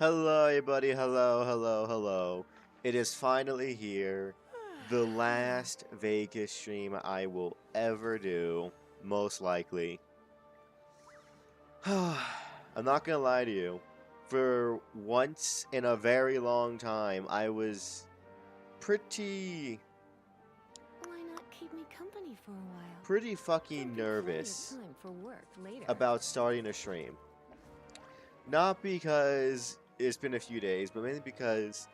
Hello, everybody. Hello, hello, hello. It is finally here. The last Vegas stream I will ever do, most likely. I'm not gonna lie to you. For once in a very long time, I was pretty, Why not keep me company for a while? pretty There'll fucking be plenty of nervous time for work later. about starting a stream. Not because it's been a few days, but mainly because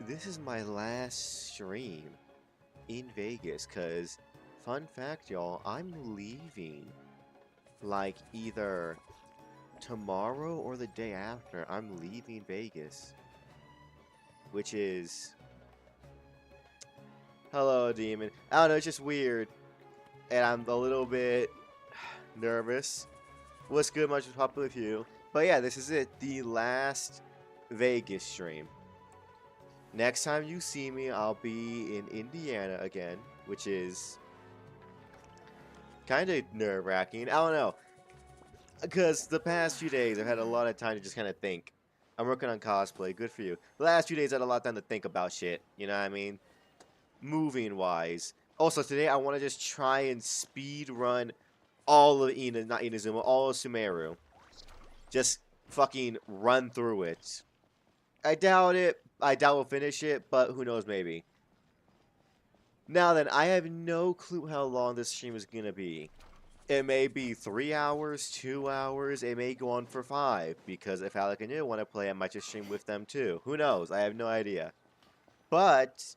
this is my last stream in Vegas, cause fun fact, y'all, I'm leaving like either tomorrow or the day after. I'm leaving Vegas, which is hello, demon. I don't know, it's just weird, and I'm a little bit nervous. What's good, much popular with you? But yeah, this is it, the last Vegas stream. Next time you see me, I'll be in Indiana again, which is kind of nerve-wracking. I don't know, because the past few days I've had a lot of time to just kind of think. I'm working on cosplay. Good for you. The last few days I had a lot of time to think about shit. You know what I mean? Moving-wise. Also, today I want to just try and speed run all of not Inazuma, all of Sumeru. Just fucking run through it. I doubt it. I doubt we'll finish it, but who knows, maybe. Now then, I have no clue how long this stream is gonna be. It may be 3 hours, 2 hours, it may go on for 5, because if Alec and you want to play, I might just stream with them too. Who knows? I have no idea. But,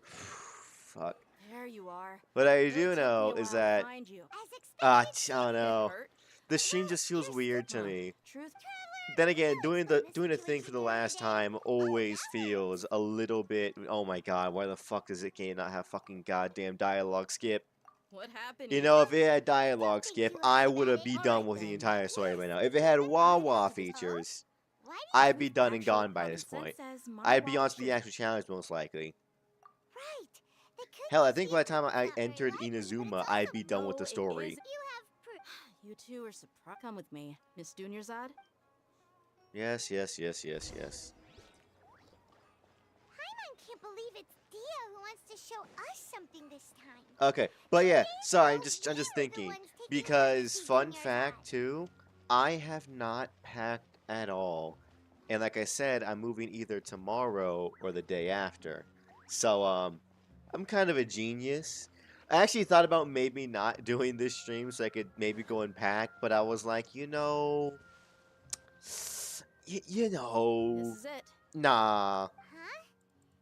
fuck. There you are. What I It'll do take me know a is while to that, find you. I don't Did it know. hurt? The stream just feels weird to me. Truth. Then again, doing the thing for the last time always feels a little bit. Oh my god, why the fuck does it game not have fucking goddamn dialogue skip? What happened? You know, if it had dialogue skip, I would have be done with the entire story by now. If it had Wawa features, I'd be done and gone by this point. I'd be on to the actual challenge most likely. Hell, I think by the time I entered Inazuma, I'd be done with the story. You two are surprised. Come with me, Miss Dunyarzad. Yes, yes, yes, yes, yes. I can't believe it's Dia who wants to show us something this time. Okay, but yeah, sorry, I'm just thinking, because fun fact too, I have not packed at all, and like I said, I'm moving either tomorrow or the day after, so I'm kind of a genius. I actually thought about maybe not doing this stream so I could maybe go and pack, but I was like, you know, you know, This is it. nah. Huh?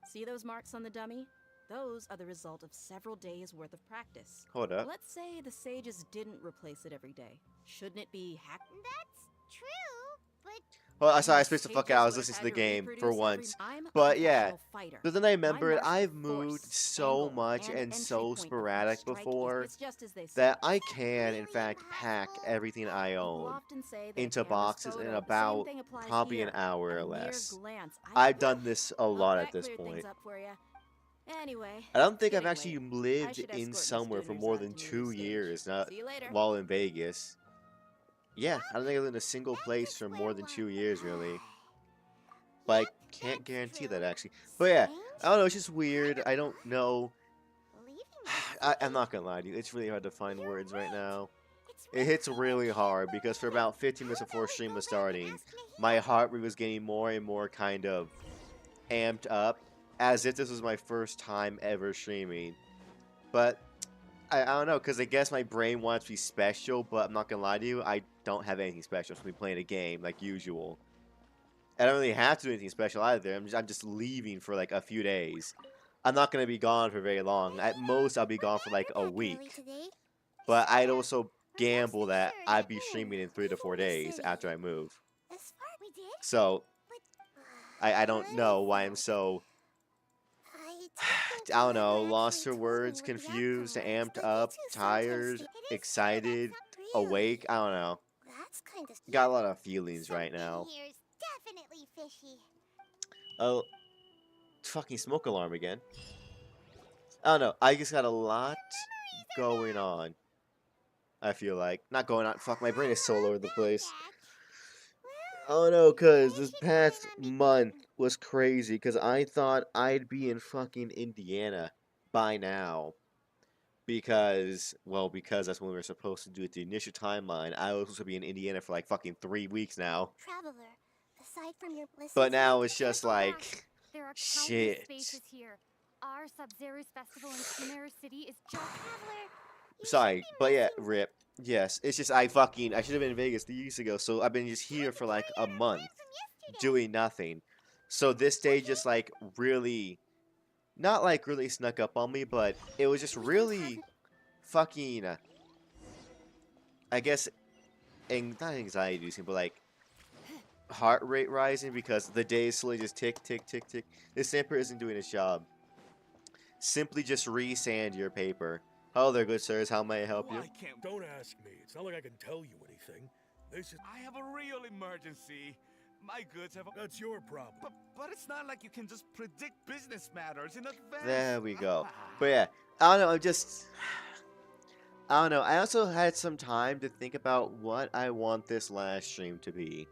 See those marks on the dummy? Those are the result of several days worth of practice. Hold up. Let's say the sages didn't replace it every day. Shouldn't it be hacked? That's true, but Well, sorry, I spaced the fuck out. I was listening to the game for once. But yeah, but then I remembered I've moved so much and so sporadic before that I can, in fact, pack everything I own into boxes in about probably an hour or less. I've done this a lot at this point. Anyway, I don't think I've actually lived in somewhere for more than 2 years, not while in Vegas. Yeah, I don't think I lived in a single place for more than 2 years, really. But I can't guarantee that, actually. But yeah, I don't know, it's just weird. I don't know. I'm not gonna lie to you, it's really hard to find words right now. It hits really hard, because for about 15 minutes before stream was starting, my heart rate was getting more and more kind of amped up, as if this was my first time ever streaming. But I don't know, because I guess my brain wants to be special, but I'm not gonna lie to you, I don't have anything special. So I'm playing a game like usual. I don't really have to do anything special either. I'm just leaving for like a few days. I'm not gonna be gone for very long. At most, I'll be gone for like a week. But I'd also gamble that I'd be streaming in 3 to 4 days after I move. So I don't know why I'm so, I don't know, lost for words, confused, amped up, tired, excited, awake. I don't know. Got a lot of feelings right now. Oh, fucking smoke alarm again. I don't know. I just got a lot going on. I feel like. Not going on. Fuck, my brain is so all over the place. Oh no, cause You this should plan past on month becoming was crazy. Cause I thought I'd be in fucking Indiana by now. Because that's when we were supposed to do it. The initial timeline, I was supposed to be in Indiana for like fucking 3 weeks now. traveler. Aside from your But listen to me. now it's just Circle back. like, There are countless shit. spaces here. Our Sub-Zero's festival in Sumeru City is just Traveler, you should Sorry, be but yeah, messing rip. Yes, it's just I should have been in Vegas 3 weeks ago. So I've been just here for like a with our month plan from yesterday. doing nothing. So this day just like really, not like really snuck up on me, but it was just We don't have really fucking, I guess, not anxiety inducing, but like heart rate rising because the days slowly just tick, tick, tick, tick. This stamper isn't doing its job. Simply just re-sand your paper. Hello there, good sirs. How may I help Oh, you? I can't. Don't ask me. It's not like I can tell you anything. This is. I have a real emergency. My goods have. That's your problem. But it's not like you can just predict business matters in advance. There we go. But yeah, I don't know. I don't know. I also had some time to think about what I want this last stream to be.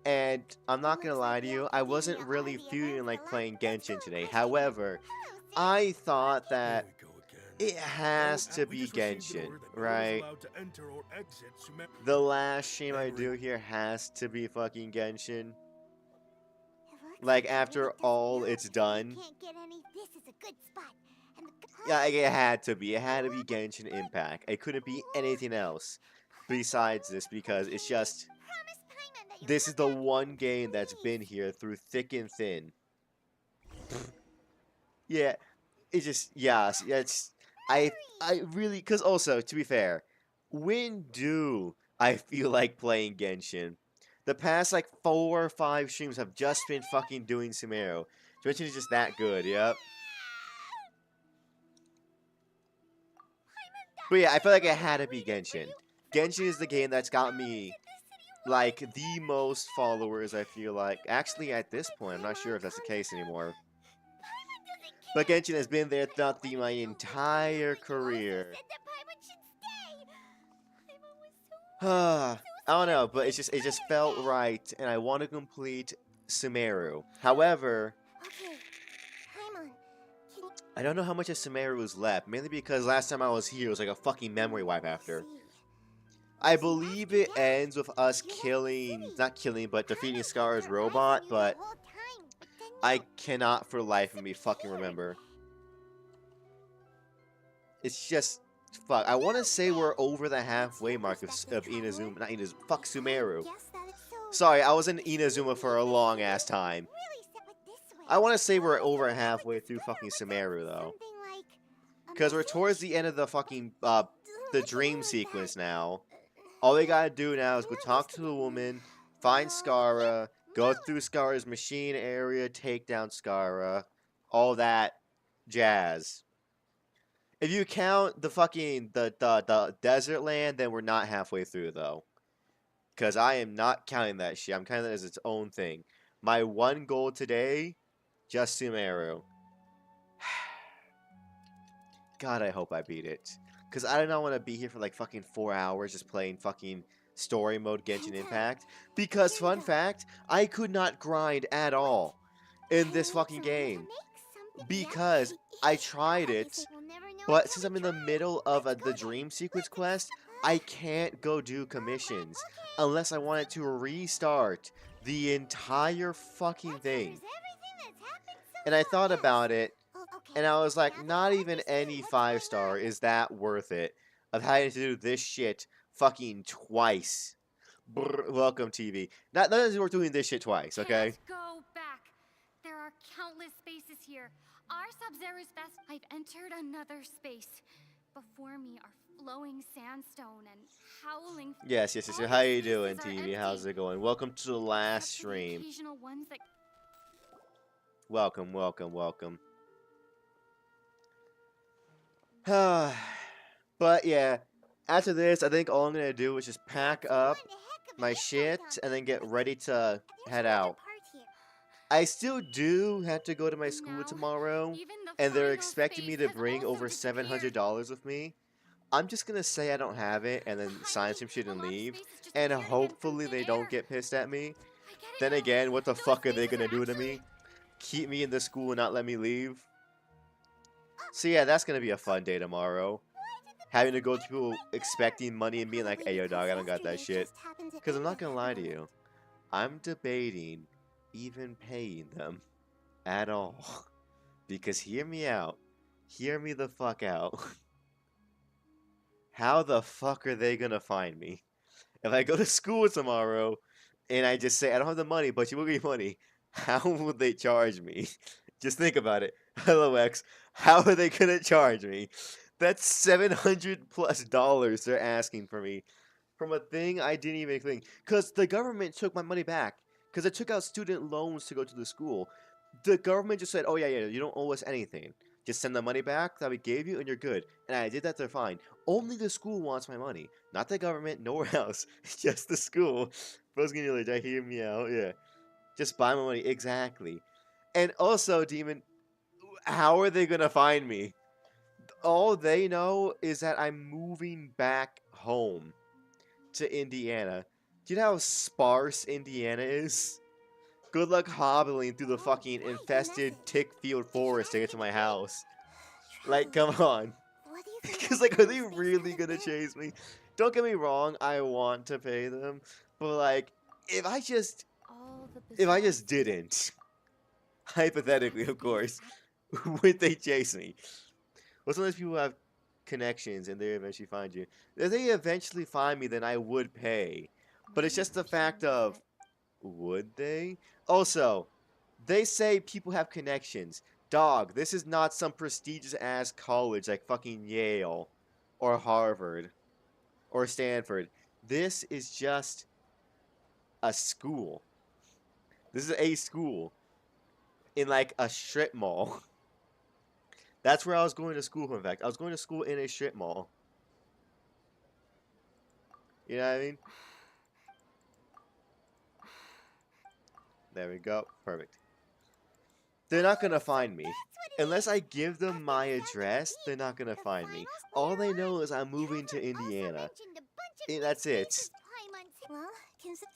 And I'm not gonna lie to you, I wasn't really feeling like playing Genshin today. However, I thought There that we go again. it has No, to we be just received an Genshin, order that no one is right? allowed to enter or exit The last stream I do here has to be fucking Genshin. Like, after all it's done. Can't get any. This is a good spot. And Yeah, it had to be. It had to be Genshin Impact. It couldn't be anything else besides this because it's just... This is the one game that's been here through thick and thin. Yeah, it's just... Yes, yeah, it's... I really... Because also, to be fair, when do I feel like playing Genshin? The past, like, 4 or 5 streams have just been fucking doing Sumeru. Genshin is just that good, yep. But yeah, I feel like it had to be Genshin. Genshin is the game that's got me, like, the most followers, I feel like. Actually, at this point, I'm not sure if that's the case anymore. But Genshin has been there throughout my entire career. I don't know, but it just felt right, and I want to complete Sumeru. However, Okay, Paimon, I don't know how much of Sumeru is left, mainly because last time I was here, it was like a fucking memory wipe after. I believe it ends with us not killing, but defeating Scar's robot, but I cannot for life of me fucking remember. It's just, fuck, I want to say we're over the halfway mark of Inazuma, not Inazuma, fuck, Sumeru. Sorry, I was in Inazuma for a long ass time. I want to say we're over halfway through fucking Sumeru, though. Because we're towards the end of the fucking, the dream sequence now. All we gotta do now is go talk to the woman, find Skara, go through Skara's machine area, take down Skara, all that jazz. If you count the fucking, the desert land, then we're not halfway through, though. Because I am not counting that shit. I'm counting that as its own thing. My one goal today, just Sumeru. God, I hope I beat it. Because I do not want to be here for like fucking 4 hours just playing fucking story mode Genshin Impact. Because, fun fact, I could not grind at all in this fucking game. Because I tried it, but since I'm in the middle of the dream sequence quest, I can't go do commissions unless I wanted to restart the entire fucking thing. And I thought about it, and I was like, not even any 5-star is that worth it of having to do this shit fucking twice. Brr, welcome, TV. Not that we're doing this shit twice, okay? Can't go back. There are countless spaces here. Our Sub-Zero's best. I've entered another space. Before me are flowing sandstone and howling. Yes. All How these you doing, spaces are TV? How's empty, it going? Welcome to the last except for the stream. occasional ones that Welcome. But yeah, after this, I think all I'm gonna do is just pack up my shit and then get ready to head out. I still do have to go to my school now, tomorrow, even the and they're final expecting me space to has bring also over disappeared. $700 with me. I'm just gonna say I don't have it and then sign some shit and A lot of leave. spaces just And appeared again from hopefully thin they don't air. get pissed at me. I get it Then now. again, what the Those fuck are they spaces gonna do to actually- me? Keep me in the school and not let me leave? So yeah, that's gonna be a fun day tomorrow. Having to go to people expecting money and being like, hey yo dog, I don't got that shit. Because I'm not gonna lie to you. I'm debating even paying them at all. Because hear me out. Hear me the fuck out. How the fuck are they gonna find me? If I go to school tomorrow and I just say I don't have the money, but you will give me money, how would they charge me? Just think about it. Hello X, how are they gonna charge me? That's $700+ they're asking for me from a thing I didn't even think. Cause the government took my money back. Cause I took out student loans to go to the school. The government just said, "Oh yeah, you don't owe us anything. Just send the money back that we gave you, and you're good." And I did that. They're fine. Only the school wants my money, not the government, nowhere else. Just the school. Bro's gonna be like, hear me out. Yeah, just buy my money exactly. And also, Demon, how are they gonna find me? All they know is that I'm moving back home to Indiana. Do you know how sparse Indiana is? Good luck hobbling through the fucking infested tick-field forest to get to my house. Like, come on. What do you think? Because, like, are they really gonna chase me? Don't get me wrong, I want to pay them. But, like, if I just All the didn't, hypothetically, of course, would they chase me? Well, sometimes people have connections and they eventually find you. If they eventually find me, then I would pay. But it's just the fact of, would they? Also, they say people have connections. Dog, this is not some prestigious ass college like fucking Yale or Harvard or Stanford. This is just a school. This is a school in like a strip mall. That's where I was going to school, in fact. I was going to school in a strip mall. You know what I mean? There we go. Perfect. They're not gonna find me. Unless I give them my address, they're not gonna find me. All they know is I'm moving to Indiana. And that's it. Well,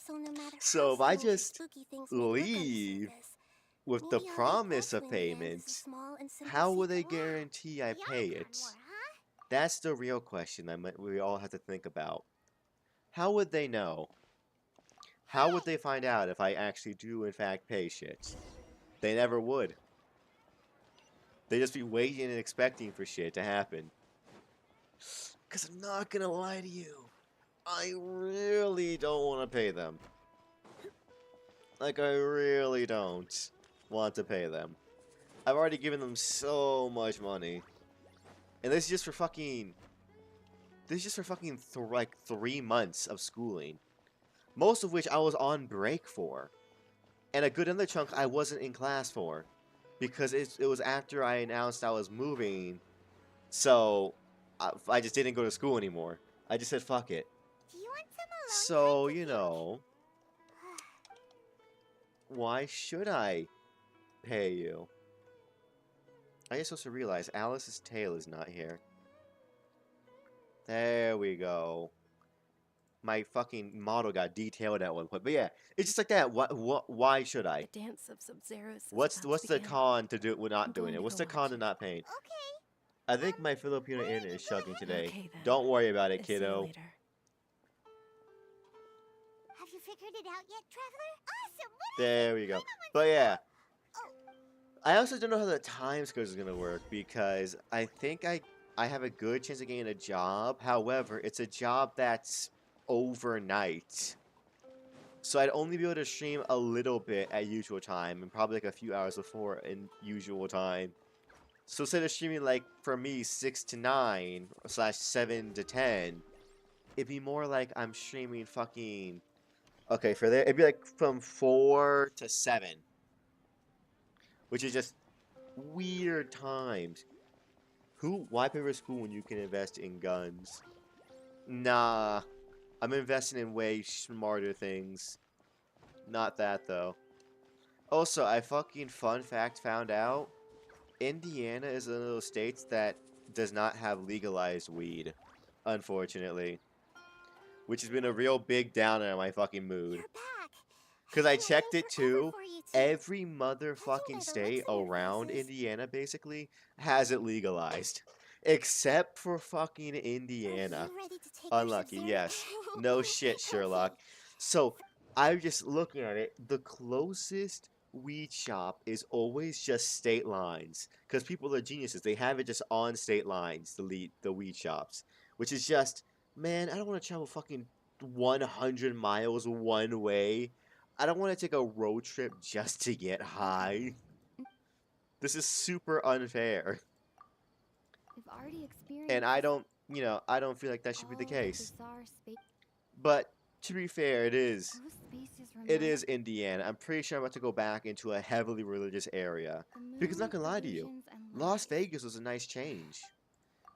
so no matter So how if I strange or just spooky things may look on the leave surface, with the maybe all that promise does of ring the answer payment, is a small and simple how will they secret. guarantee I pay it? That's the real question that we all have to think about. How would they know? How would they find out if I actually do in fact pay shit? They never would. They'd just be waiting and expecting for shit to happen. Because I'm not gonna lie to you. I really don't want to pay them. Like, I really don't want to pay them. I've already given them so much money. And this is just for fucking... This is just for fucking like 3 months of schooling. Most of which I was on break for. And a good other chunk I wasn't in class for. Because it was after I announced I was moving. So, I just didn't go to school anymore. I just said, fuck it. Do you want some So, you know, why should I pay you? I just also realized Alice's tail is not here. There we go. My fucking model got detailed at one point. But yeah, it's just like that. Why should I? The dance of Sub-Zeros. What's the con to do with not doing it? What's the con to not paying? Okay. I think my Filipino internet is chugging today. Okay, then. Don't worry about it, See you kiddo. later. Have you figured it out yet, Traveler? Awesome. What There we go. But yeah. I also don't know how the time schedule is going to work because I think I have a good chance of getting a job. However, it's a job that's overnight. So I'd only be able to stream a little bit at usual time and probably like a few hours before in usual time. So instead of streaming like for me 6 to 9 / 7 to 10, it'd be more like I'm streaming fucking... Okay, for there, it'd be like from 4 to 7. Which is just weird times. Why pay for school when you can invest in guns? Nah. I'm investing in way smarter things. Not that, though. Also, I fucking fun fact found out. Indiana is one of those states that does not have legalized weed. unfortunately. Which has been a real big downer on my fucking mood. You're back. Because I I've been checked waiting it forever too. for you to- Every by the motherfucking state looks on your around faces. Indiana, basically, has it legalized. Except for fucking Indiana. Are you ready to take Unlucky, your yes. No shit, Sherlock. So, I'm just looking at it. The closest weed shop is always just state lines. Because people are geniuses. They have it just on state lines, the weed shops. Which is just, man, I don't want to travel fucking 100 miles one way. I don't want to take a road trip just to get high. This is super unfair. We've already experienced And I don't, I don't feel like that should be the all the case. bizarre space. But to be fair, it is. Those spaces It remind is Indiana. I'm pretty sure I'm about to go back into a heavily religious area. the Because not moon, gonna lie to you, illusions, and Las light. Vegas was a nice change.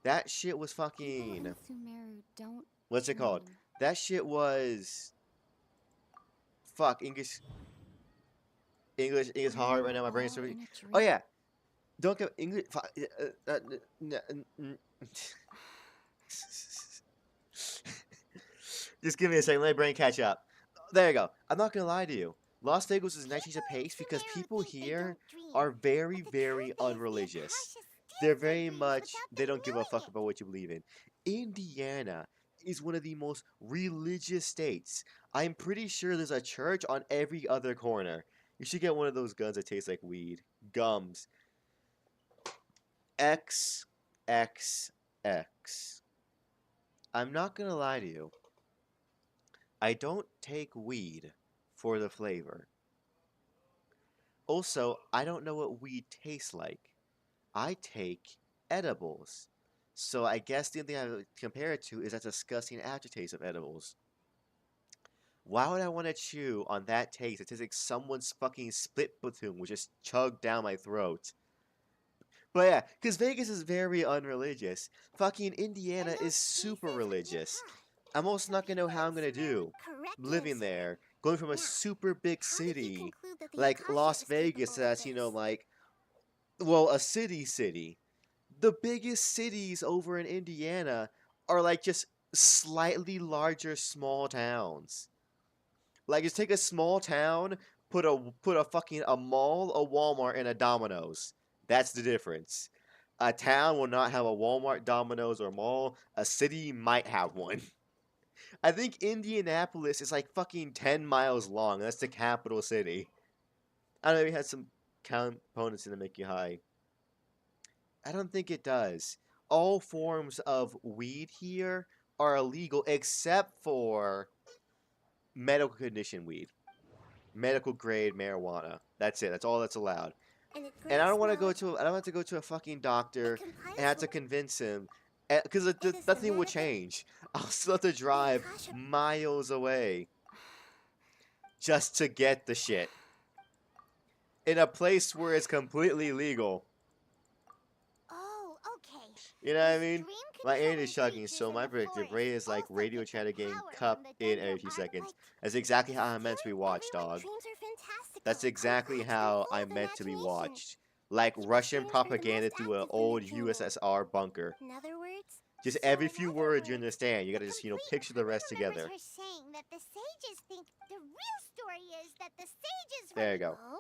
That shit was People fucking... in Sumeru don't What's it called? dream. That shit was... Fuck, English We're hard right now. My brain's all so... in a Oh dream. yeah. Don't get English... Just give me a second. Let my brain catch up. There you go. I'm not gonna lie to you. Las Vegas is a nice change of pace because people here are very, very unreligious. They're very much, they don't give a fuck about what you believe in. Indiana is one of the most religious states. I'm pretty sure there's a church on every other corner. You should get one of those guns that taste like weed. Gums. X, X, X. I'm not gonna lie to you. I don't take weed for the flavor. Also, I don't know what weed tastes like. I take edibles. So I guess the only thing I would compare it to is that disgusting aftertaste of edibles. Why would I want to chew on that taste? It tastes like someone's fucking split platoon was just chugged down my throat. But yeah, because Vegas is very unreligious. Fucking Indiana is super religious. I'm also not gonna know how I'm gonna do living there, going from a super big city like Las Vegas that's, like, well, a city. The biggest cities over in Indiana are like just slightly larger small towns. Like, just take a small town, put a fucking a mall, a Walmart, and a Domino's. That's the difference. A town will not have a Walmart, Domino's, or mall. A city might have one. I think Indianapolis is like fucking 10 miles long. That's the capital city. I don't know, maybe it has some components in to make you high. I don't think it does. All forms of weed here are illegal except for medical condition weed. Medical grade marijuana. That's it. That's all that's allowed. And I don't want to go to I don't have to go to a fucking doctor and have to convince him because nothing will change. I'll still have to drive miles away just to get the shit in a place where it's completely legal. Oh, okay. You know what I mean? My air is chugging, so my predictive rate is like radio chatter getting cupped in every few seconds. That's exactly how I'm meant to be watched, dog. That's exactly how I'm meant to be watched. Like Russian propaganda through an old USSR bunker. In other words, Just every few words you understand. You gotta just, picture the rest together. her saying that the sages think the real story is that the sages There you go. Oh?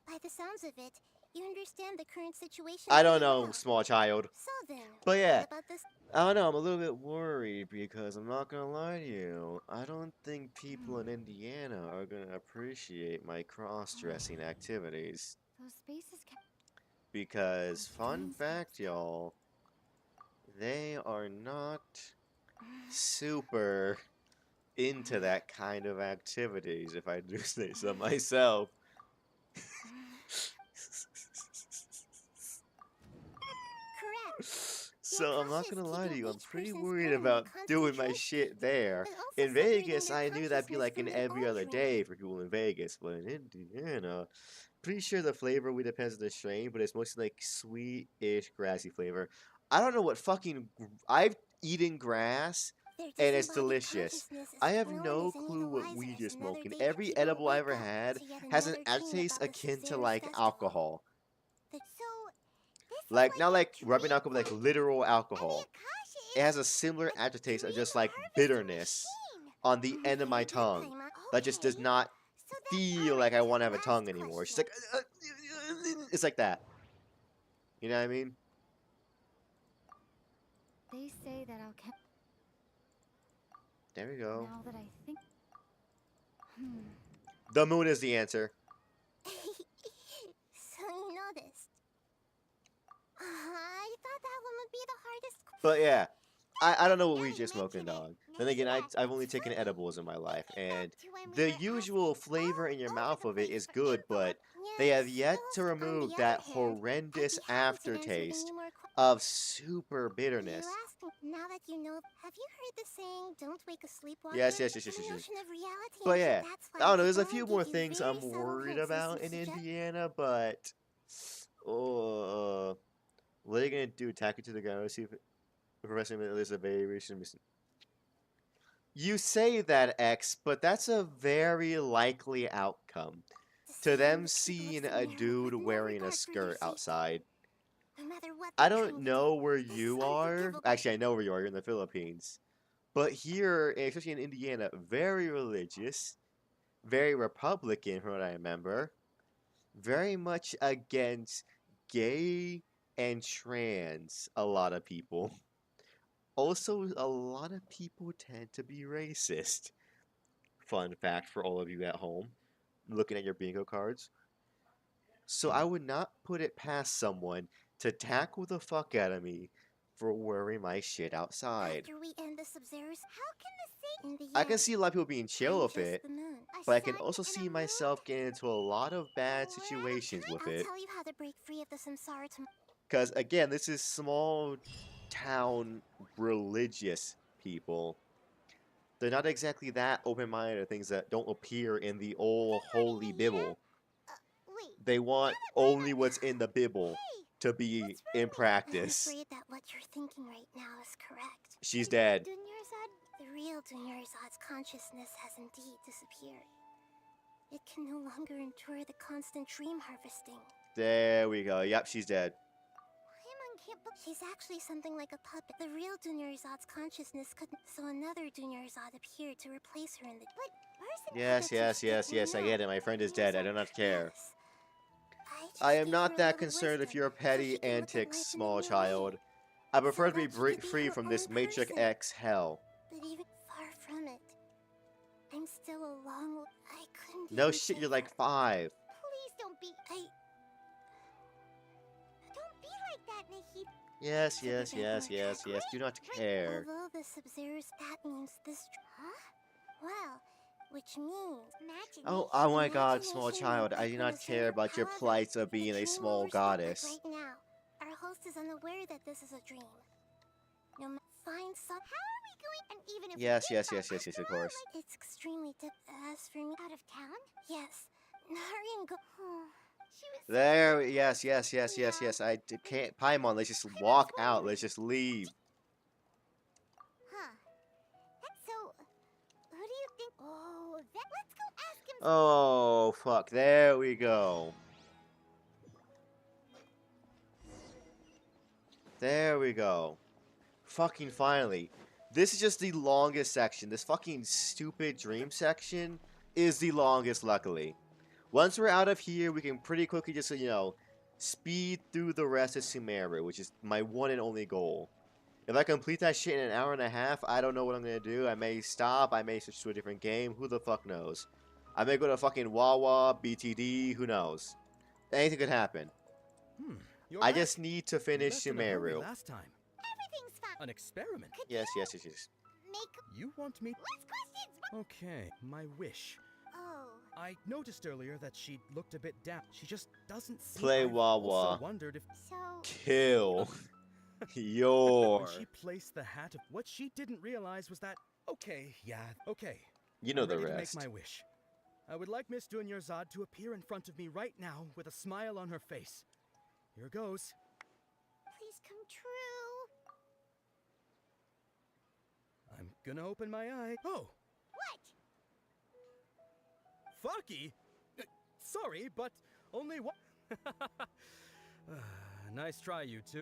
By the sounds of it, you understand the current situation. I don't pretty know, well. small child. So then, But yeah, what about this? I don't know, I'm a little bit worried because I'm not gonna lie to you. I don't think people in Indiana are gonna appreciate my cross-dressing activities. Those spaces can Because, fun fact, y'all, they are not super into that kind of activities, if I do say so myself. Correct. So I'm not cautious gonna lie to keeping you, I'm each pretty person's worried own about doing my concentration, shit there. but also In separating Vegas, their I knew that'd be consciousness like an from their every own other dream. day for people in Vegas, but in Indiana, pretty sure the flavor we depends on the strain, but it's mostly like sweet-ish, grassy flavor. I don't know what fucking I've eaten grass Their and it's disembodied delicious. consciousness is I have known no as any clue the what wiser weed as you're another smoking. day Every keeps you edible I awake ever up had to yet has an another dream aftertaste about the akin to Sabzeruz like festival. alcohol. So, this is Like not like your rubbing dream alcohol, like then? literal And alcohol. the Akasha it has a similar aftertaste of just like bitterness on the end of my tongue that just does not feel like I want to have a tongue anymore. She's like, it's like that. You know what I mean? They say that There we go. now that I think. The moon is the answer. So you noticed. I thought that one would be the hardest. But yeah, I don't know what weed you're smoking, dog. Then again, I've only taken edibles in my life, and the usual flavor in your mouth of it is good, but they have yet to remove that horrendous aftertaste of super bitterness. Now that you know, have you heard the saying, "Don't wake a sleepwalker"? Yes. The notion of reality But is yeah, that that's why I don't know. they There's a only few give more you things very I'm subtle worried hints about in and Indiana, but what are you gonna do? Attack it to the ground? See if Professor there's a variation. You say that, X, but that's a very likely outcome. To them seeing a dude wearing a skirt outside. No matter what I they're don't trying to know do, where this you is are. unforgivable. Actually, I know where you are. You're in the Philippines. But here, especially in Indiana, very religious, very Republican, from what I remember. Very much against gay and trans, a lot of people. Also, a lot of people tend to be racist. Fun fact for all of you at home, looking at your bingo cards. So I would not put it past someone to tackle the fuck out of me for wearing my shit outside. After we end the Sub-Zeros, how can the thing in the I can end? see a lot of people being chill I'm with just it, the moon. A but I can sun also and a see moon? myself getting into a lot of bad situations with I'll it. tell you how to break free of the samsara tomorrow. Because again, this is small town religious people. They're not exactly that open-minded to things that don't appear in the old holy Bible. Wait, They want only what's in the Bible to be in I'm practice. afraid that what you're thinking right now is correct. She's dead. The real Dunyarzad's consciousness has indeed disappeared. It can no longer endure the constant dream harvesting. There we go. Yep, she's dead. She's actually something like a puppet. The real Dunyarzad's consciousness could. So another Dunyarzad appeared to replace her in the. But Yes. I get it. My friend is dead. I do not care. Yes. I am not that concerned if you're a petty antics, small child. I prefer to be free from this Matrix X hell. But even far from it, I'm still a long. I couldn't. No even shit, say you're like that. 5. Please don't be. Don't be like that, Nikki. Yes. Do not care. Although the Sub-Zeros, that means this. Huh? Well, which means Oh my god, small child. I do not care about your plight of being a small goddess. Right now, our host is unaware that this is a dream. No matter. Find some. How are we going? And even if Yes, we did find of after all, course. It's extremely as for me. Out of town? Yes. Narian go. She was. There, yes. Can't. Paimon, let's just walk out. Let's just leave. Huh. And so, who do you think? Oh, let's go ask him. Oh, fuck. There we go. There we go. Fucking finally. This is just the longest section. This fucking stupid dream section is the longest, luckily. Once we're out of here, we can pretty quickly just, speed through the rest of Sumeru, which is my one and only goal. If I complete that shit in an hour and a half, I don't know what I'm gonna do. I may stop, I may switch to a different game, who the fuck knows. I may go to fucking Wawa, BTD, who knows. Anything could happen. I just need to finish Sumeru. Last time. Everything's fine. An experiment. Yes. Make You want me? less questions. Okay, my wish. Oh. I noticed earlier that she looked a bit down. She just doesn't seem. Play I've Wawa. also wondered if So. Kill. Your. when she placed the hat, what she didn't realize was that. Okay. You know I'm the ready rest. to make my wish. I would like Miss Dunyarzad to appear in front of me right now with a smile on her face. Here goes. Please come true. I'm gonna open my eye. Oh, What? Fucky! Sorry, but only one. Nice try, you two.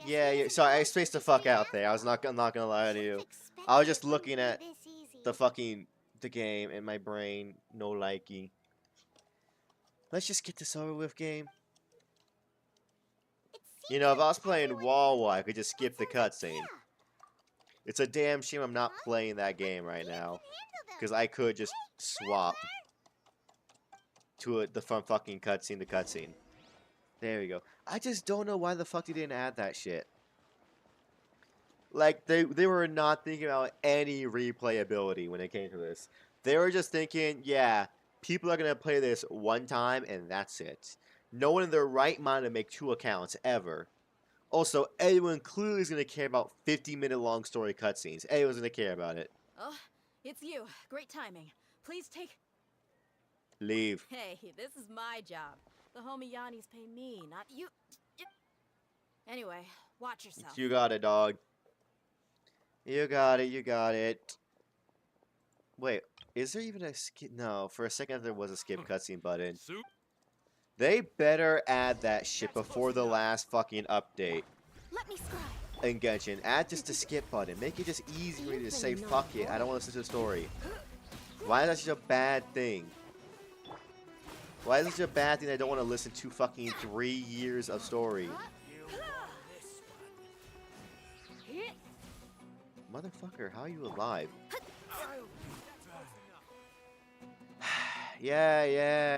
Yeah, yeah. Sorry, I spaced the fuck out there. I'm not gonna lie to you. I was just looking at the game in my brain. No likey. Let's just get this over with, game. You know, if I was playing Wawa, I could just skip the cutscene. It's a damn shame I'm not playing that game right now, because I could just swap to the from fucking cutscene to cutscene. There we go. I just don't know why the fuck they didn't add that shit. Like, they were not thinking about any replayability when it came to this. They were just thinking, yeah, people are going to play this one time, and that's it. No one in their right mind to make 2 accounts, ever. Also, anyone clearly is going to care about 50-minute long story cutscenes. Anyone's going to care about it. Oh, it's you. Great timing. Please take... Leave. Hey, this is my job. The homie Yanni's pay me, not you. Anyway, watch yourself. You got it, dog. You got it, you got it. Wait, is there even a skip? No, for a second there was a skip cutscene button. They better add that shit before the last fucking update. Let me scribe. In Genshin, add just a skip button. Make it just easy for me to say, fuck it, I don't want to listen to the story. Why is that such a bad thing? Why is it such a bad thing that I don't want to listen to fucking 3 years of story? Motherfucker, how are you alive? Yeah.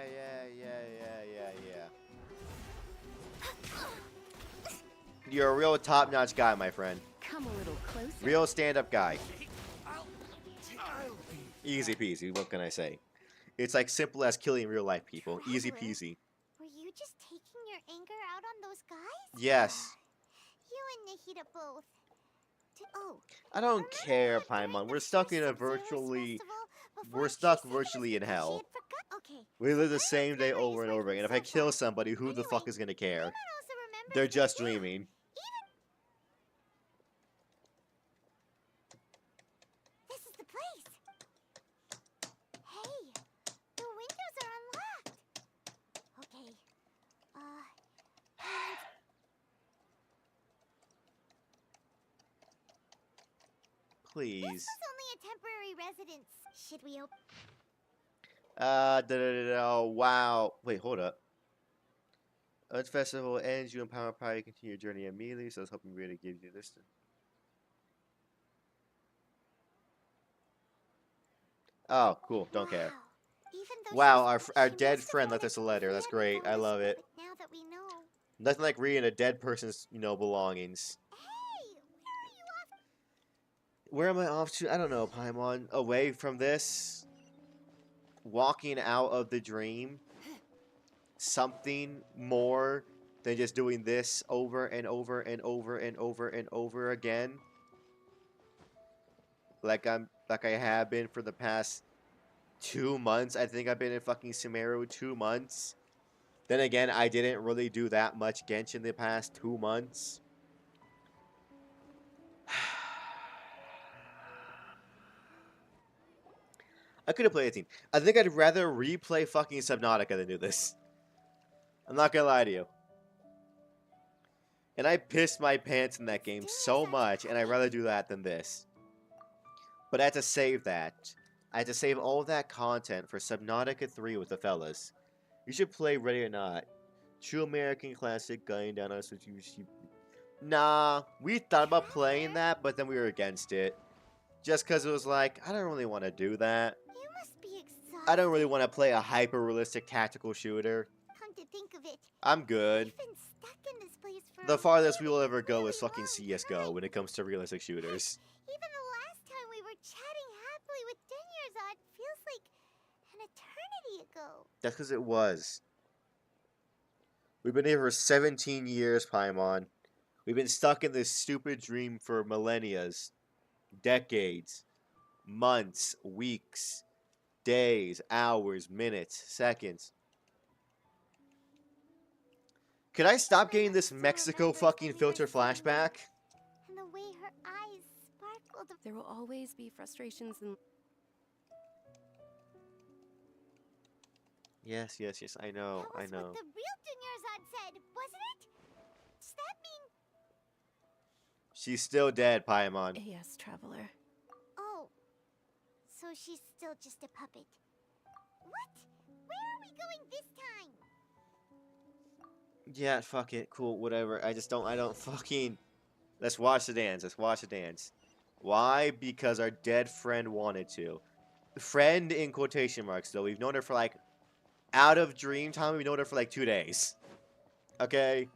You're a real top-notch guy, my friend. Come a little closer. Real stand-up guy. Easy peasy, what can I say? It's like simple as killing real-life people. Easy peasy. Were you just taking your anger out on those guys? Yes. You and Nahida both. Oh. I don't care, Paimon. We're stuck in a virtually... We're stuck virtually in hell. We live the same day over and over again. If I kill somebody, who the fuck is gonna care? They're just dreaming. This is the place. Hey, the windows are unlocked. Okay. Please. This was only a temporary residence. Should we open? Wow. Wait, hold up. Earth Festival ends. You and Power Party continue your journey immediately, so I was hoping we to give you this. Oh, cool. Don't care. Wow, our dead friend left us a letter. That's great. I love it. Now that we know. Nothing like reading a dead person's, belongings. Hey, Where am I off to? I don't know, Paimon. Away from this? Walking out of the dream? Something more than just doing this over and over and over and over and over again? Like I have been for the past 2 months. I think I've been in fucking Sumeru 2 months. Then again, I didn't really do that much Genshin the past 2 months. I could have played a team. I think I'd rather replay fucking Subnautica than do this. I'm not gonna lie to you. And I pissed my pants in that game so much, and I'd rather do that than this. But I had to save that. I had to save all of that content for Subnautica 3 with the fellas. You should play Ready or Not. True American classic, going down on us. Nah, we thought about playing that, but then we were against it. Just because it was like, I don't really want to do that. You must be exhausted. I don't really want to play a hyper-realistic tactical shooter. Come to think of it, I'm good. we've been stuck in this place for The a farthest we will really, ever go is really fucking long CSGO time. when it comes to realistic shooters. Even the last time we were chatting happily with Dunyarzad feels like an eternity ago. That's because it was. We've been here for 17 years, Paimon. We've been stuck in this stupid dream for millennias. Decades. Months. Weeks. Days. Hours. Minutes. Seconds. Could I stop getting this Mexico fucking filter flashback? And the way her eyes sparkled. There will always be frustrations and Yes, I know, That was what the real Dunyarzad said, wasn't it? Does that mean She's still dead, Paimon. Yes, traveler. Oh, so she's still just a puppet. What? Where are we going this time? Yeah, fuck it. Cool, whatever. I don't fucking... Let's watch the dance. Let's watch the dance. Why? Because our dead friend wanted to. Friend in quotation marks, though. We've known her for, like... Out of dream time, we've known her for, like, 2 days. Okay?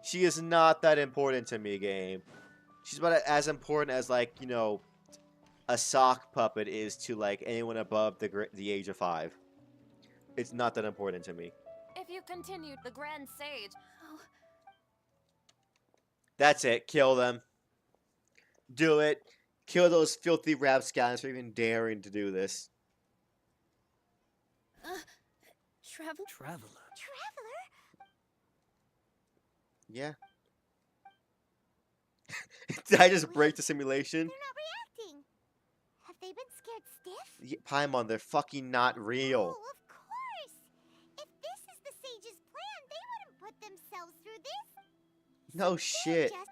She is not that important to me, game. She's about as important as, like, you know... A sock puppet is to, like, anyone above the age of 5. It's not that important to me. If you continued the Grand Sage... Oh, That's it. Kill them. Do it. Kill those filthy rapscallions for even daring to do this. travel? Traveler. Traveler? Yeah. Did I just break the simulation? They're not reacting. Have they been scared stiff? Yeah, Paimon, they're fucking not real. Oh, of course. If this is the sage's plan, they wouldn't put themselves through this. No They're shit. just-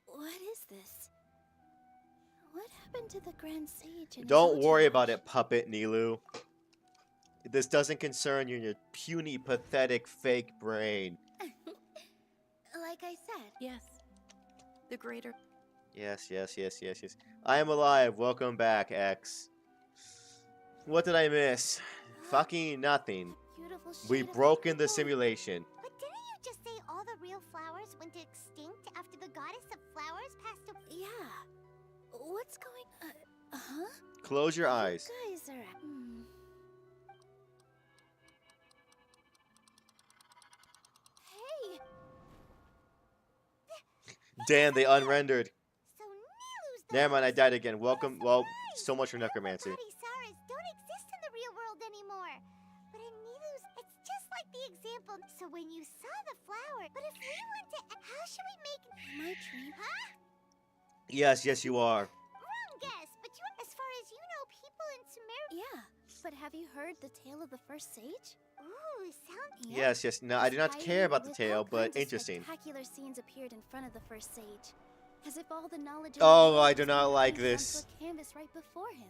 What is this? What happened to the Grand Sage? And Don't his worry entourage? about it, puppet Nilu. This doesn't concern you and your puny, pathetic, fake brain. Like I said. Yes. The greater. Yes. I am alive. Welcome back, X. What did I miss? Fucking nothing. Beautiful shade We've of broken the purple. simulation. But didn't you just say all the real flowers went extinct after the goddess of flowers passed away? Yeah. What's going? Huh? Close your eyes. You guys are. Hey. Damn, they unrendered. So Nilu's the Never mind, I host. died again. Welcome. Well, Right. so much for necromancy. Saris don't exist in the real world anymore. But in Nilu's, it's just like the example. So when you saw the flower, but if we want to, how should we make? Am I dreaming? Huh? Yes, you are. Wrong guess. But you, as far as you know, people in Sumeria. Yeah. But have you heard the tale of the first sage? Ooh, sounds. Yeah. Yes. No, I do not This care about hideout the with tale, all but kinds of interesting. Spectacular scenes appeared in front of the first sage, as if all the knowledge. of Oh, the world I do was not like contained this. onto a canvas right before him.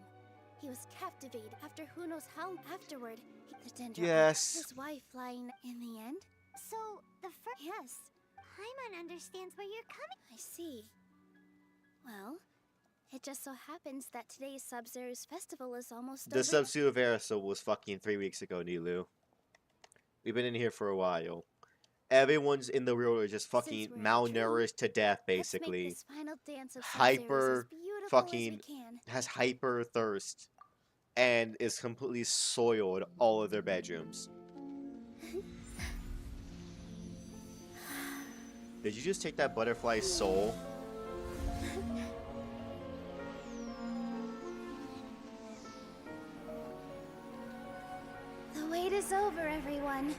He was captivated. After who knows how afterward, he pretended Yes. his wife lying in the end. So the first. Yes, Paimon understands where you're coming. I see. Well, it just so happens that today's Sub-Zero's festival is almost The over. Sub-Zero was fucking 3 weeks ago, Nilu. We've been in here for a while. Everyone's in the real world is just fucking we're malnourished to death, Let's make basically. this final dance of Hyper Sub-Zero's as beautiful fucking- as we can. Has hyper thirst. And is completely soiled all of their bedrooms. Did you just take that butterfly's soul? The wait is over, everyone.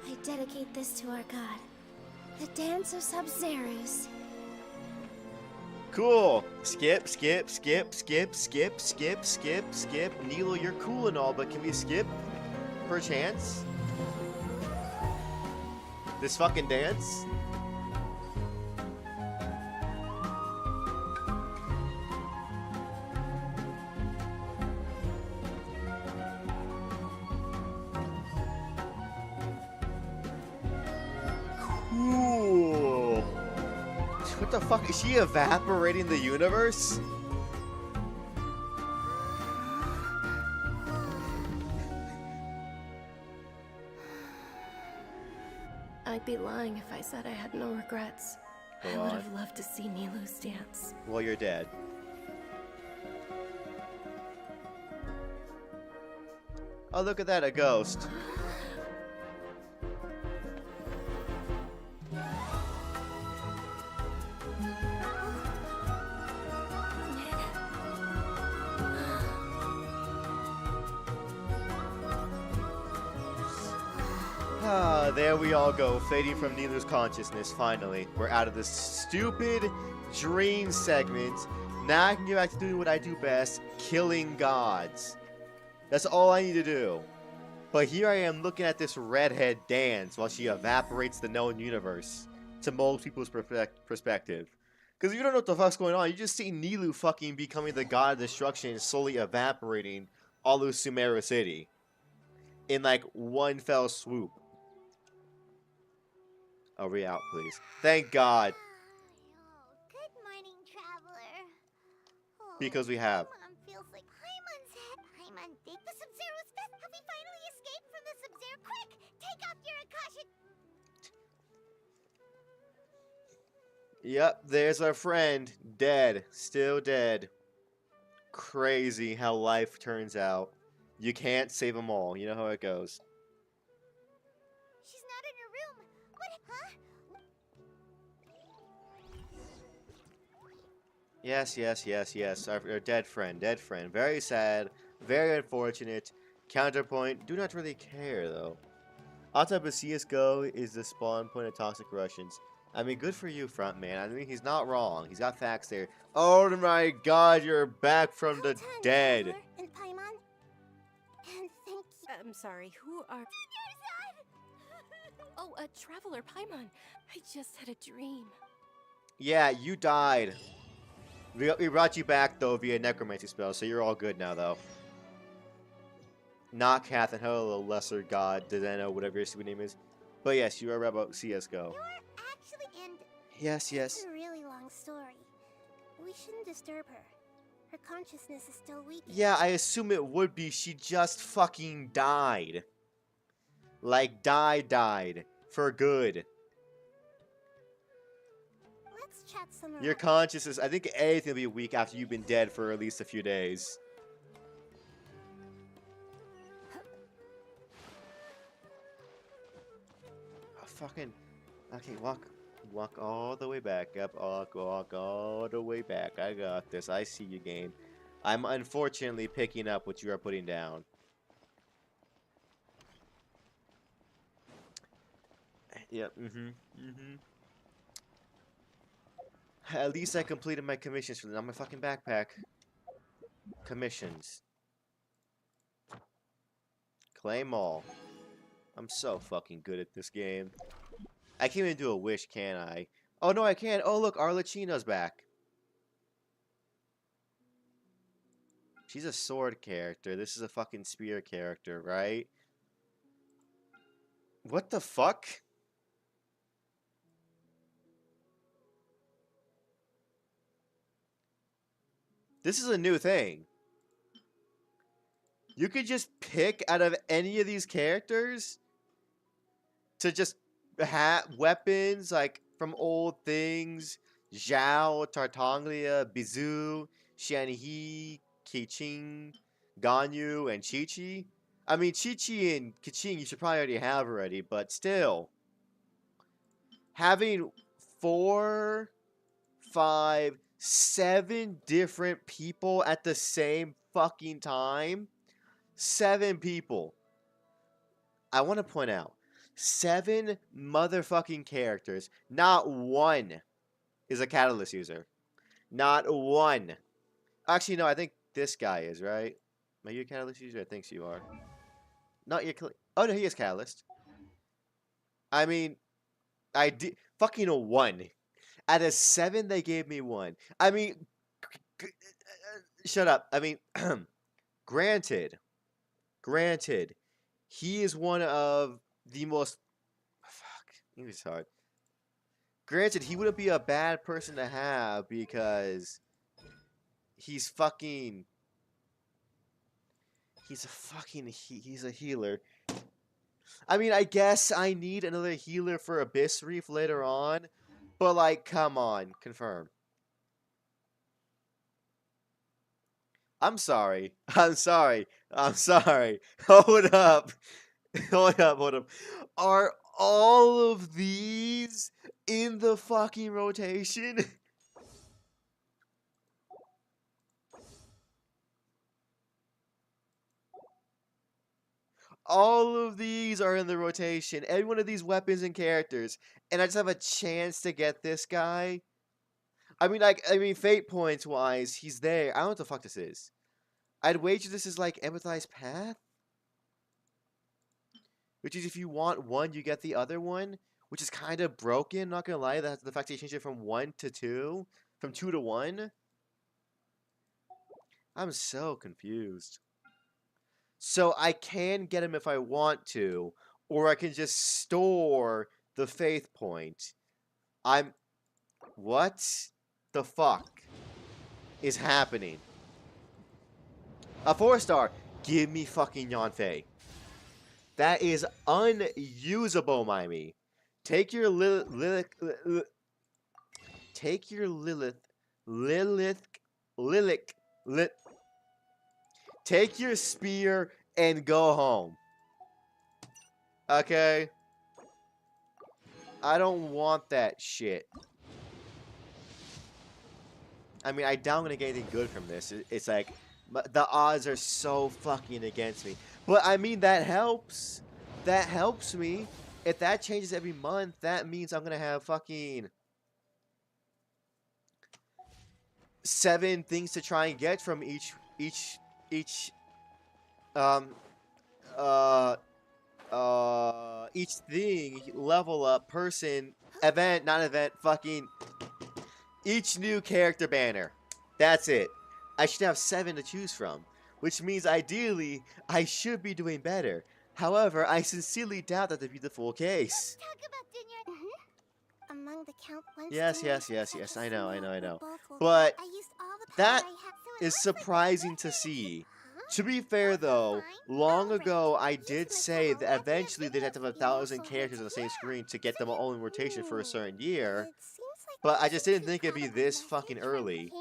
I dedicate this to our god, the dance of Sub-Zeros. Cool. Skip. Nilo, you're cool and all, but can we skip? Perchance? This fucking dance? Cool. What the fuck? Is she evaporating the universe? I'd be lying if I said I had no regrets. Go I would on. have loved to see Nilu's dance. Well, you're dead. Oh, look at that, a ghost. Ah, there we all go, fading from Nilu's consciousness, finally. We're out of this stupid dream segment. Now I can get back to doing what I do best, killing gods. That's all I need to do. But here I am looking at this redhead dance while she evaporates the known universe. to most people's perspective. Because you don't know what the fuck's going on. You just see Nilu fucking becoming the god of destruction and slowly evaporating all of Sumeru City. In like one fell swoop. Hurry out, please. Thank God. Good morning, traveler. Oh, Because we have. Paimon feels like Paimon's head. Paimon, dig the Sub-Zero's best. Have we finally escaped from the Sub-Zero? Quick, take off your Akasha. Yep, there's our friend. Dead. Still dead. Crazy how life turns out. You can't save them all. You know how it goes. She's not in her room. What? Huh? Yes. Our dead friend. Dead friend. Very sad. Very unfortunate. Counterpoint. Do not really care, though. On top of CSGO is the spawn point of toxic Russians. I mean, good for you, frontman. I mean, he's not wrong. He's got facts there. Oh my God, you're back from the dead. Traveler and Paimon. And thank you. I'm sorry, who are... Oh, Traveler Paimon. I just had a dream. Yeah, you died. We brought you back, though, via necromancy spell, so you're all good now, though. Not Kath and hello, lesser god, Dedeno, whatever your stupid name is. But yes, you are about CSGO. You're actually... And Yes. it's a really long story. We shouldn't disturb her. Her consciousness is still weak. Yeah, I assume it would be. She just fucking died. Like, died. For good. Let's chat some more. Your consciousness, I think anything will be weak after you've been dead for at least a few days. Oh, fucking... Okay, walk all the way back up. Walk all the way back. I got this. I see you, game. I'm unfortunately picking up what you are putting down. Yep, At least I completed my commissions for them. Not my fucking backpack. Commissions. Claim all. I'm so fucking good at this game. I can't even do a wish, can I? Oh, no, I can. Oh, look, Arlecchino's back. She's a sword character. This is a fucking spear character, right? What the fuck? This is a new thing. You could just pick out of any of these characters to just have weapons like from old things. Zhao, Tartaglia, Bizu, Xianhe, Keqing, Ganyu, and Chi-Chi. I mean, Chi-Chi and Keqing you should probably already have, but still. Having 4, 5, 7 different people at the same fucking time. 7 people. I want to point out, 7 motherfucking characters. Not one is a Catalyst user. Not one. Actually, no, I think this guy is, right? Are you a Catalyst user? I think so you are. Not your... Oh, no, he is Catalyst. I mean, I did... Fucking a 1. Out of 7, they gave me 1. I mean... Shut up. I mean, granted, he is one of the most... Fuck, English is hard. Granted, he wouldn't be a bad person to have because he's fucking... He's a healer. I mean, I guess I need another healer for Abyss Reef later on, but like, come on, confirm. I'm sorry. Hold up. Hold up. Are all of these in the fucking rotation? All of these are in the rotation. Every one of these weapons and characters. And I just have a chance to get this guy. I mean, fate points wise, he's there. I don't know what the fuck this is. I'd wager this is like Empathized Path. Which is if you want one, you get the other one. which is kind of broken, not gonna lie. That's the fact they changed it from 1 to 2, from 2 to 1. I'm so confused. So I can get him if I want to, or I can just store the faith point. What the fuck is happening? A 4-star. Give me fucking Yanfei. That is unusable, Mimey. Take your take your take your spear and go home. Okay? I don't want that shit. I mean, I doubt I'm gonna get anything good from this. It's like, the odds are so fucking against me. But I mean, that helps. That helps me. If that changes every month, that means I'm gonna have fucking 7 things to try and get from each each thing, level up, person, event, not event, fucking each new character banner. That's it. I should have 7 to choose from, which means ideally I should be doing better. However, I sincerely doubt that to be the full case. Talk about dinner. Among the count Yes, I know. But that is surprising to see. To be fair though, long ago I did say that eventually they'd have to have 1,000 characters on the same screen to get them all in rotation for a certain year. But I just didn't think it'd be this fucking early.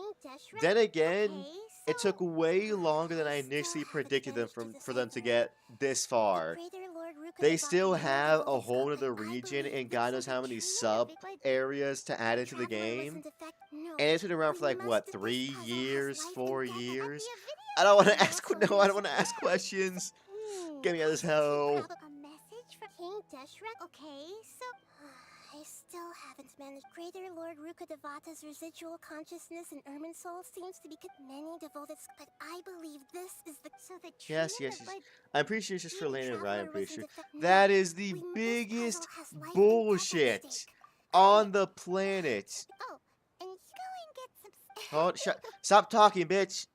Then again, it took way longer than I initially predicted them for them to get this far. They still have a whole other region and God knows how many sub areas to add into the game. And it's been around for like what, 3 years, 4 years? I don't want to ask I don't want to ask questions. Get me out of this hell. A message from King Deshret? Okay, so I still haven't managed. Greater Lord Rukkhadevata's residual consciousness in Irminsul seems to be many devoted, but I believe this is the Yes. I'm pretty sure it's just for Lane and Ryan, I'm pretty sure. That is the biggest bullshit on the planet. Oh, and go and get some. Hold, stop talking, bitch.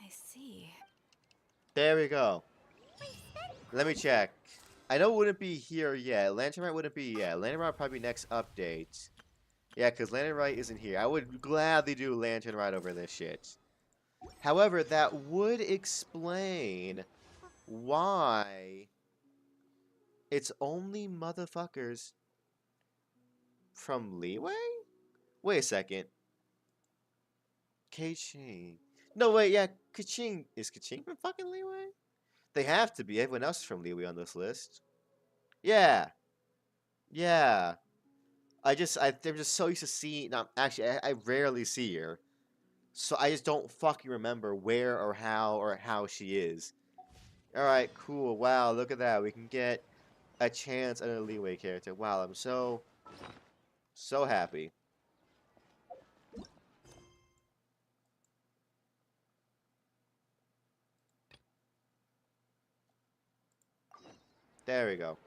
I see. There we go. Let me check. I know it wouldn't be here yet. Lantern Right wouldn't be yet. Lantern Right would probably be next update. Yeah, because Lantern Right isn't here. I would gladly do Lantern Right over this shit. However, that would explain why it's only motherfuckers from Leeway? Wait a second. Kaching. No, wait, yeah, Kaching. Is Kaching from fucking Leeway? They have to be. Everyone else is from Leeway on this list. Yeah. They're just so used to seeing. No, actually, I rarely see her. So I just don't fucking remember where or how she is. Alright, cool. Wow, look at that. We can get a chance at a Leeway character. Wow, I'm so happy. There we go.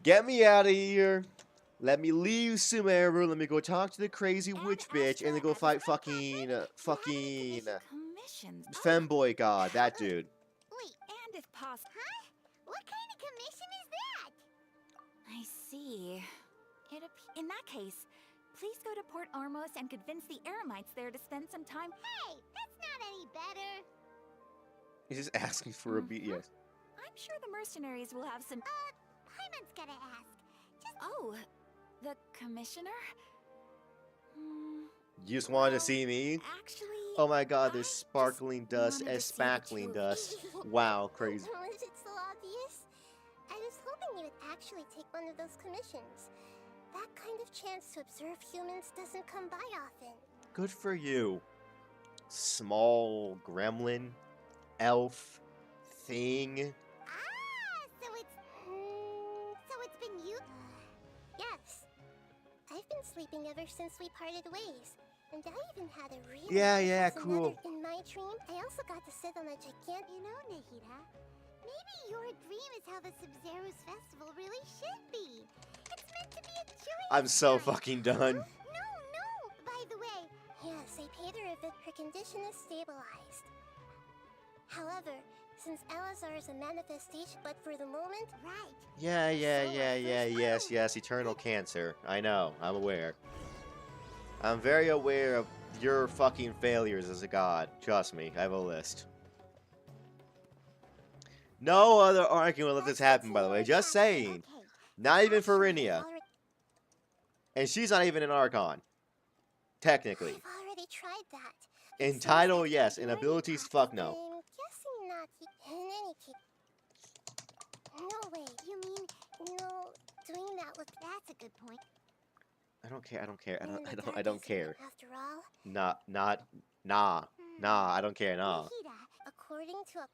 Get me out of here. Let me leave Sumeru. Let me go talk to the crazy witch bitch and then go fight fucking Commissions. femboy god, that dude. Wait, And if possible. huh? What kind of commission is that? I see. In that case, please go to Port Armos and convince the Eremites there to spend some time. Hey, that's not any better. He's just asking for a beat, yes. I'm sure the mercenaries will have some. Paimon's gotta ask. Oh, the commissioner? You just wanted to see me? Actually. Oh my god, there's I sparkling just dust wanted and to see the spackling truth. dust. Wow, crazy. Was it so obvious? I was hoping you would actually take one of those commissions. That kind of chance to observe humans doesn't come by often. Good for you. Small gremlin, elf, thing. So it's been you? Yes. I've been sleeping ever since we parted ways. And I even had a real Yeah, cool. In my dream, I also got to sit on a gigantic... You know, Nahida, Maybe your dream is how the Sub-Zero's festival really should be. It's meant to be a joyous I'm so time. fucking done. No. By the way, yes, I paid her a bit. Her condition is stabilized. However, since Elazar is a manifestation, but for the moment, right. Yes, eternal cancer. I know, I'm aware. I'm very aware of your fucking failures as a god. Trust me, I have a list. No other argument will let this happen, by the way. Just saying. Not even for Rinia. And she's not even an Archon. Technically. I've already tried that. In title, yes. In abilities, fuck no. I'm guessing not. In any case. No way. You mean, doing that with... That's a good point. I don't care. And I don't care. After all. Nah, I don't care, nah. Nahida, according to a...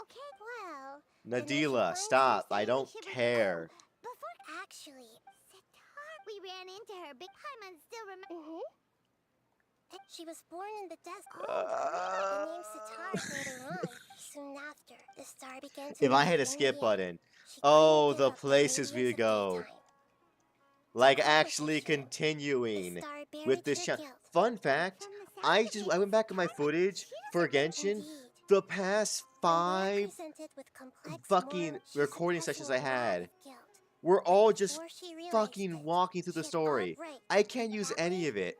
Okay, well... Nadila, stop. I don't care. Before... Actually... Sitar... We ran into her. Big Paimon still remember... She was born in the desert. The name Sitar later on. Soon after, the star began to... If I had a skip button. Oh, the places we go. Like actually continuing with this channel. Fun fact, I went back in my footage for Genshin. The past 5 fucking recording sessions I had were all just fucking walking through the story. I can't use any of it.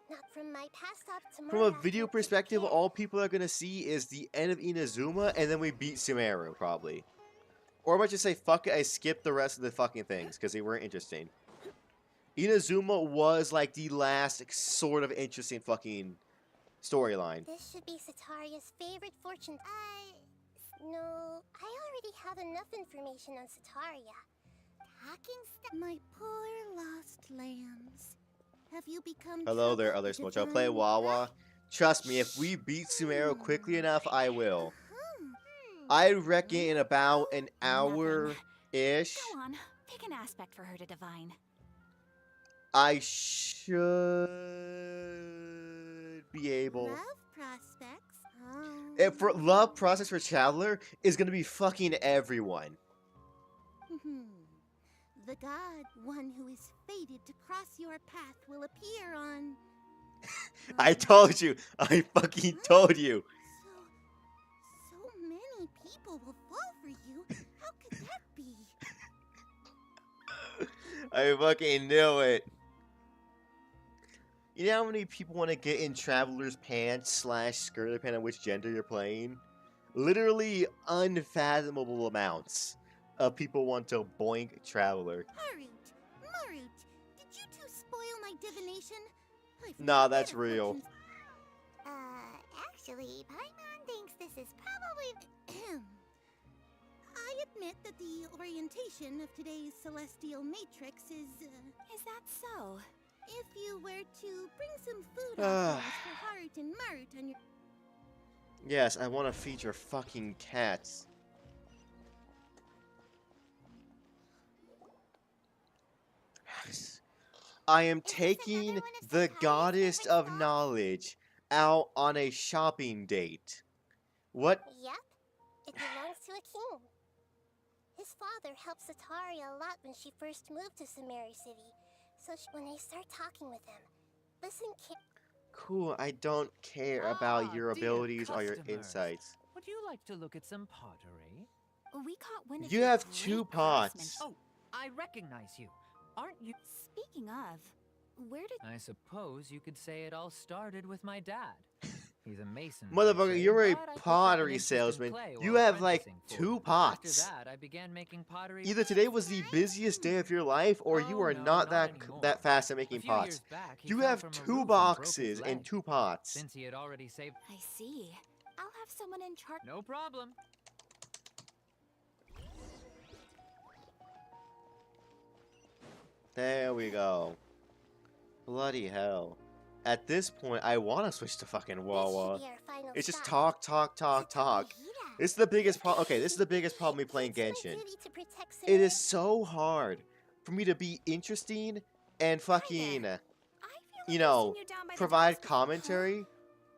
From a video perspective, all people are gonna see is the end of Inazuma, and then we beat Sumeru, probably. Or I might just say, fuck it, I skipped the rest of the fucking things, because they weren't interesting. Inazuma was like the last sort of interesting fucking storyline. This should be Sitaria's favorite fortune. No, I already have enough information on Sitaria. Talking stuff. My poor lost lambs. Have you become... Hello there, other smudge. I'll play Wawa. Trust me, if we beat Sumeru quickly enough, I will. I reckon in about an hour-ish. Go on, pick an aspect for her to divine. I should be able. Love prospects? If for love prospects for Traveler is gonna be fucking everyone. The god, one who is fated to cross your path, will appear on... I told you. I fucking told you. So many people will fall for you. How could that be? I fucking knew it. You know how many people want to get in Traveler's pants / skirt, depending on which gender you're playing? Literally unfathomable amounts of people want to boink Traveler. Marut, did you two spoil my divination? Nah, that's real. Actually, Paimon thinks this is probably... I admit that the orientation of today's celestial matrix is... Is that so? If you were to bring some food offerings for Harut and Marut on your... Yes, I want to feed your fucking cats. I am taking the goddess of knowledge out on a shopping date. What? Yep, it belongs to a king. His father helped Sitaria a lot when she first moved to Sumeru City. So when I start talking with him, listen Cool, I don't care about your abilities or your insights. Would you like to look at some pottery? We caught wind of You your have great 2 pots. craftsmanship. Oh, I recognize you. Aren't you? Speaking of, where did... I suppose you could say it all started with my dad. He's a mason. Motherfucker, you're a but I picked up an pottery interest in salesman. clay You while have like apprenticing for 2 it. pots. After that, I began making pottery. Either today was the busiest day of your life, or you are No, not that anymore. fast at making A few pots. years back, he You fell have from a 2 roof and broke boxes his and leg. 2 pots. Since he had already saved. I see. I'll have someone in charge... No problem. There we go. Bloody hell. At this point, I want to switch to fucking Wawa. It's just talk. This is the biggest problem. Okay, this is the biggest problem with playing Genshin. It is so hard for me to be interesting and fucking, you know, provide commentary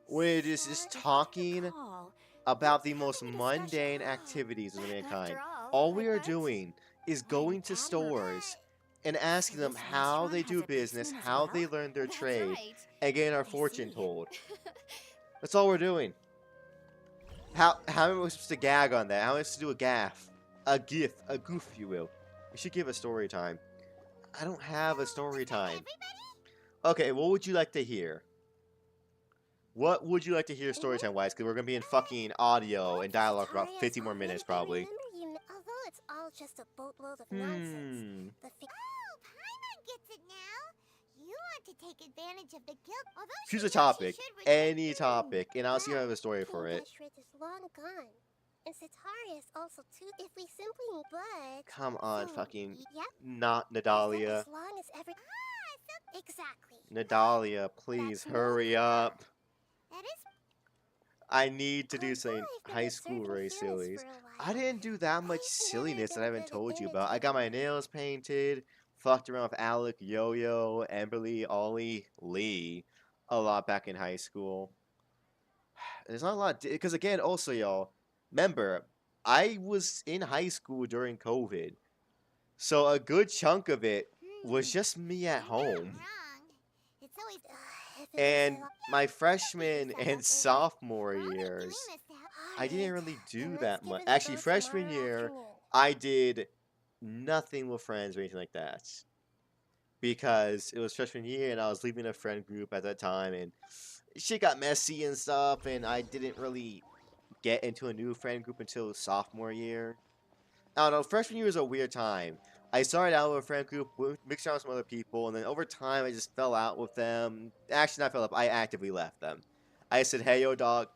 when it is just talking about the most mundane activities of mankind. All we are doing is going to stores and asking them how they do business, how they learn their trade, and getting our fortune told. That's all we're doing. How am I supposed to gag on that? How am I supposed to do a gaff? A gif, a goof, if you will. We should give a story time. I don't have a story time. Okay, what would you like to hear? What would you like to hear story time wise? Because we're going to be in fucking audio and dialogue for about 50 more minutes, probably. Although it's all just a boatload of nonsense. Paimon gets it now. You want to take advantage of the guild. Choose a topic. Any topic. And I'll see if I have a story for it. King is long gone. And Satarius also too. If we simply but Come on, fucking not Nadalia. As long as every exactly. Nadalia, please hurry up. That is. I need to do something high school very silly. I didn't do that much silliness that I haven't told you about. I got my nails painted, fucked around with Alec, Yo-Yo, Amberly, Ollie, Lee a lot back in high school. There's not a lot, because again, also y'all, remember, I was in high school during COVID, so a good chunk of it was just me at home. It's always. And my freshman and sophomore years, I didn't really do that much. Actually, freshman year, I did nothing with friends or anything like that. Because it was freshman year and I was leaving a friend group at that time and shit got messy and stuff and I didn't really get into a new friend group until sophomore year. I don't know, freshman year was a weird time. I started out with a friend group, mixed around with some other people, and then over time I just fell out with them. Actually, not fell out, I actively left them. I said, hey, yo, dog,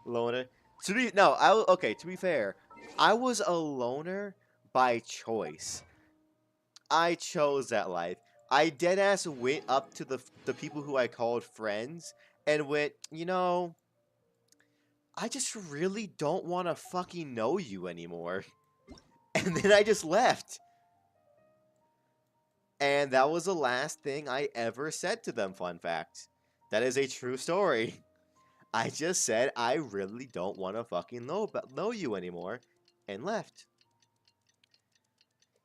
loner. To be fair, I was a loner by choice. I chose that life. I deadass went up to the people who I called friends and went, you know, I just really don't want to fucking know you anymore. And then I just left. And that was the last thing I ever said to them, fun fact. That is a true story. I just said, I really don't want to fucking know you anymore, and left.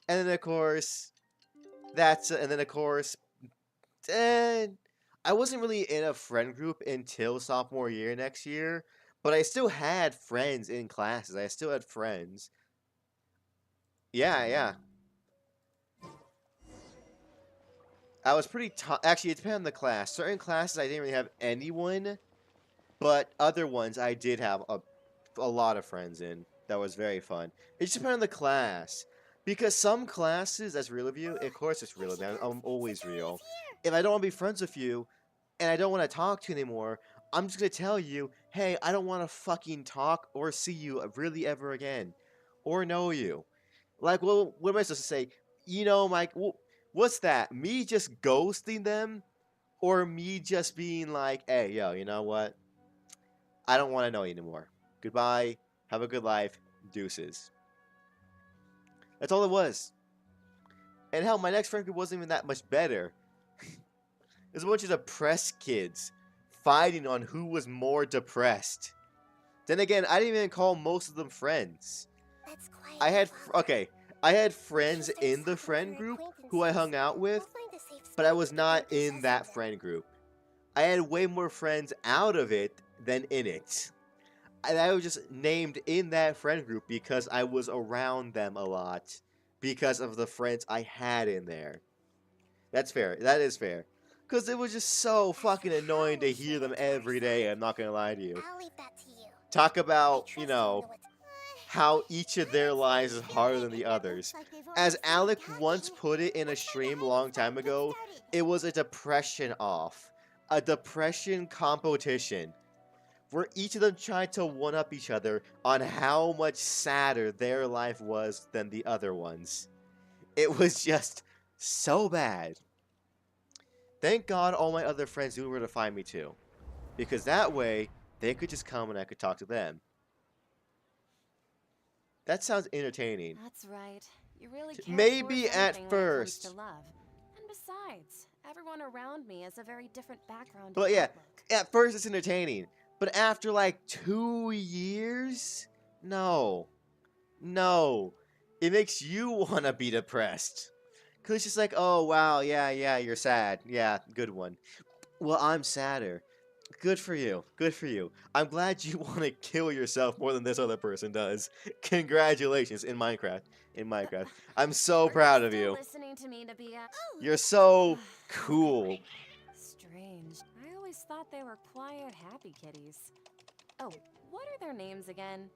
And then, of course, I wasn't really in a friend group until sophomore year next year, but I still had friends in classes. I still had friends. Yeah. I was pretty actually, it depended on the class. Certain classes I didn't really have anyone, but other ones I did have a lot of friends in. That was very fun. It just depended on the class. Because some classes, that's real of you, of course it's real of me. I'm always real. If I don't want to be friends with you, and I don't want to talk to you anymore, I'm just going to tell you, hey, I don't want to fucking talk or see you really ever again. Or know you. Like, well, what am I supposed to say? You know, Mike, what's that? Me just ghosting them? Or me just being like, hey, yo, you know what? I don't want to know you anymore. Goodbye. Have a good life. Deuces. That's all it was. And hell, my next friend group wasn't even that much better. It was a bunch of depressed kids fighting on who was more depressed. Then again, I didn't even call most of them friends. I had friends in the friend group who I hung out with, but I was not in that friend group. I had way more friends out of it than in it. I was just named in that friend group because I was around them a lot because of the friends I had in there. That's fair. That is fair. Because it was just so fucking annoying to hear them every day, I'm not going to lie to you. Talk about, you know, how each of their lives is harder than the others. As Alec once put it in a stream a long time ago, it was a depression off. A depression competition. Where each of them tried to one-up each other on how much sadder their life was than the other ones. It was just so bad. Thank God all my other friends knew where to find me too. Because that way, they could just come and I could talk to them. That sounds entertaining. That's right. You really can't Maybe force at anything when it comes first. to love. And besides, everyone around me has a very different background. But and yeah, outlook. at first it's entertaining. But after like 2 years? No. No. It makes you want to be depressed. Because it's just like, oh, wow, yeah, you're sad. Yeah, good one. Well, I'm sadder. Good for you. Good for you. I'm glad you want to kill yourself more than this other person does. Congratulations in Minecraft. In Minecraft. I'm so proud of you. Listening to me, Nabia. You're so cool. Strange. I always thought they were quiet, happy kitties. Oh, what are their names again?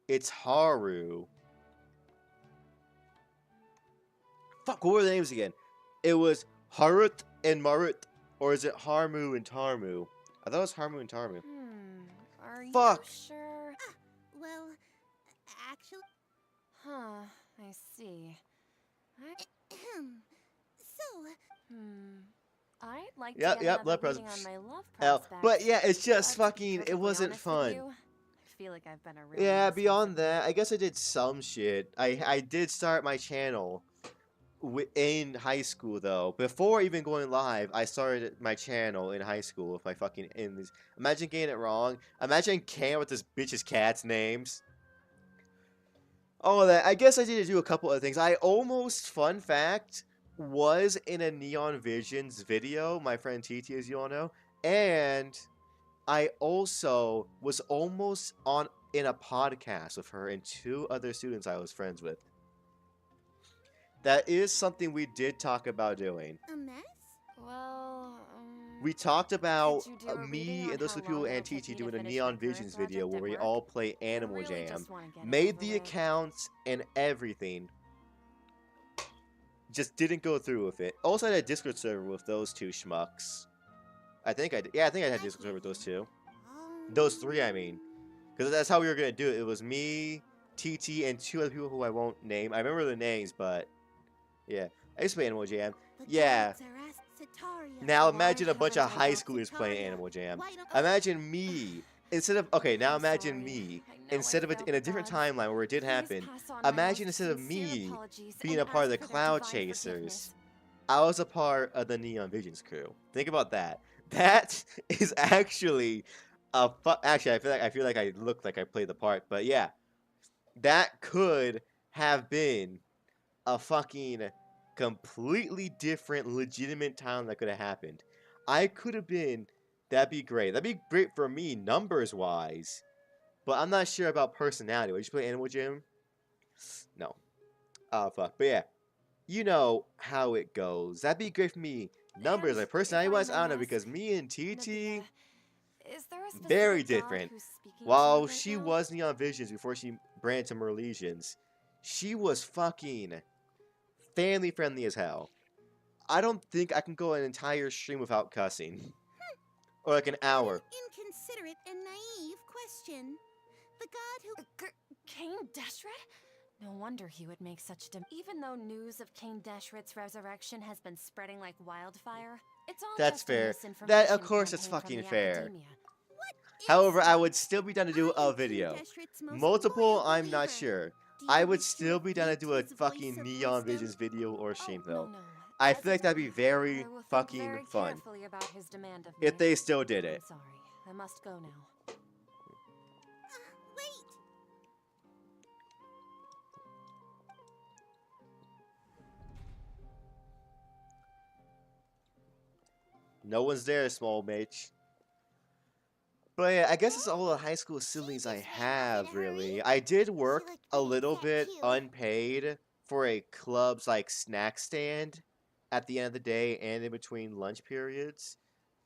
It's Haru. Fuck, what were the names again? It was Harut and Marut. Or is it Harmu and Tarmu? I thought it was Harmu and Tarmu. Are Fuck. you sure? Well, actually... Huh, I see. I'd like to get another reading on my love prospects. But yeah, it's just to be fucking, it perfectly wasn't honest with fun. you, I feel like I've been a real Yeah, mess beyond recently. that, I guess I did some shit. I did start my channel in high school, though. Before even going live, I started my channel in high school with my fucking... Imagine getting it wrong. Imagine caring with this bitch's cat's names. All of that. I guess I did do a couple of things. I almost, fun fact, was in a Neon Visions video, my friend TT, as you all know, and I also was almost in a podcast with her and 2 other students I was friends with. That is something we did talk about doing. A mess? Well, We talked about could you do a reading me on and those how people long and it'll take TT me to doing a finish Neon my current Visions video project where at we work? all play Animal really Jam, just wanna get it made over the with. accounts and everything. Just didn't go through with it. Also, I had a Discord server with those 2 schmucks. I think I did. Yeah, I think I had a Discord server with those 2. Those 3, I mean. Because that's how we were going to do it. It was me, TT, and 2 other people who I won't name. I remember their names, but... Yeah. I used to play Animal Jam. Yeah. Now imagine a bunch of high schoolers playing Animal Jam. Imagine me. Instead of... Okay, now imagine me. Instead of it in a different timeline where it did happen. Imagine instead of me being a part of the Cloud Chasers, I was a part of the Neon Visions crew. Think about that. That is actually actually, I feel like I look like I played the part, but yeah, that could have been a fucking completely different, legitimate time that could have happened. I could have been. That'd be great. That'd be great for me, numbers wise. But I'm not sure about personality. Would you play Animal Jam? No. Oh fuck. But yeah, you know how it goes. That'd be great for me. Numbers, like personality wise, I don't know, because me and TT, very different. While she was Neon Visions before she branded to Merlesians, she was fucking family friendly as hell. I don't think I can go an entire stream without cussing. Or like an hour. Inconsiderate and naive question. The god who... Cain Deshret? No wonder he would make such even though news of Cain Deshret's resurrection has been spreading like wildfire, it's all That's just fair. a misinformation That, of course, it's campaign from fucking the fair. academia. However, I would still be down to do a video. Multiple, I'm not sure. I would still be down to do a fucking Neon Visions video or stream, though. I feel like that'd be very fucking fun. About his demand of If me. they still did it. I'm sorry. I must go now. Wait! No one's there, small mage. But yeah, I guess it's all the high school facilities I have, really. I did work a little bit unpaid for a club's, like, snack stand at the end of the day and in between lunch periods.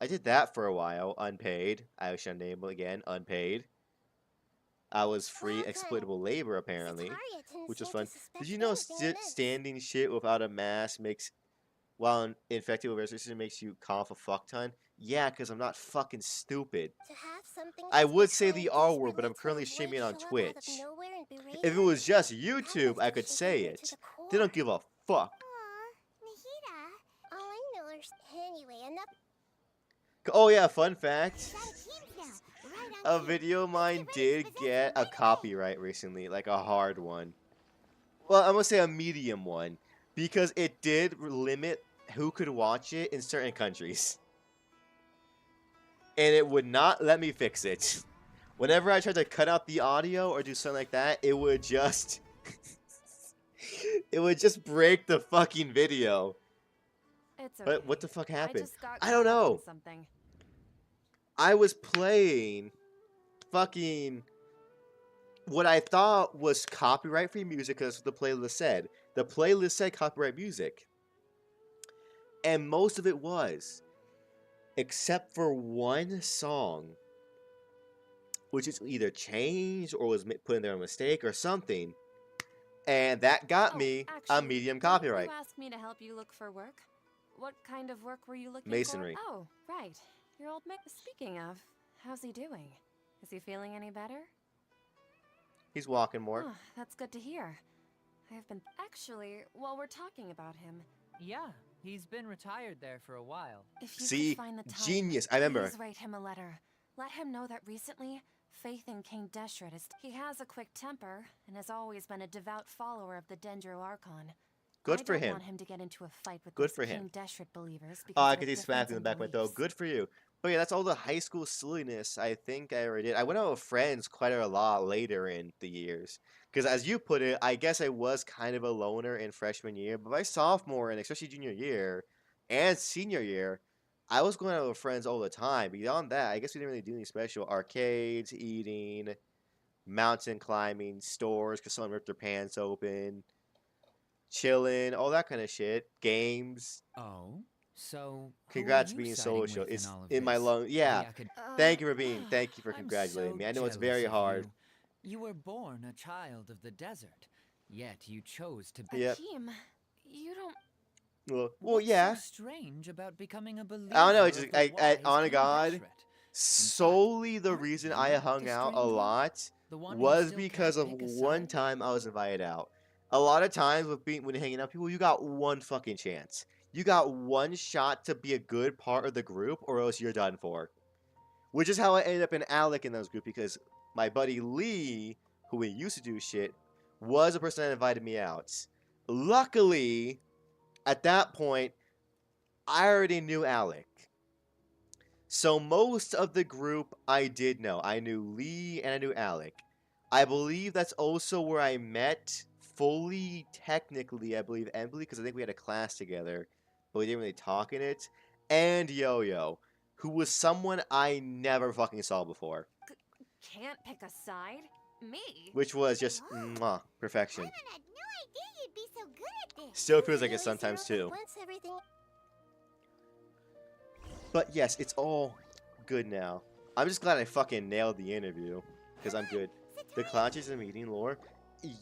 I did that for a while, unpaid. I shall name it again, unpaid. I was free exploitable labor, apparently, which was fun. Did you know standing shit without a mask makes... While infected with resistance makes you cough a fuck ton? Yeah, because I'm not fucking stupid. I would say the R word, but I'm currently streaming on Twitch. If it was just YouTube, I could say it. They don't give a fuck. Nahida. All I know is... Anyway, enough... Oh yeah, fun fact. A video of mine did get a copyright recently, like a hard one. Well, I'm gonna say a medium one. Because it did limit who could watch it in certain countries. and it would not let me fix it. Whenever I tried to cut out the audio or do something like that, it would just it would just break the fucking video. It's okay. But what the fuck happened? I just got I don't caught up know. in something. I was playing fucking what I thought was copyright free music, because that's what the playlist said. The playlist said copyright music. And most of it was. Except for one song, which is either changed or was put in there a mistake or something. And that got me a medium copyright. You asked me to help you look for work. What kind of work were you looking Masonry. for? Oh, right. Your old mate. Speaking of, how's he doing? Is he feeling any better? He's walking more. Oh, that's good to hear. I've been... Actually, while we're talking about him... Yeah, he's been retired there for a while. If you See? could find the time, Genius. I remember. please write him a letter. Let him know that recently, faith in King Deshret is... He has a quick temper, and has always been a devout follower of the Dendro Archon. Good for I don't him. want him to get into a fight with Good those for King him. Deshret believers because Oh, I of could a see smack difference in the in back of my throat. beliefs. Good for you. But yeah, that's all the high school silliness I think I ever did. I went out with friends quite a lot later in the years. Because as you put it, I guess I was kind of a loner in freshman year. But by sophomore and especially junior year and senior year, I was going out with friends all the time. Beyond that, I guess we didn't really do anything special. Arcades, eating, mountain climbing, stores because someone ripped their pants open, chilling, all that kind of shit. Games. Oh, so Congrats for being social. It's in my lungs. Yeah. Thank you for congratulating me. I know it's very hard. You were born a child of the desert, yet you chose to be. Yep. Akeem, you don't... Well, yeah. What's so strange about becoming a believer? I don't know. Of Just the wise on King God, Deshret? solely the reason I you hung the out a stranger? lot The one who was still because can't of pick a one side? time I was invited out. A lot of times when you're hanging out with people, you got one fucking chance. You got one shot to be a good part of the group, or else you're done for. Which is how I ended up in Alec in those group, because my buddy Lee, who we used to do shit, was the person that invited me out. Luckily, at that point, I already knew Alec. So most of the group I did know. I knew Lee and I knew Alec. I believe that's also where I met fully, technically, I believe Emily, because I think we had a class together, but we didn't really talk in it. And Yo-Yo, who was someone I never fucking saw before. Can't pick a side? Me? Which was just, mwah, perfection. I had no idea you'd be so good at this. Still feels like it sometimes too. But yes, it's all good now. I'm just glad I fucking nailed the interview, because I'm good. The Clownches and meeting lore?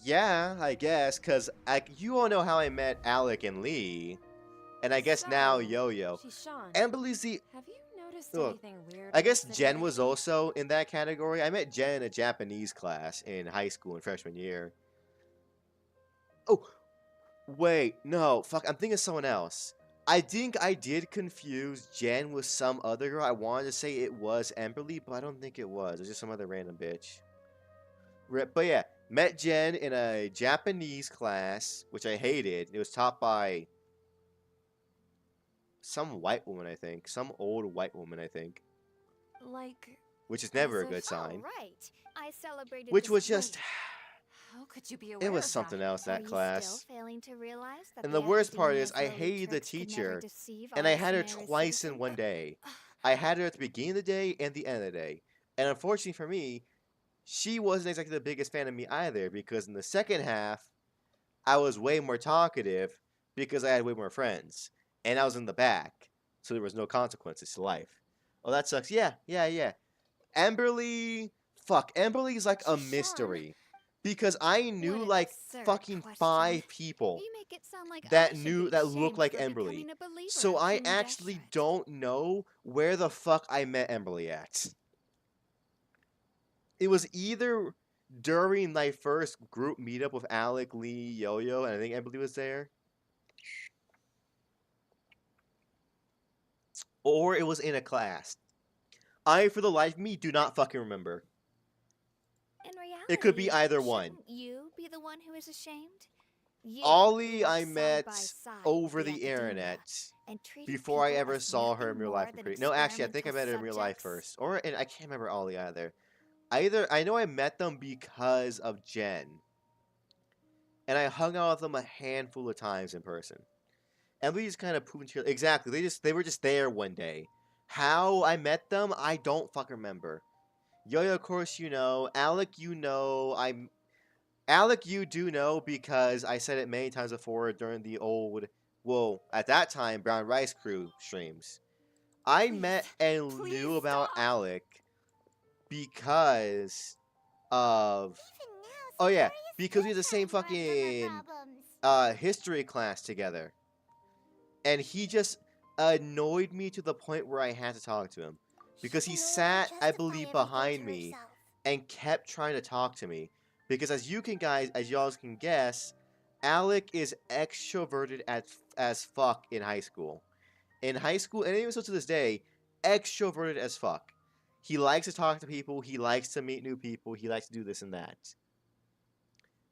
Yeah, I guess, because you all know how I met Alec and Lee, and I guess now Yo-Yo. Emily's the... Have you noticed Look, anything weird? I guess Jen was also in that category. I met Jen in a Japanese class in high school in freshman year. Oh, wait, no, fuck, I'm thinking of someone else. I think I did confuse Jen with some other girl. I wanted to say it was Emberly, but I don't think it was. It was just some other random bitch. But yeah, met Jen in a Japanese class, which I hated. It was taught by some white woman, I think. Some old white woman, I think. Like... Which is never a good sign. Right. I celebrated Which was just... How could you be aware It was of something that? else, that class. Still failing to realize that And the worst part is, I academia's hated the tricks could never teacher, deceive and I honest had her Mary twice Simpson. in one day. I had her at the beginning of the day and the end of the day. And unfortunately for me, she wasn't exactly the biggest fan of me either, because in the second half, I was way more talkative because I had way more friends. And I was in the back, so there was no consequences to life. Oh, that sucks. Yeah. Emberly... Fuck, Emberly's like a mystery. Because I knew like fucking 5 people You make it sound like I that should knew be that looked shamed like for Emberly. becoming a believer So in I King actually Deshret. don't know where the fuck I met Emberly at. It was either during my first group meetup with Alec, Lee, Yo-Yo, and I think Emberly was there. Or it was in a class. I, for the life of me, do not fucking remember. In reality, It could be either one. shouldn't you be the one who is ashamed? Ollie I met over the internet before I ever saw her in real life. No, actually, I think I met her in real life first. And I can't remember Ollie either. I know I met them because of Jen. And I hung out with them a handful of times in person. And we just kind of proved each other. Exactly. They were just there one day. How I met them, I don't fucking remember. Yo-Yo, of course you know. Alec, you know. Alec, you do know because I said it many times before during the old, well, at that time, Brown Rice Crew streams. I met and knew about Alec because of... Oh yeah, because we had the same fucking history class together. And he just annoyed me to the point where I had to talk to him. Because he sat, I believe, behind me and kept trying to talk to me. Because as y'all can guess, Alec is extroverted as fuck in high school. In high school, and even so to this day, extroverted as fuck. He likes to talk to people, he likes to meet new people, he likes to do this and that.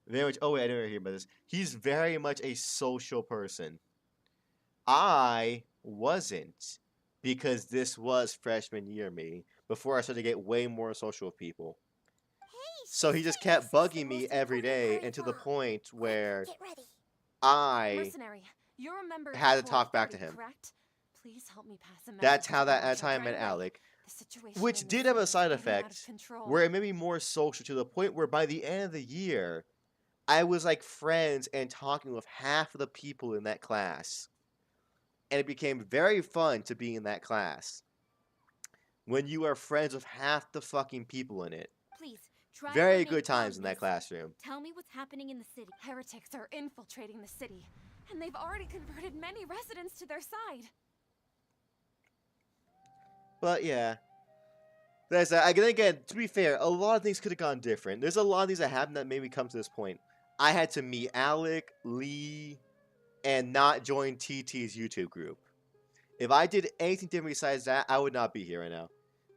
Very much, oh wait, I didn't hear about this. He's very much a social person. I wasn't, because this was freshman year me, before I started to get way more social with people. So he just kept bugging me every day, and to the point where I had to talk back to him. Please help me pass a message. That's how I met Alec, which did have a side effect, where it made me more social to the point where by the end of the year, I was like friends and talking with half of the people in that class. And it became very fun to be in that class. When you are friends with half the fucking people in it. Please, try very good times in that classroom. Tell me what's happening in the city. Heretics are infiltrating the city, and they've already converted many residents to their side. But yeah. There's that. Again, to be fair, a lot of things could have gone different. There's a lot of things that happened that made me come to this point. I had to meet Alec, Lee, and not join TT's YouTube group. If I did anything different besides that, I would not be here right now.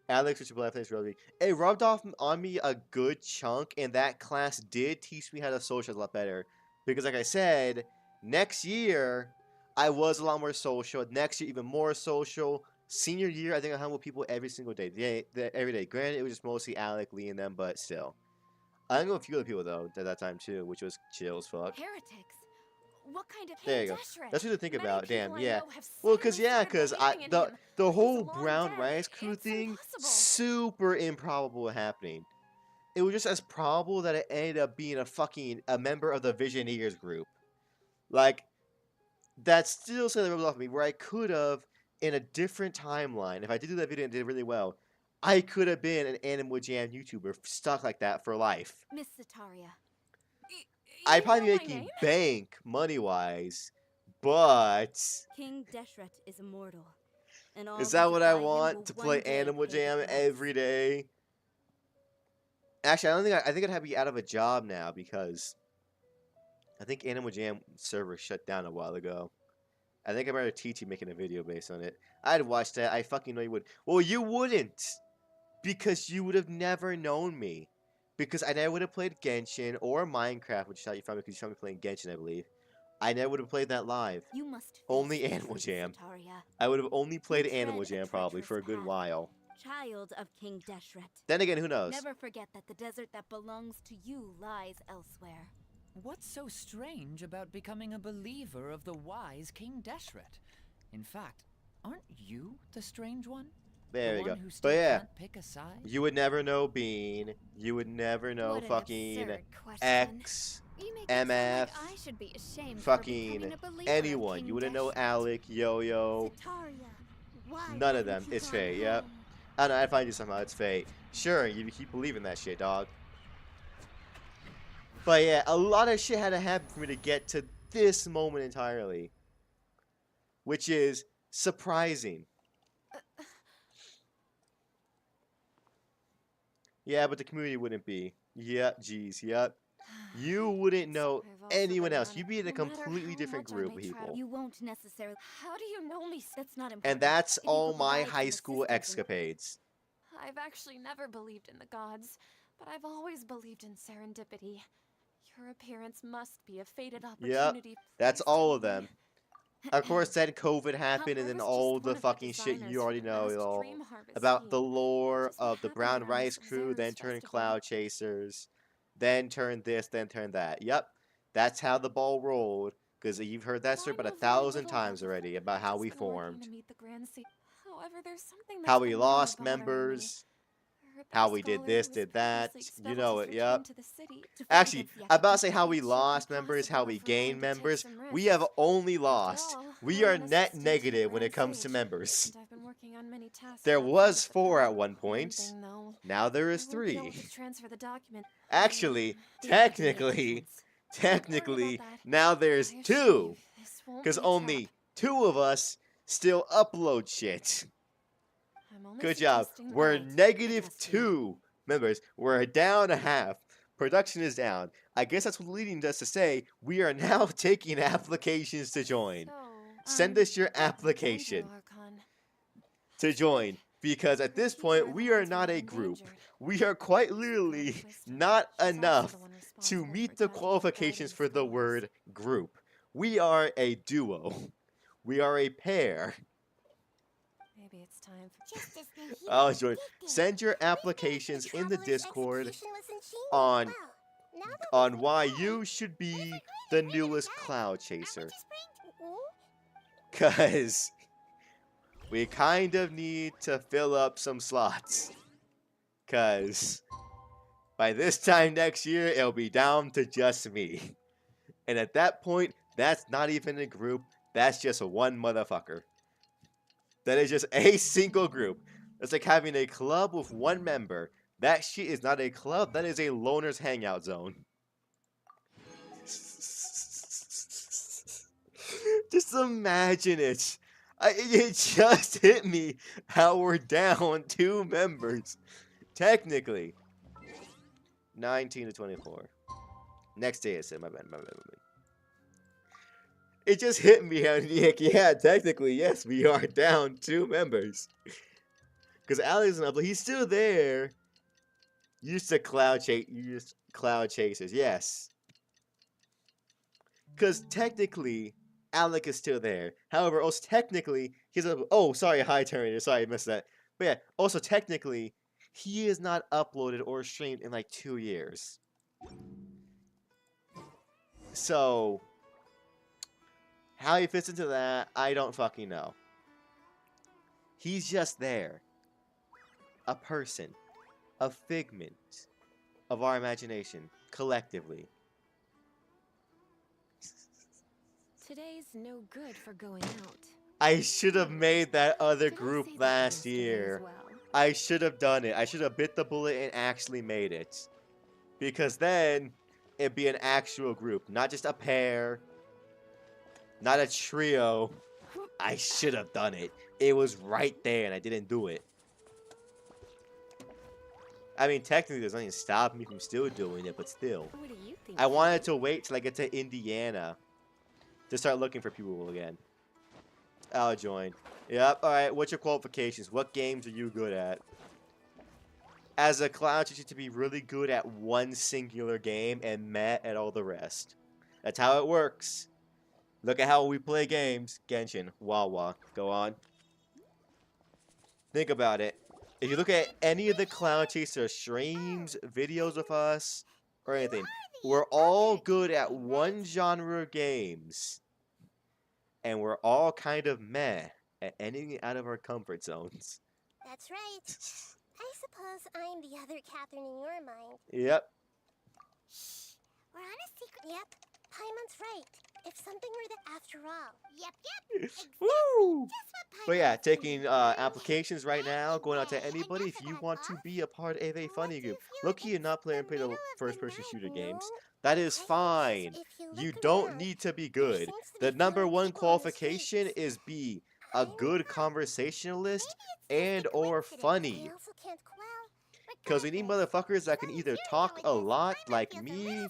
Alex, which is really, it rubbed off on me a good chunk, and that class did teach me how to socialize a lot better. Because like I said, next year, I was a lot more social. Next year, even more social. Senior year, I think I hung with people every single day. Every day. Granted, it was just mostly Alec, Lee, and them, but still. I hung with a few other people, though, at that time, too, which was chill as fuck. Heretics? What kind of... There you go. That's what to think about. Damn, yeah. Well, because the whole Brown Rice Crew thing, super improbable happening. It was just as probable that it ended up being a member of the Visioneers group. Like, that still said that off me, where I could have, in a different timeline, if I did do that video and did really well, I could have been an Animal Jam YouTuber stuck like that for life. Miss Sataria. I'd probably be making bank money-wise, but... King Deshret is immortal. And is that what I want? To play Animal Jam every day? Actually, I think I'd have to be out of a job now because I think Animal Jam server shut down a while ago. I think I remember TT making a video based on it. I'd watch that. I fucking know you would. Well, you wouldn't, because you would have never known me. Because I never would have played Genshin or Minecraft, which is how you found me, because you found me playing Genshin, I believe. I never would have played that live. You must only Animal Jam. I would have only played Animal Jam probably for a good while. Child of King Deshret. Then again, who knows? Never forget that the desert that belongs to you lies elsewhere. What's so strange about becoming a believer of the wise King Deshret? In fact, aren't you the strange one? There we go. But yeah, you would never know Bean. You would never know fucking X, MF, fucking anyone. You wouldn't know Alec, Yo-Yo. None of them. It's fate, yep. I don't know, I'd find you somehow. It's fate. Sure, you keep believing that shit, dog. But yeah, a lot of shit had to happen for me to get to this moment entirely. Which is surprising. Yeah, but the community wouldn't be. Yep, geez, yep. You wouldn't know anyone else. You'd be in a completely different group of people. You won't necessarily... How do you know me? That's not important. And that's all my high school escapades. I've actually never believed in the gods, but I've always believed in serendipity. Your appearance must be a fated Yep, opportunity. that's placed all on of them. me. Of course, then COVID happened, and I then was all just the one of fucking shit designers you for already the know vast all Dream Harvest about the team. lore Just what of the happened Brown around Rice crew, Sub-Zero's then turned festival. Cloud Chasers, then turned this, then turned that. Yep, that's how the ball rolled. Because you've heard that story I about know very 1,000 little about times the already festival. about how Just we been working formed, to meet the grand However, there's something how that's we been lost really bothering me. members, I heard how there's we did scholar this, who was did that. previously You expelled know has it, yep. returned to the city. To fight Actually, against the I'm about to say academic how we It should be lost members, how possible we if we're going gained to take members. some We have risks. only After lost. all, We we're are an net assistant to the negative when it Grand comes to Sage, members. and I've been working on many tasks There outside was of the 4 at palace. one One point. thing, though, Now there is I won't be able 3. to transfer the document. Actually, the academic technically, entrance. technically, that. now there's I assure 2. you, this won't Because be a only trap. 2 of us still upload shit. I'm only Good job. suggesting that- We're Right, negative it has to be. 2 members. We're down a half. Production is down. I guess that's what leading us to say we are now taking applications to join. So, Send us your Dendro application Archon. to join. Because at this point, we are not a group. We are quite literally not enough to meet the qualifications for the word group. We are a duo. We are a pair. Maybe it's time for Just as Nahida Oh, joy. predicted. Send your We applications managed the in the Traveler's Discord execution was ingenious. on Wow. Now that on we've why met, you should be there's a the great way newest to Cloud I Chaser. would just bring... Cause we kind of need to fill up some slots. Cause by this time next year, it'll be down to just me. And at that point, that's not even a group. That's just one motherfucker. That is just a single group. It's like having a club with 1 member. That shit is not a club. That is a loner's hangout zone. Just imagine it. It just hit me how we're down 2 members. Technically. 19 to 24. Next day is my bad. It just hit me how, yeah, technically, yes, we are down 2 members. Because Alex and he's still there. Used Cloud Chasers, yes. Because technically, Alec is still there. However, also technically, he's a... Oh, sorry, High Turner. Sorry, I missed that. But yeah, also technically, he is not uploaded or streamed in like 2 years. So, how he fits into that, I don't fucking know. He's just there. A person. A figment of our imagination, collectively. Today's no good for going out. I should have made that other Did I group say that last yesterday year. as well? I should have done it. I should have bit the bullet and actually made it. Because then, it'd be an actual group. Not just a pair. Not a trio. I should have done it. It was right there and I didn't do it. I mean, technically, there's nothing stopping me from still doing it, but still. What do you think? I wanted to wait till I get to Indiana to start looking for people again. I'll join. Yep, alright, what's your qualifications? What games are you good at? As a clown, you need to be really good at one singular game and meh at all the rest. That's how it works. Look at how we play games. Genshin, Wawa, go on. Think about it. If you look at any of the Clown Chaser streams, videos of us, or anything, we're all good at one genre of games. And we're all kind of meh at anything out of our comfort zones. That's right. I suppose I'm the other Catherine in your mind. Yep. Shh. We're on a secret. Yep. Paimon's right. If something were to after all. Yep, yep. Exactly. Woo! Just what But yeah, Paimon taking said. applications right now, going out to anybody if you want to be a part of a funny group. Low-key, you're not playing the first-person shooter games. That is fine. You don't need to be good. The #1 qualification is be a good conversationalist and or funny. Because we need motherfuckers that can either talk a lot like me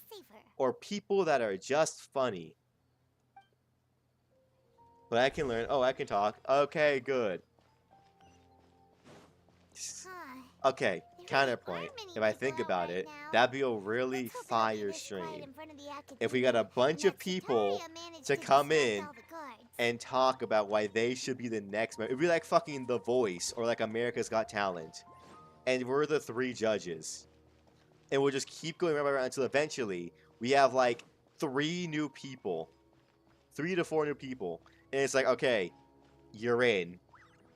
or people that are just funny. But I can learn. Oh, I can talk. Okay, good. Okay, counterpoint, if I think about it, that'd be a really fire stream. If we got a bunch of people to come in and talk about why they should be the next member. It'd be like fucking The Voice or like America's Got Talent. And we're the 3 judges. And we'll just keep going around until eventually we have like 3 new people. 3 to 4 new people. And it's like, okay, you're in.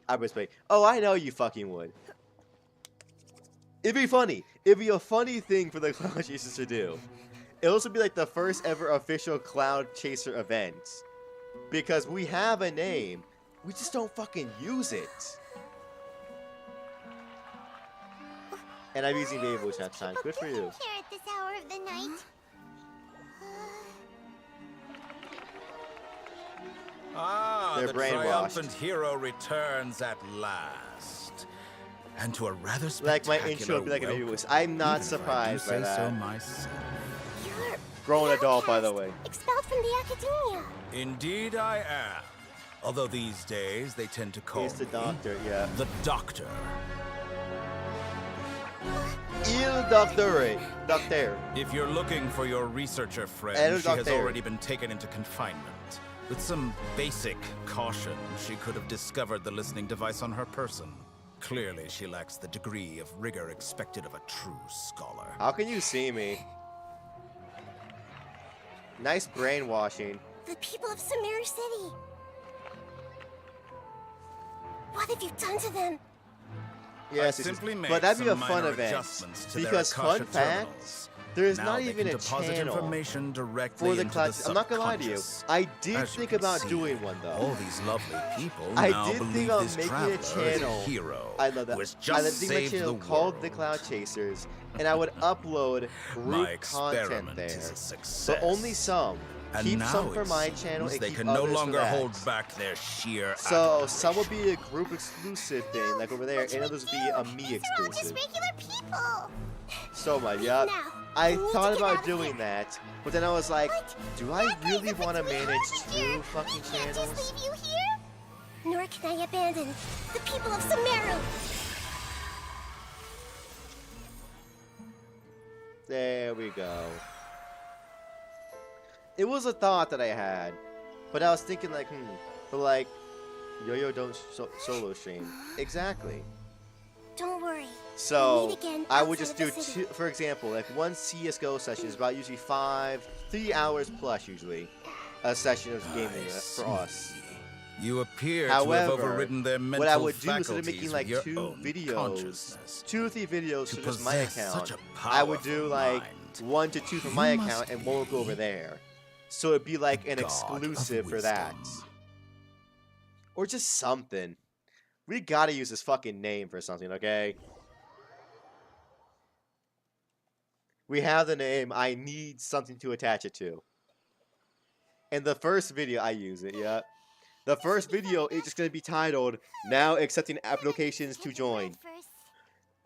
I was like, oh, I know you fucking would. It'd be funny. It'd be a funny thing for the Cloud Chasers to do. It'll also be like the first ever official Cloud Chaser event. Because we have a name. We just don't fucking use it. And I'm using Baby Voice that time. Good for you. Here at this hour of the night. Ah, They're the brainwashed. triumphant hero returns at last. And to a rather Like my spectacular intro would be like a Baby welcome, Voice. I'm not even if I do surprised by say that. so myself. You're Grown adult, by the outcast, way. expelled from the academia. Indeed I am. Although these days they tend to call He's the me doctor, yeah. the Doctor. Il Doctor. Doctor. If you're looking for your researcher El friend, she has Doctor. already been taken into confinement. With some basic caution, she could have discovered the listening device on her person. Clearly, she lacks the degree of rigor expected of a true scholar. How can you see me? Nice brainwashing. The people of Sumeru City. What have you done to them? Yes, I simply made but that'd be a some fun minor event. adjustments to their Because fun Akasha fact, terminals. there's Now not they even can a deposit channel information directly for the into Cloud. I'm not gonna lie to you. subconscious. I did As you think can about see, doing one though. All these lovely people I now did believe think of this making a traveler is channel. hero I love that. who has I just think my saved channel the called world. The Cloud Chasers, and I would upload My group content experiment there, is a success. but only some. And Keep now some for it my seems channel and they keep can no others for longer that. hold back their sheer So some will be a group exclusive thing, like over there, and others will be a me These are all just exclusive. regular people. So much, yeah. Now, I we need thought to get about out of doing here. that, but then I was like, What? do I That guy's really a want to between manage harvester. 2 fucking We can't channels? just leave you here. Nor can I abandon the people of Sumeru. There we go. It was a thought that I had, but I was thinking like, but like, Yo-Yo don't solo stream. Exactly. Don't worry. So meet again I would just outside do of the city. 2, for example, like one CS:GO session is about usually 3 hours plus usually, a session of gaming for us. You appear to However, have overridden their mental what I would do instead of faculties making like with 2 your own videos, consciousness. 2 or 3 videos To to just my possess account, such a I would do powerful like mind, 1 to 2 from you my must account and be 1 will go over there. So it'd be like an God of exclusive for that. wisdom. Or just something. We gotta use this fucking name for something, okay? We have the name, I need something to attach it to. In the first video, I use it, yeah. The first video is just gonna be titled, Now Accepting Applications to Join. And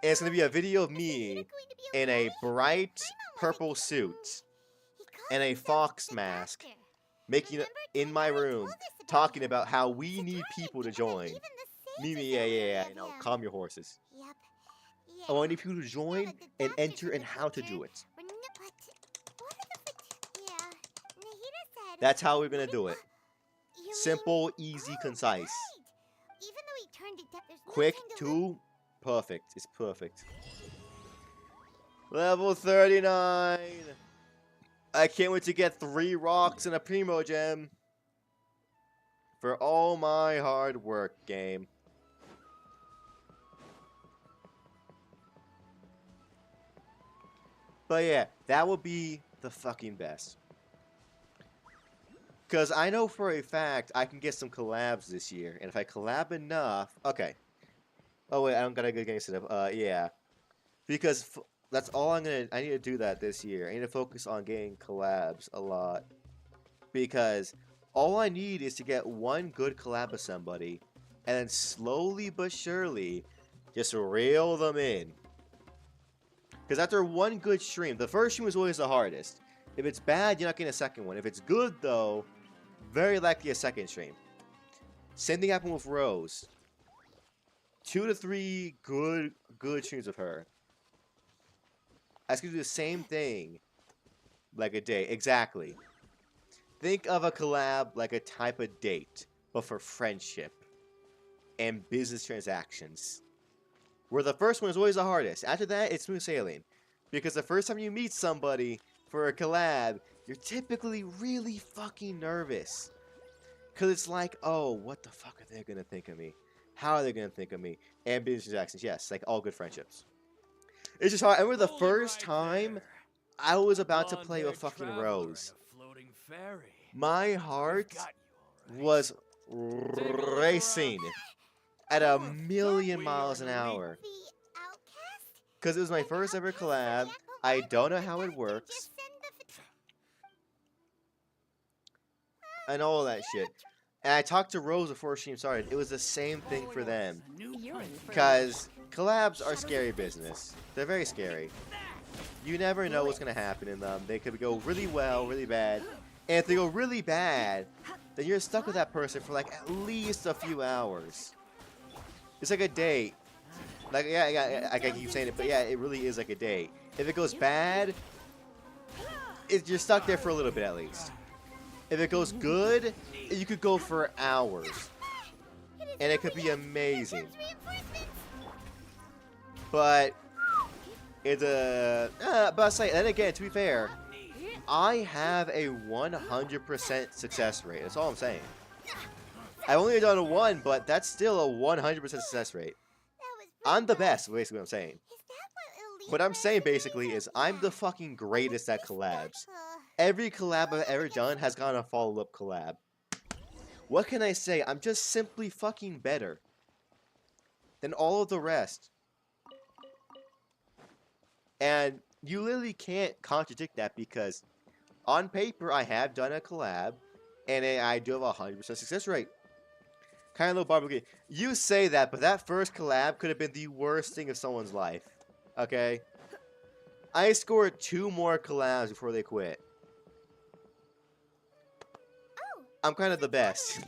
it's gonna be a video of me in a bright purple suit and a fox mask, making it in my room, talking about how we need people to join. Yeah, you know, calm your horses. Yep. Yeah. I want need people to join and enter and how to do it. But what are the yeah. Nahida said That's how we're gonna do it. You mean- Simple, easy, Oh, concise. right. Even though he turned it down, there's Quick, nothing to live- 2, perfect. It's perfect. Level 39. I can't wait to get 3 rocks and a Primo Gem. For all my hard work, game. But yeah, that would be the fucking best. Because I know for a fact I can get some collabs this year. And if I collab enough... Okay. Oh wait, I don't got a good game set up. Yeah. Because that's all I need to do that this year. I need to focus on getting collabs a lot. Because all I need is to get one good collab with somebody. And then slowly but surely, just reel them in. Because after one good stream, the first stream is always the hardest. If it's bad, you're not getting a second one. If it's good, though, very likely a second stream. Same thing happened with Rose. 2 to 3 good streams of her. I could do the same thing like a date. Exactly. Think of a collab like a type of date, but for friendship and business transactions. Where the first one is always the hardest. After that, it's smooth sailing. Because the first time you meet somebody for a collab, you're typically really fucking nervous. Because it's like, oh, what the fuck are they going to think of me? How are they going to think of me? And business transactions, yes, like all good friendships. It's just hard. I remember the first time I was about to play with fucking Rose. My heart was racing at a million miles an hour. Because it was my first ever collab. I don't know how it works. And all that shit. And I talked to Rose before she started. It was the same thing for them. Because collabs are scary business. They're very scary. You never know what's going to happen in them. They could go really well, really bad. And if they go really bad, then you're stuck with that person for like at least a few hours. It's like a date. Like, yeah, I keep saying it, but yeah, it really is like a date. If it goes bad, you're stuck there for a little bit at least. If it goes good, you could go for hours. And it could be amazing. But it's then again, to be fair, I have a 100% success rate. That's all I'm saying. I've only done a 1, but that's still a 100% success rate. I'm the best, basically what I'm saying. What I'm saying basically is I'm the fucking greatest at collabs. Every collab I've ever done has gotten a follow-up collab. What can I say? I'm just simply fucking better than all of the rest. And you literally can't contradict that because on paper I have done a collab and I do have a 100% success rate. Kind of little barbecue. You say that, but that first collab could have been the worst thing of someone's life. Okay? I scored 2 more collabs before they quit. I'm kind of the best.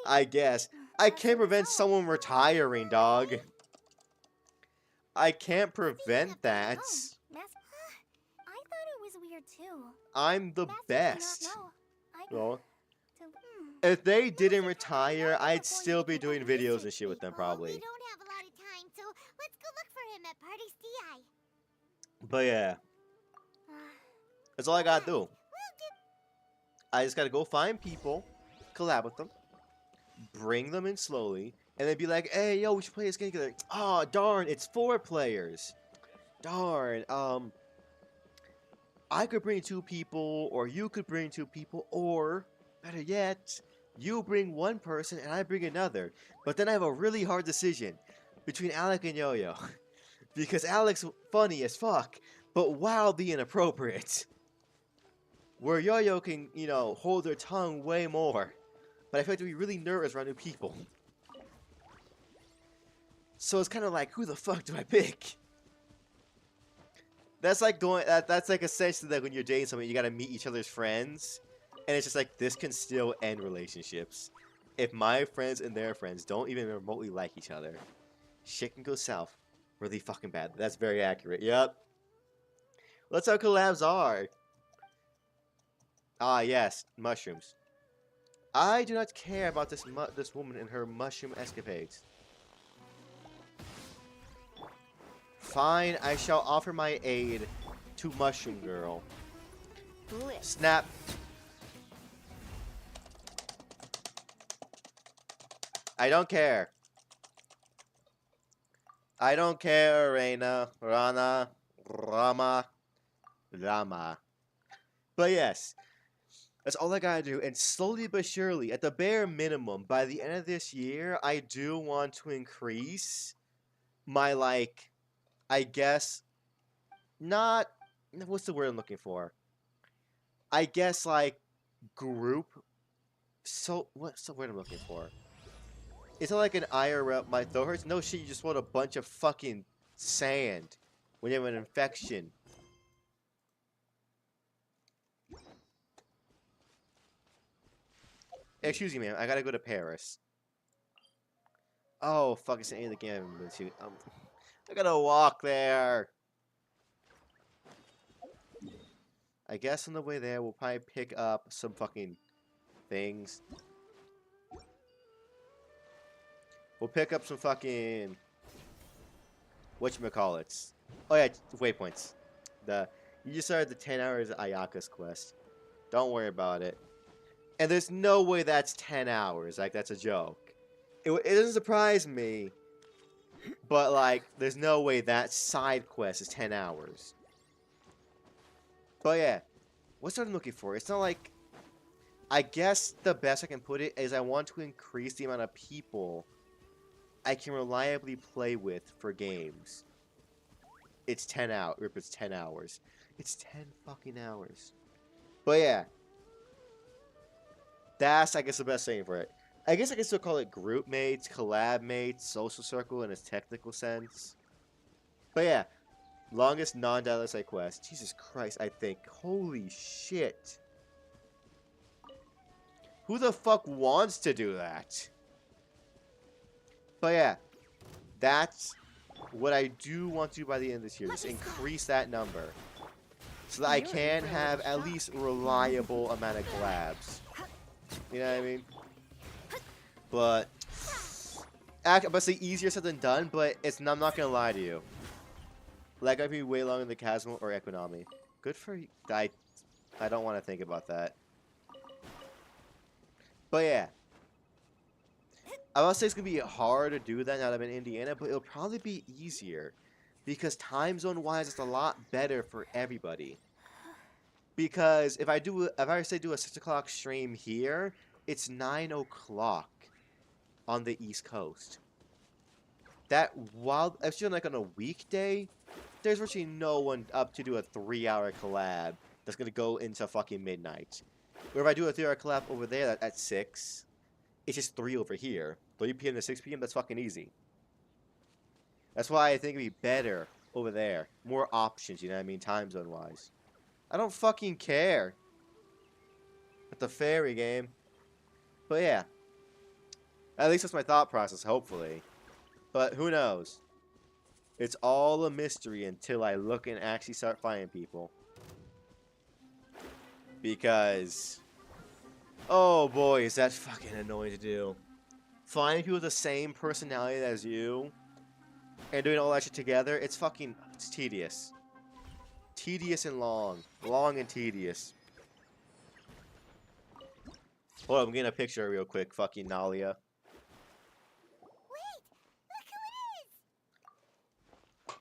I guess. I can't prevent someone retiring, dog. I can't prevent that. I thought it was weird too. I'm the best. Well, if they didn't retire, I'd still be doing videos and shit with them probably. We don't have a lot of time, so let's go look for him at Party's DI. But yeah. That's all I gotta do. I just gotta go find people, collab with them, bring them in slowly, and then be like, hey, yo, we should play this game together. Oh, darn, it's 4 players. Darn, I could bring 2 people, or you could bring 2 people, or, better yet, you bring 1 person and I bring another. But then I have a really hard decision between Alec and Yo-Yo. Because Alec's funny as fuck, but wildly inappropriate. Where Yo-Yo can, you know, hold their tongue way more. But I feel like to be really nervous around new people. So it's kind of like, who the fuck do I pick? That's like going, that's like essentially like when you're dating someone, you gotta meet each other's friends. And it's just like, this can still end relationships. If my friends and their friends don't even remotely like each other, shit can go south really fucking bad. That's very accurate. Yep. That's how collabs are. Ah, yes, mushrooms. I do not care about this woman and her mushroom escapades. Fine, I shall offer my aid to Mushroom Girl. Snap. I don't care. I don't care, Reina, Rana, Rama, Lama. But yes, that's all I gotta do. And slowly but surely, at the bare minimum, by the end of this year, I do want to increase my, like, I guess, not, what's the word I'm looking for? I guess, like, group. So, what's the word I'm looking for? It's not like an IRL, my throat hurts. No shit, you just want a bunch of fucking sand when you have an infection. Excuse me, man. I gotta go to Paris. Oh, fuck, it's the end of the game. I gotta walk there. I guess on the way there, we'll probably pick up some fucking things. We'll pick up some fucking... whatchamacallits. Oh yeah, waypoints. You just started the 10 hours Ayaka's quest. Don't worry about it. And there's no way that's 10 hours. Like, that's a joke. It doesn't surprise me. But, like, there's no way that side quest is 10 hours. But yeah. What's what I'm looking for? It's not like... I guess the best I can put it is I want to increase the amount of people I can reliably play with for games. It's 10 hours. It's 10 hours. It's 10 fucking hours. But yeah. That's, I guess, the best saying for it. I guess I can still call it group mates, collab mates, social circle in its technical sense. But yeah. Longest non-dialogue side quest. Jesus Christ, I think. Holy shit. Who the fuck wants to do that? But yeah. That's what I do want to do by the end of this year. Just increase that number. So that I can have at least reliable amount of collabs. You know what I mean? But... I'm about to say easier said than done, but I'm not gonna lie to you. Like, I'd be way longer than Chasmal or Economy. Good for you. I don't want to think about that. But yeah. I will say it's going to be hard to do that now that I'm in Indiana, but it'll probably be easier. Because time zone wise, it's a lot better for everybody. Because if I do a 6 o'clock stream here, it's 9 o'clock on the East Coast. That while if you're like on a weekday, there's virtually no one up to do a 3-hour collab that's gonna go into fucking midnight. Where if I do a 3-hour collab over there at 6, it's just 3 over here. 3 p.m. to 6 p.m. That's fucking easy. That's why I think it'd be better over there. More options, you know what I mean, time zone wise. I don't fucking care. At the fairy game. But yeah. At least that's my thought process, hopefully. But who knows? It's all a mystery until I look and actually start finding people. Because... oh boy, is that fucking annoying to do. Finding people with the same personality as you and doing all that shit together, it's tedious. Tedious and long. Long and tedious. Hold on, I'm getting a picture real quick, fucking Nalia.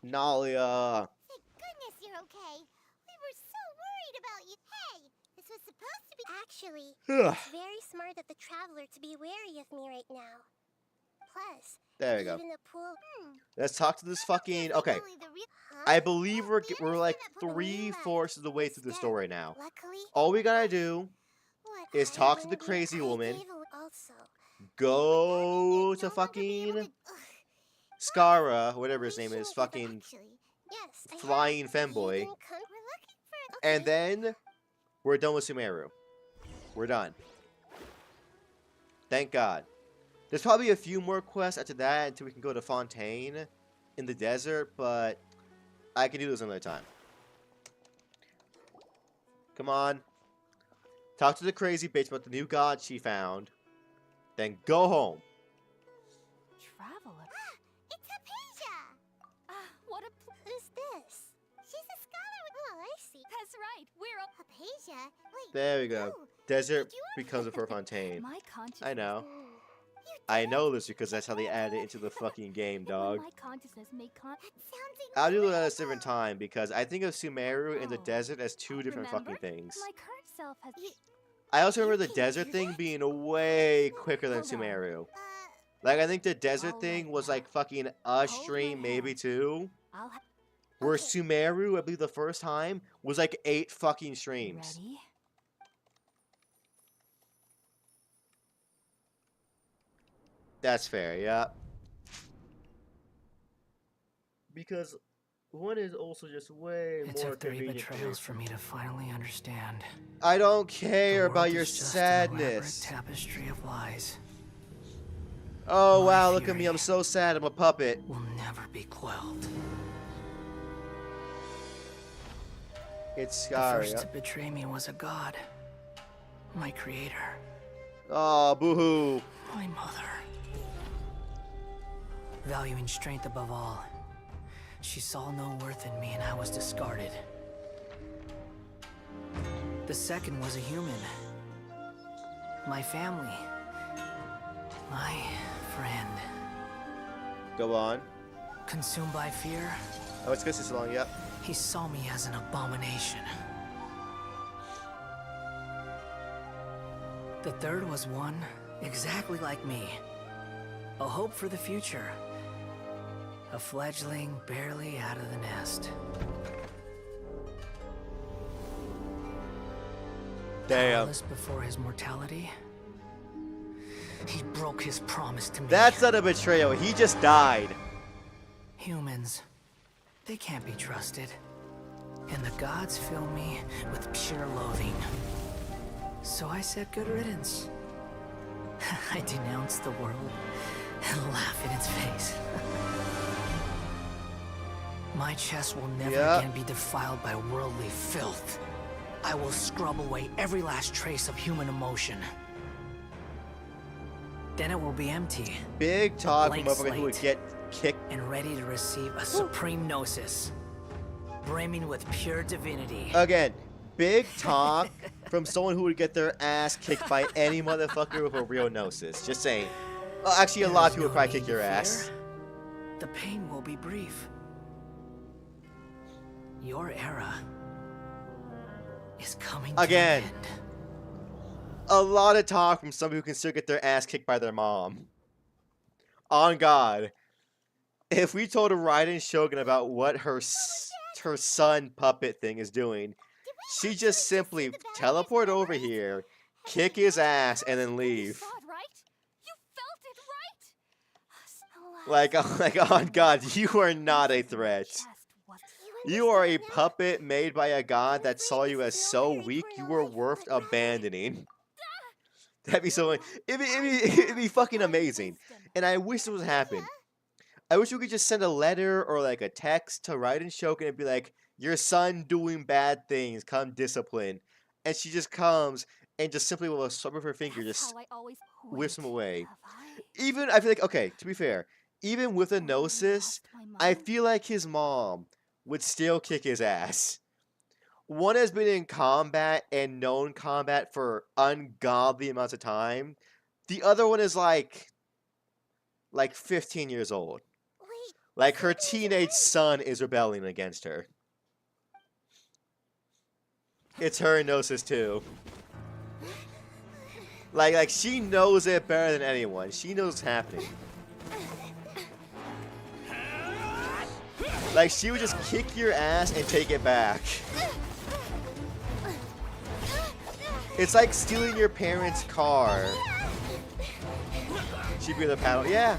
Nalia! Thank goodness you're okay. We were so worried about you. Hey, this was supposed to be... Actually, it's very smart of the traveler to be wary of me right now. Plus, there we go. even the pool... Let's talk to this fucking... okay. I believe we're like 3/4 of the way through the story now. All we gotta do is talk to the crazy woman. Go to fucking... Skara, whatever his name is, fucking flying femboy. And then we're done with Sumeru. We're done. Thank God. There's probably a few more quests after that until we can go to Fontaine in the desert, but I can do this another time. Come on. Talk to the crazy bitch about the new god she found. Then go home. Traveler? It's Hypatia! What a... Who's this? She's a scholar with... Oh, I see. That's right, we're a... Hypatia? Wait, There we go. no. Desert becomes a Fontaine. My consciousness... I know. I know this because that's how they added it into the fucking game, dog. My consciousness may That sounds I'll do that at a different time because I think of Sumeru and the desert as two different Remember? fucking things. My current self has... I also remember the desert thing being way quicker than Hold on. Sumeru. Like, I think the desert thing was like fucking a stream, maybe two. I'll Where Sumeru, I believe the first time, was like 8 fucking streams. Ready? That's fair, yeah. Because one is also just way It more took 3 convenient. betrayals for me to finally understand. I don't The care world about your is just an elaborate sadness. tapestry of lies. Oh My wow, look at me, fury I'm so sad, I'm a puppet. Will never be quelled. It's The Scar. first to betray me was a god. My creator. Oh, boo-hoo. My mother. Valuing strength above all, she saw no worth in me and I was discarded. The second was a human. My family. My friend. Go on. Consumed by fear, Oh, it's because it's long, yep. he saw me as an abomination. The third was one exactly like me. A hope for the future. A fledgling barely out of the nest. Damn. Powerless before his mortality, he broke his promise to me. That's not a betrayal. He just died. Humans, they can't be trusted. And the gods fill me with pure loathing. So I said good riddance. I denounce the world and laugh in its face. My chest will never again be defiled by worldly filth. I will scrub away every last trace of human emotion. Then it will be empty. Big talk from Blank motherfucker who would slate. get kicked. And ready to receive a supreme gnosis. Brimming with pure divinity. Again, big talk from someone who would get their ass kicked by any motherfucker with a real gnosis. Just saying. Well, actually, a lot of people would probably kick your ass. The pain will be brief. Your era is coming Again. to an end. A lot of talk from somebody who can still get their ass kicked by their mom. On God. If we told Raiden Shogun about what her son puppet thing is doing, she just simply teleport over here, kick his ass, and then leave. Like, on God, you are not a threat. You are a puppet made by a god that saw you as so weak you were worth abandoning. That'd be so... It'd be fucking amazing. And I wish this would happen. I wish we could just send a letter or like a text to Raiden Shogun and be like, your son doing bad things, come discipline. And she just comes and just simply with a swipe of her finger just whips him away. Even, I feel like, okay, to be fair, even with a gnosis, I feel like his mom would still kick his ass. One has been in combat and known combat for ungodly amounts of time. The other one is like 15 years old. Like her teenage son is rebelling against her. It's her gnosis too. Like she knows it better than anyone. She knows what's happening. Like she would just kick your ass and take it back. It's like stealing your parents' car. She'd be the paddle. Yeah.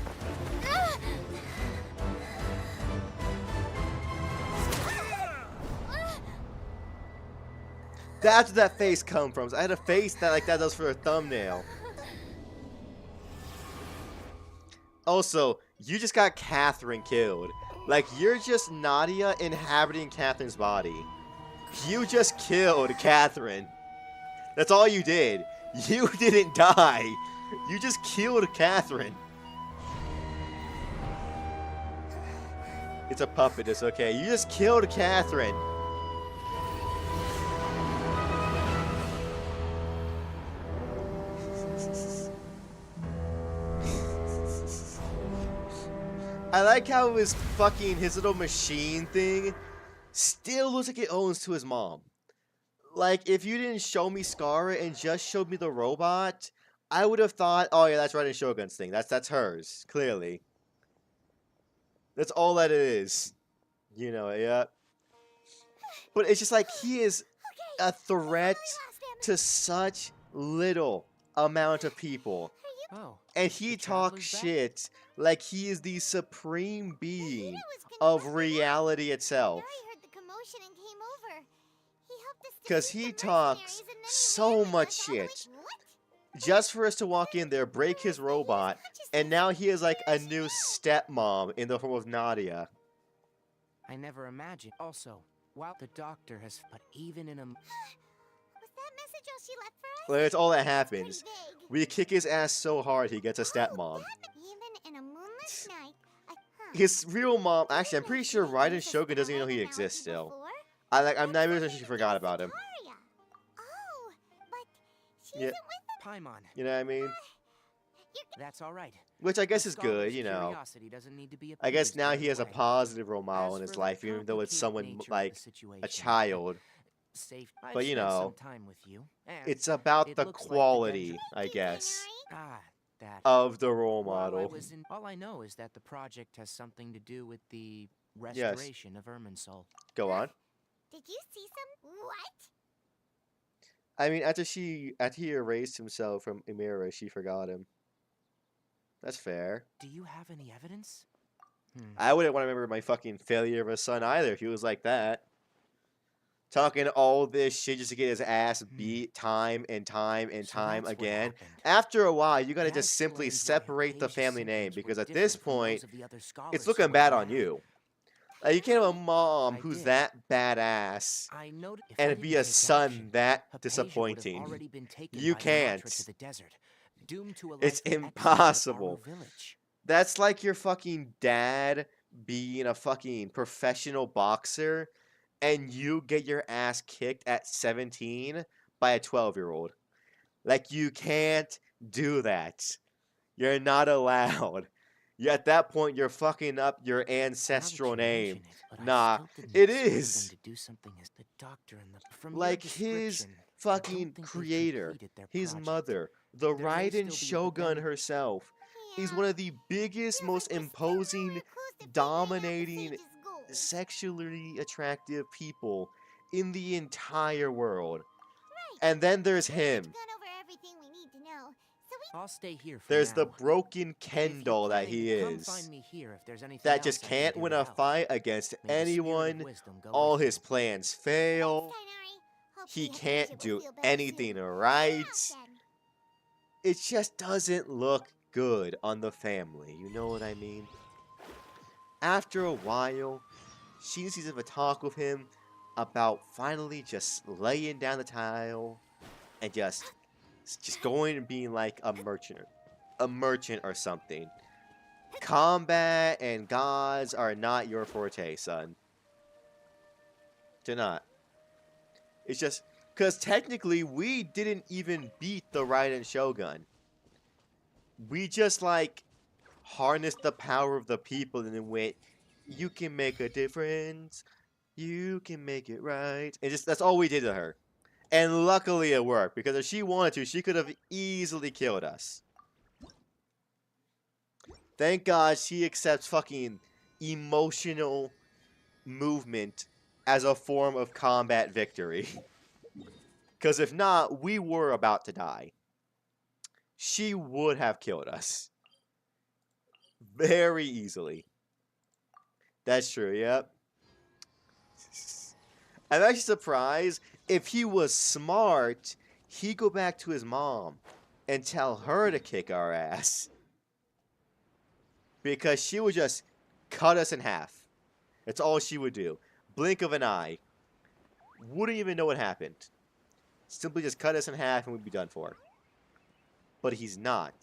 That's where that face come from. So I had a face that like that does for a thumbnail. Also, you just got Catherine killed. Like you're just Nadia inhabiting Catherine's body. You just killed Catherine. That's all you did. You didn't die. You just killed Catherine. It's a puppet, it's okay. You just killed Catherine. I like how his little machine thing still looks like it owns to his mom. Like, if you didn't show me Skara and just showed me the robot, I would have thought, oh yeah, that's Raiden Shogun's thing. That's hers, clearly. That's all that it is. You know, yeah. But it's just like, he is a threat to such little amount of people. And he talks shit like he is the supreme being of reality itself. Because he talks so much shit. Just for us to walk in there, break his robot, and now he is like a new stepmom in the form of Nadia. I never imagined. Also, While the doctor has, but even in a... Was that message all she left for us? Well, that's all that It's happens. pretty vague. We kick his ass so hard he gets a stepmom. Even in a moonless night, His real mom, actually, I'm pretty sure Raiden Shogun doesn't even know he exists still. I'm not even sure she forgot about him. Oh, but she Yeah. isn't with them. Paimon. You know what I mean? That's all right. Which I guess A is good, scholar's you know. curiosity doesn't need to be I guess appeased now right he has a away. positive role model in As his for the life, even though it's someone complicated nature of like the situation, a child. Safe. I've But you spent know, some time with you, and it's about it the looks like quality, Denver- I guess, that of the role While I model. was in, all I know is that the project has something to do with the Yes. restoration of Irminsul. Go on. Did you see some? What? I mean, after he erased himself from Emira, she forgot him. That's fair. Do you have any evidence? I wouldn't want to remember my fucking failure of a son either if he was like that. Talking all this shit just to get his ass beat time and time and So time that's what again. happened. After a while, you gotta That just simply explains why her separate the patient's family name, symptoms were because at this different from those point, of the other it's scholars looking who bad were on mad. you. Like, you can't have a mom I who's did. that badass I noted if I and didn't be a take son action, that her patient would have disappointing. already been taken You by Sumatra can't. to the desert, doomed to a life It's of exile at impossible. Aro Village. That's like your fucking dad being a fucking professional boxer and you get your ass kicked at 17 by a 12-year-old. Like, you can't do that. You're not allowed. At that point, you're fucking up your Now that ancestral you name. mention it, but I Nah, still didn't it expect is. them to do something as the doctor and the from your Like his description, I fucking don't think they've creator, completed their his project. mother, the There may Raiden still be, but Shogun then herself, is Yeah. one of the biggest, most imposing, dominating, sexually attractive people in the entire world. And then there's him. Gone over everything we need to know. So we I'll stay here for There's the now. broken If Ken you're doll that planning, he come is. find me here if there's anything That just else I can can't do win to a help. fight against May the spirit of anyone. wisdom go All with you. his plans fail. He can't do anything right. It just doesn't look good on the family. You know what I mean? After a while, she sees if a talk with him about finally just laying down the tile and just going and being like a merchant or something. Combat and gods are not your forte, son. They're not. It's just because technically we didn't even beat the Raiden Shogun. We just like harnessed the power of the people and then went, you can make a difference. You can make it right. And just that's all we did to her. And luckily it worked, because if she wanted to, she could have easily killed us. Thank God she accepts fucking emotional movement as a form of combat victory. Because if not, we were about to die. She would have killed us. Very easily. That's true, yep. I'm actually surprised. If he was smart, he'd go back to his mom and tell her to kick our ass. Because she would just cut us in half. That's all she would do. Blink of an eye. Wouldn't even know what happened. Simply just cut us in half and we'd be done for. But he's not.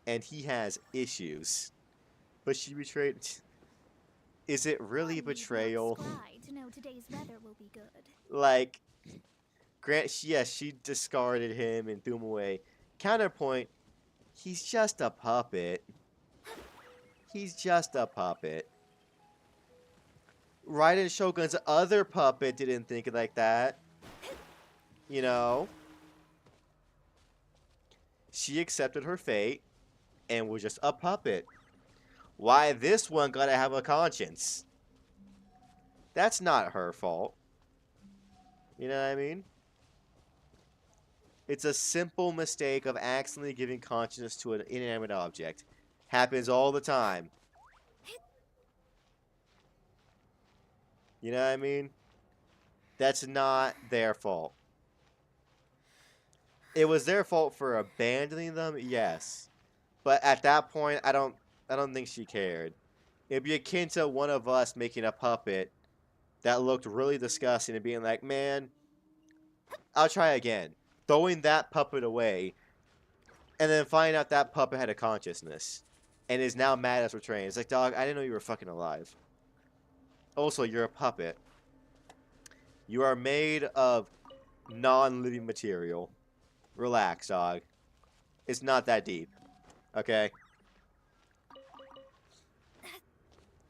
And he has issues. But she betrayed... Is it really betrayal? To know today's weather will be good. Like, yes, she discarded him and threw him away. Counterpoint, he's just a puppet. He's just a puppet. Raiden Shogun's other puppet didn't think like that. You know? She accepted her fate and was just a puppet. Why this one gotta have a conscience? That's not her fault. You know what I mean? It's a simple mistake of accidentally giving consciousness to an inanimate object. Happens all the time. You know what I mean? That's not their fault. It was their fault for abandoning them, yes. But at that point, I don't think she cared. It'd be akin to one of us making a puppet that looked really disgusting and being like, man, I'll try again. Throwing that puppet away, and then finding out that puppet had a consciousness, and is now mad at us for training. It's like, dog, I didn't know you were fucking alive. Also, you're a puppet. You are made of non-living material. Relax, dog. It's not that deep. Okay?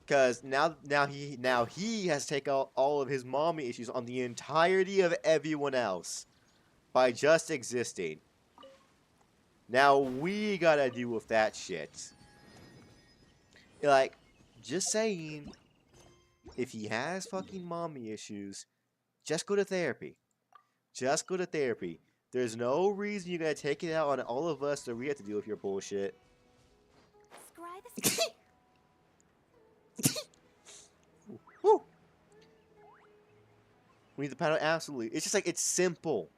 Because now he has to take out all of his mommy issues on the entirety of everyone else by just existing. Now we gotta deal with that shit. Like, just saying, if he has fucking mommy issues, just go to therapy. Just go to therapy. There's no reason you gotta take it out on all of us that we have to deal with your bullshit. Woo. We need the panel, absolutely. It's just like, it's simple.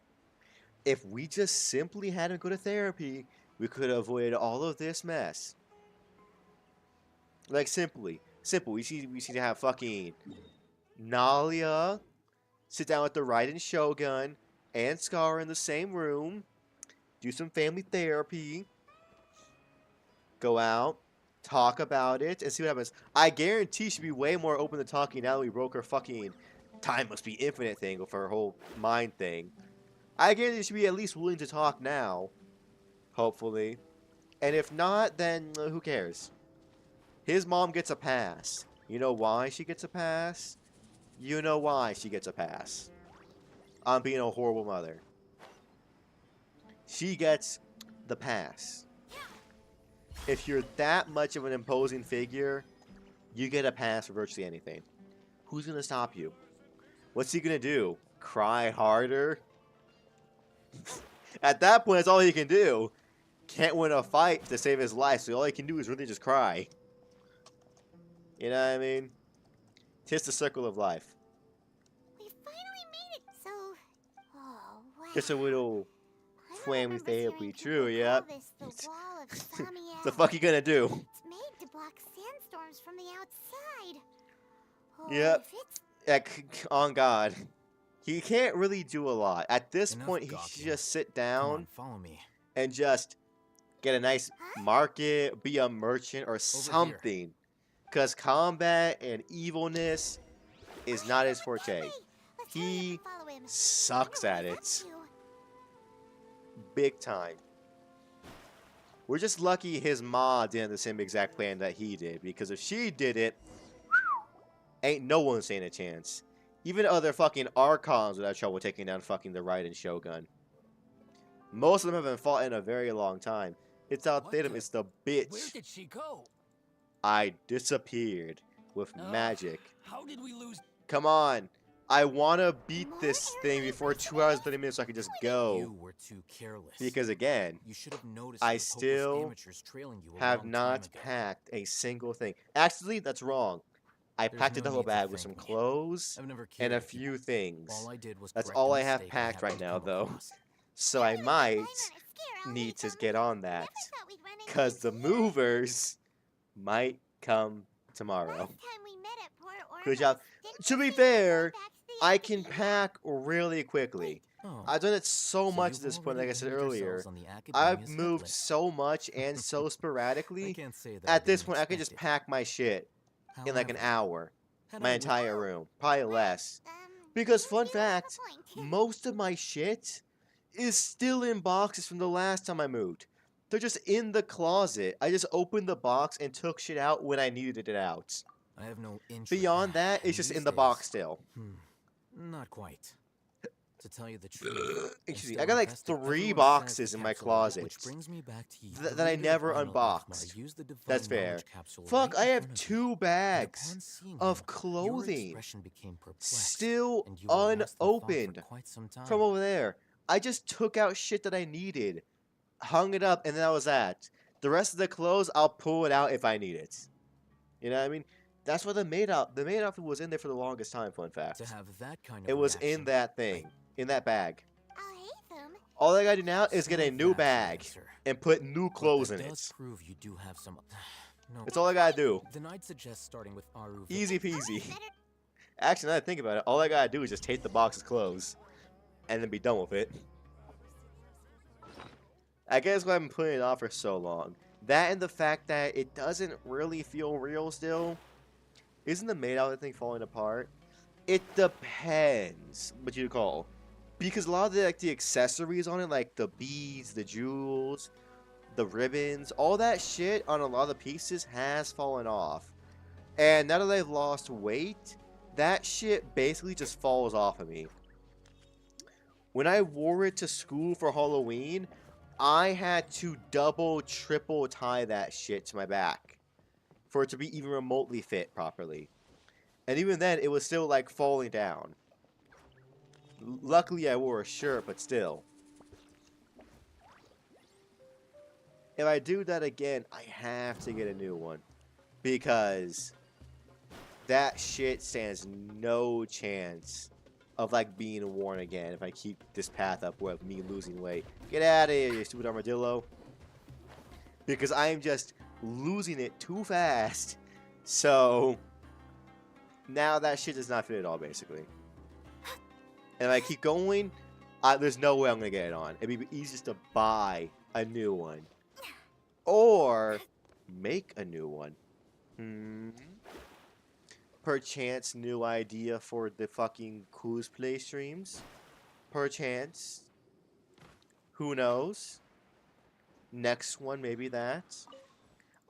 If we just simply had him go to therapy, we could have avoided all of this mess. Like, simple. We need to have fucking Nalia sit down with the Raiden Shogun and Scar in the same room, do some family therapy, go out, talk about it, and see what happens. I guarantee she'll be way more open to talking now that we broke her fucking time must be infinite thing with her whole mind thing. I guarantee she'll be at least willing to talk now. Hopefully. And if not, then who cares? His mom gets a pass. You know why she gets a pass? You know why she gets a pass. On being a horrible mother. She gets the pass. If you're that much of an imposing figure, you get a pass for virtually anything. Who's gonna stop you? What's he gonna do? Cry harder? At that point, that's all he can do. Can't win a fight to save his life, so all he can do is really just cry. You know what I mean? Tis the circle of life. We finally made it. So, oh wow. Just a little family therapy. True, yeah. The wall of Samiel. What the fuck you gonna do? It's made to block sandstorms from the outside. Oh, Yep. if it's On God. He can't really do a lot. At this point, he gawking. should just sit down Follow me. and just get a nice market, be a merchant or something. Because combat and evilness is not his forte. He sucks at it. Big time. We're just lucky his ma didn't have the same exact plan that he did. Because if she did it, ain't no one saying a chance. Even other fucking Archons would have trouble taking down fucking the Raiden Shogun. Most of them haven't fought in a very long time. It's outdid him, it's the bitch. Where did she go? I disappeared with magic. How did we lose? Come on. I want to beat this thing before 2 hours and 30 minutes so I can just go. You were too careless. Because again, You should have noticed I the hopeless still amateurs trailing you a have long not time ago. packed a single thing. Actually, that's wrong. I There's packed a no duffel need to bag with thank some me. clothes I've never and cared a if you- few things. All I did was That's correct all a I have mistake packed right happened to now, come though. across. So I might need to get on that. Because the movers might come tomorrow. Good job. To be fair, I can pack really quickly. Oh, I've done it so much you've at this point, like already I said named earlier. yourselves on the Academia's I've hit moved list. so much and so I sporadically. can't say that I At this didn't point, I could just expect it. pack my shit in like an However, hour. had My I entire room. Probably less. Because, fun fact, most of my shit is still in boxes from the last time I moved. They're just in the closet. I just opened the box and took shit out when I needed it out. I have no interest. Beyond that, it's just in the box still. Not quite. To tell you the truth, Excuse me, still I got like invested 3 everyone's boxes size in my capsule of it, closet which brings me back to you. that I Believe it or never not, unboxed. I used the divine That's fair. knowledge capsule Fuck, right I in have front of 2 you. And upon bags seeing of you, clothing your expression became perplexed, still and you were lost in thought for unopened quite some time. from over there. I just took out shit that I needed, hung it up, and then that was that. The rest of the clothes, I'll pull it out if I need it. You know what I mean? That's why the maid outfit was in there for the longest time, fun fact. To have that kind of It was in reaction, that thing, in that bag. I'll hate them. All I gotta do now is get a so new that's the bag answer. and put new But clothes that in does it. prove you do have some. No. That's all I gotta do. Then I'd suggest starting with Aru. Easy peasy. Actually, now that I think about it, all I gotta do is just take the box's clothes and then be done with it. I guess why I've been putting it off for so long. That and the fact that it doesn't really feel real still. Isn't the maid outfit thing falling apart? It depends what you call. Because a lot of the, like, the accessories on it, like the beads, the jewels, the ribbons, all that shit on a lot of the pieces has fallen off. And now that I've lost weight, that shit basically just falls off of me. When I wore it to school for Halloween, I had to double, triple tie that shit to my back for it to be even remotely fit properly. And even then, it was still like falling down. Luckily, I wore a shirt, but still. If I do that again, I have to get a new one. Because that shit stands no chance of like being worn again if I keep this path up with me losing weight. Get out of here, you stupid armadillo. Because I am just losing it too fast. So now that shit does not fit at all, basically. And if I keep going, there's no way I'm going to get it on. It'd be easiest to buy a new one. Or make a new one. Perchance new idea for the fucking cosplay streams. Perchance. Who knows? Next one, maybe that.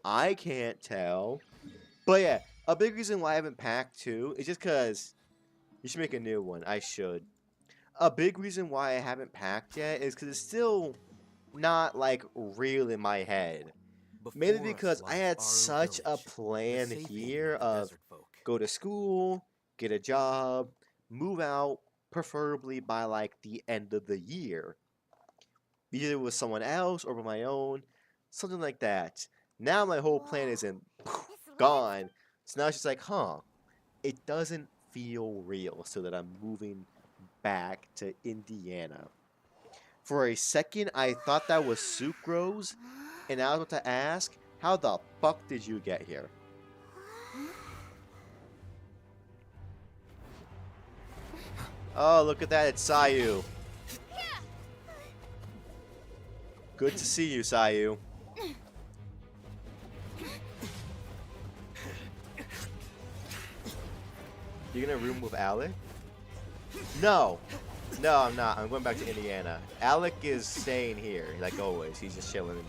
I can't tell. But yeah, a big reason why I haven't packed too is just because you should make a new one. I should. A big reason why I haven't packed yet is because it's still not like real in my head. Maybe because I had such a plan here of go to school, get a job, move out, preferably by like the end of the year. Either with someone else or with my own, something like that. Now my whole plan isn't gone. So now it's just like, it doesn't feel real so that I'm moving back to Indiana. For a second, I thought that was Sucrose, and I was about to ask, how the fuck did you get here? Oh, look at that, it's Sayu. Good to see you, Sayu. You gonna room with Alec? No! No, I'm not. I'm going back to Indiana. Alec is staying here, like always. He's just chilling.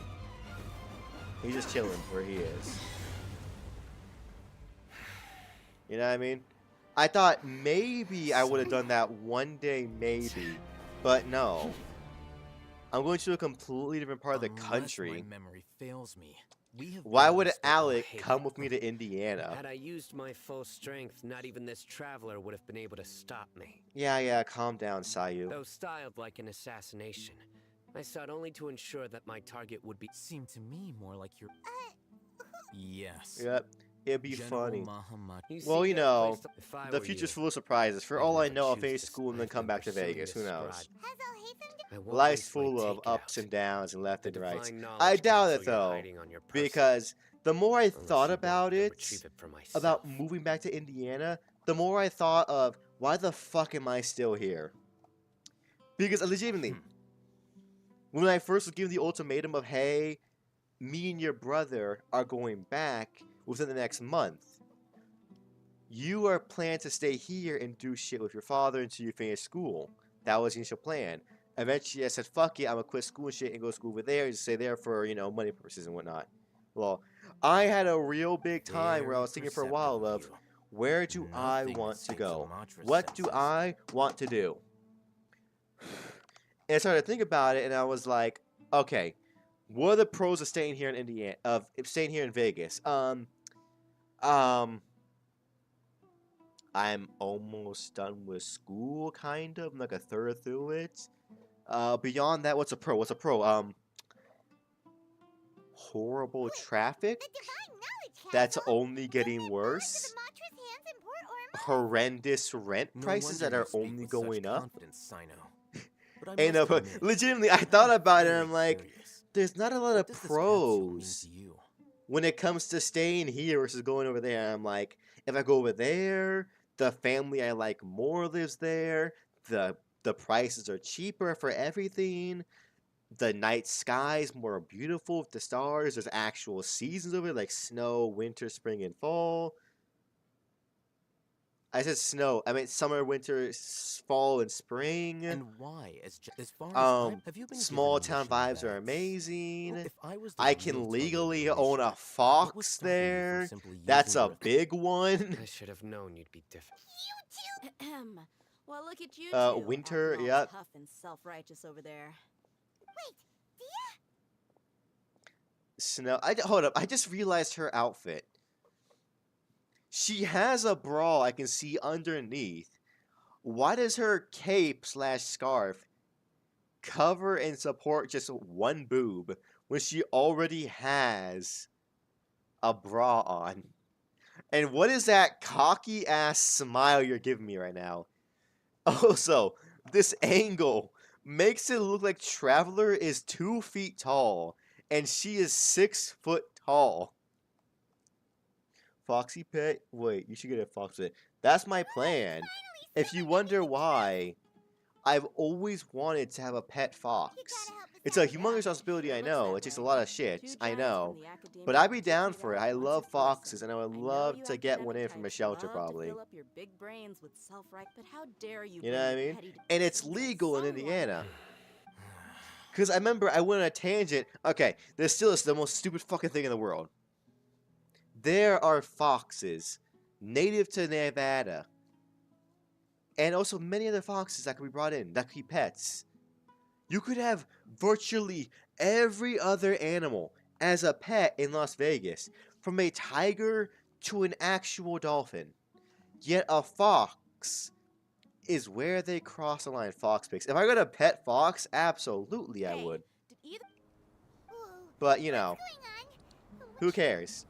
He's just chilling where he is. You know what I mean? I thought maybe I would have done that one day, maybe. But no. I'm going to a completely different part of the country. My memory fails me. Why would Alec come with me to Indiana? Had I used my full strength, not even this traveler would have been able to stop me. Yeah, calm down, Sayu. Though styled like an assassination, I sought only to ensure that my target would be— Seemed to me more like your— Yes. Yep. It'd be General funny. Mahamad. Well, you know, the future's full of surprises. For all I know, I'll finish school and then come back to Vegas. Who knows? Life's full of ups and downs and left and rights. I doubt it, though, because the more I thought about it, about moving back to Indiana, the more I thought of, why the fuck am I still here? Because, legitimately, when I first was given the ultimatum of, hey, me and your brother are going back within the next month. You are planning to stay here and do shit with your father until you finish school. That was the initial plan. Eventually, I said, fuck it, I'm gonna quit school and shit and go to school over there and stay there for, you know, money purposes and whatnot. Well, I had a real big time where I was thinking for a while of, where do I want to go? What do I want to do? And I started to think about it, and I was like, okay, what are the pros of staying here in Indiana, of staying here in Vegas? I'm almost done with school, kind of. I'm like a third through it. Beyond that, what's a pro? Horrible traffic? That's only getting worse. Horrendous rent prices that are only going up. And legitimately, I thought about it and I'm like, there's not a lot of pros when it comes to staying here versus going over there. I'm like, if I go over there, The family I like more lives there. The prices are cheaper for everything. The night sky is more beautiful with the stars. There's actual seasons of it, like snow, winter, spring, and fall. I said snow. I mean summer, winter, fall, and spring. And why? As far as have you been Small given a town mission vibes are that amazing. Well, if I was to I real can tell you legally information, own a what was fox stopping you from there. simply That's using a the big one. I should have known you'd be different. Well, look at you two. Winter, acting all yep. tough and self-righteous over there. Snow. Hold up. I just realized her outfit. She has a bra I can see underneath. Why does her cape / scarf cover and support just one boob when she already has a bra on? And what is that cocky ass smile you're giving me right now? Also, this angle makes it look like Traveler is 2 feet tall and she is 6 foot tall. Foxy pet? Wait, you should get a fox pet. That's my plan. If you wonder why, I've always wanted to have a pet fox. It's a humongous responsibility, I know. It takes a lot of shit, I know. But I'd be down for it. I love foxes, and I would love to get one in from a shelter, probably. You know what I mean? And it's legal in Indiana. Because I remember I went on a tangent. Okay, this still is the most stupid fucking thing in the world. There are foxes native to Nevada. And also many other foxes that could be brought in, that could be pets. You could have virtually every other animal as a pet in Las Vegas, from a tiger to an actual dolphin. Yet a fox is where they cross the line. Fox pics. If I got a pet fox, absolutely I would. But you know, who cares?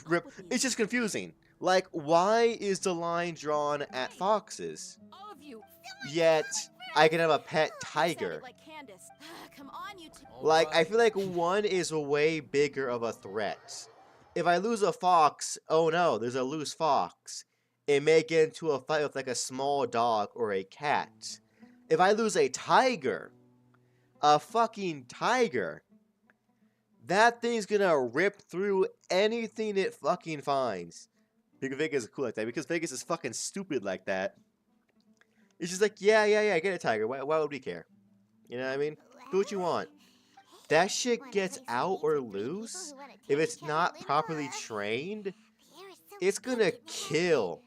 Rip. It's just confusing. Like, why is the line drawn at foxes? Yet I can have a pet tiger. Like, I feel like one is way bigger of a threat. If I lose a fox, oh no, there's a loose fox. It may get into a fight with like a small dog or a cat. If I lose a tiger, a fucking tiger, that thing's gonna rip through anything it fucking finds. Because Vegas is cool like that. Because Vegas is fucking stupid like that. It's just like, yeah, get a tiger. Why would we care? You know what I mean? Do what you want. That shit gets out or loose, if it's not properly trained, it's gonna kill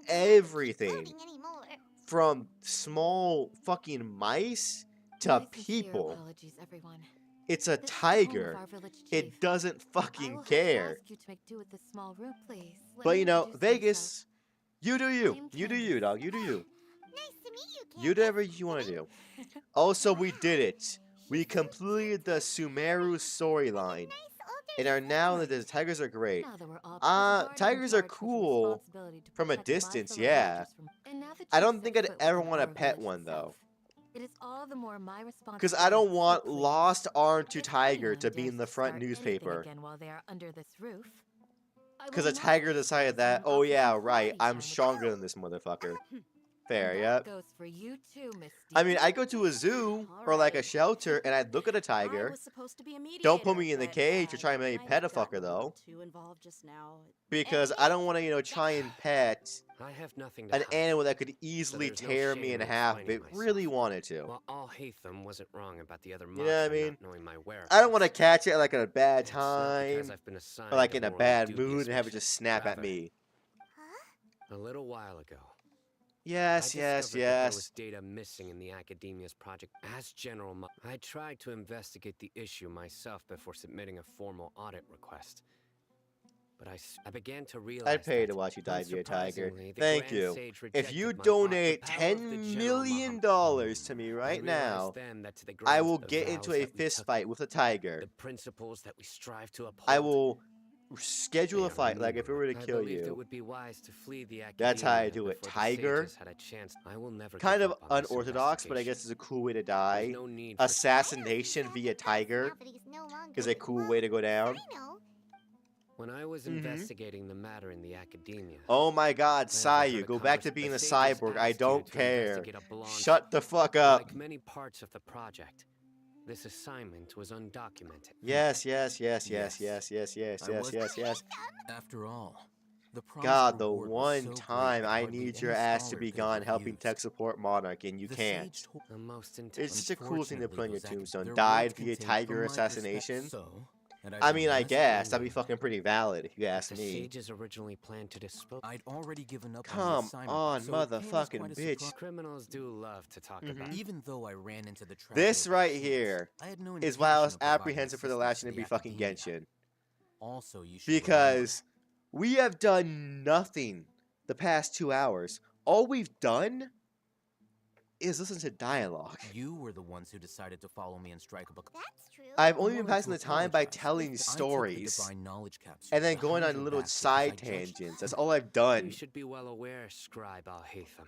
everything. From small fucking mice to people. It's a tiger. It doesn't fucking care. But you know, Vegas, you do you. You do you, dog. You do you. You do whatever you want to do. Also, we did it. We completed the Sumeru storyline. And are now that the tigers are great. Tigers are cool from a distance, yeah. I don't think I'd ever want to pet one, though. Because I don't want Lost Arm to Tiger to be in the front newspaper. Because a tiger decided that, oh yeah, right, I'm stronger than this motherfucker. Fair, yep. I mean, I go to a zoo or like a shelter and I look at a tiger. Don't put me in the cage or try and make me pet a fucker though. Because I don't want to, you know, try and pet an animal that could easily tear me in half if it really wanted to. Well, all Hatham wasn't wrong about the other You know what I mean? My I don't want to catch it like at a bad time or like in a bad mood and have it just snap at me. A little while ago. Yes. There was data missing in the Academia's project. As General I tried to investigate the issue myself before submitting a formal audit request. But I began to realize I'd pay to watch you die via tiger. Thank you. If you donate $10 million to me right now, I will get into a fist fight with a tiger. The principles that we strive to uphold. I will schedule a fight, like if it were to kill you. That's how I do it. Tiger. Kind of unorthodox, but I guess it's a cool way to die. Assassination via tiger is a cool way to go down. When I was investigating the matter in the academia. Oh my god, I overheard Sayu, a go back to convers- being a the sages cyborg. I asked you don't to care. investigate a blonde- Shut the fuck up. Like many parts of the project, this assignment was undocumented. Yes. After all, the God, promised the reward was one so great time that I hardly need any your ass to scholar be could have gone helping refused. tech support Monarch, and you The can't. sage told- The most It's such a cool thing to put on your Unfortunately, tombstone. their Died words via contained, tiger from my assassination. perspective, so, and I mean, I must guess that'd warn be you, fucking pretty valid if you ask the me. sages originally planned to dispose. I'd already given up on Come the assignment, on, so it came as motherfucking quite a bitch. surprise. Criminals do love to talk about. Even though I ran into the trap This over right chance, here I had no is why I was intention of providing apprehensive for the assistance last to one to the be fucking academia. Genshin. Also, you should Because we have done nothing the past 2 hours. All we've done is listen to dialogue. You were the ones who decided to follow me and strike up a. That's true. I've only been I'm willing passing to the time by apologize. telling I took the stories divine knowledge capsule and then behind going on your little back because side I judged- tangents. That's all I've done. You should be well aware, Scribe Al-Hatham.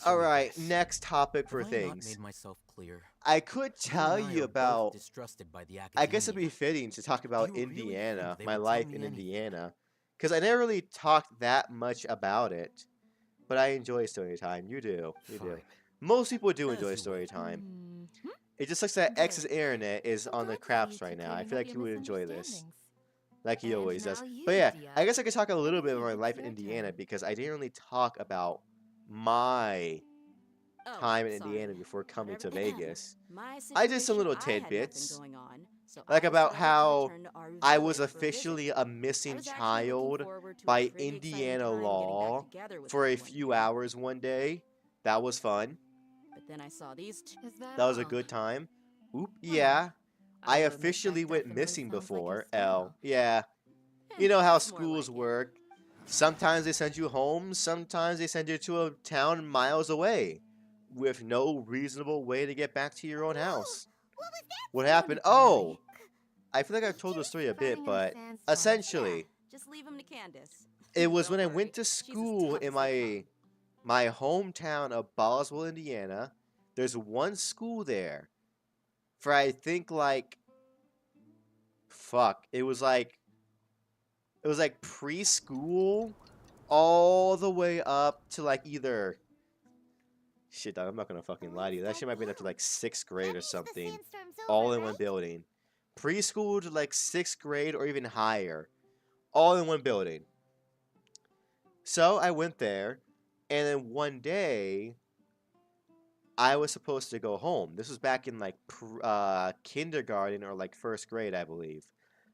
Alright, next topic for Have I not things. made myself clear? I could You tell and I you are both about. distrusted by the I guess it'd academia. be fitting to talk about Do you really Indiana, think they my would tell life me in anything? Indiana. Because I never really talked that much about it. But I enjoy story time. You do. You do. Fine. Most people do As enjoy you story will. time. It just looks like X's internet is on the craps right now. I feel like he would enjoy this. Like he always does. But yeah, I guess I could talk a little bit about my life in Indiana because I didn't really talk about my Oh, time in sorry. Indiana before coming to Whatever. Vegas. My I did some situation, little I had nothing tidbits. going on, so Like I about decided to how return to our I was village for a visit. officially a missing I was actually child looking forward to a by pretty exciting Indiana time getting back law together with for a everyone few again. hours one day. That was fun. But then I saw these two. Is that That was a all? good time. Oop, yeah. I will admit officially that went definitely missing sounds like before. your style. Yeah. Eh, You know how it's more schools like it. work. Sometimes they send you home, sometimes they send you to a town miles away with no reasonable way to get back to your own house. What was that? What happened? Oh! I feel like I've told the story a bit, but essentially, Just leave him to Candace. it was Don't when I worry, went to she's as school tough in as they my hometown of Boswell, Indiana. There's one school there for I think like it was like preschool all the way up to like either shit, dog, I'm not gonna fucking lie to you. That shit might be up to like 6th grade or something. All in one building. Preschool to like 6th grade or even higher. All in one building. So I went there, and then one day I was supposed to go home. This was back in like kindergarten or like 1st grade, I believe.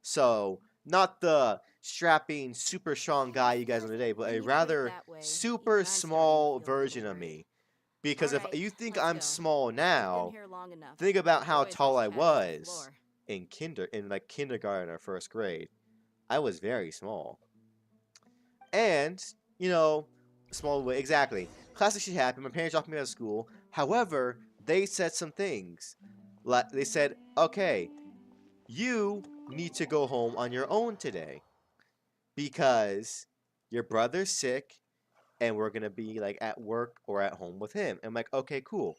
So not the strapping, super strong guy you guys know today, but a rather super small version of me. Because if you think I'm small now, think about how tall I was in kindergarten or 1st grade. I was very small. And, you know, small way, exactly. Classic shit happened. My parents dropped me out of school. However, they said some things. Like, they said, okay, you need to go home on your own today. Because your brother's sick and we're going to be like at work or at home with him. I'm like, okay, cool.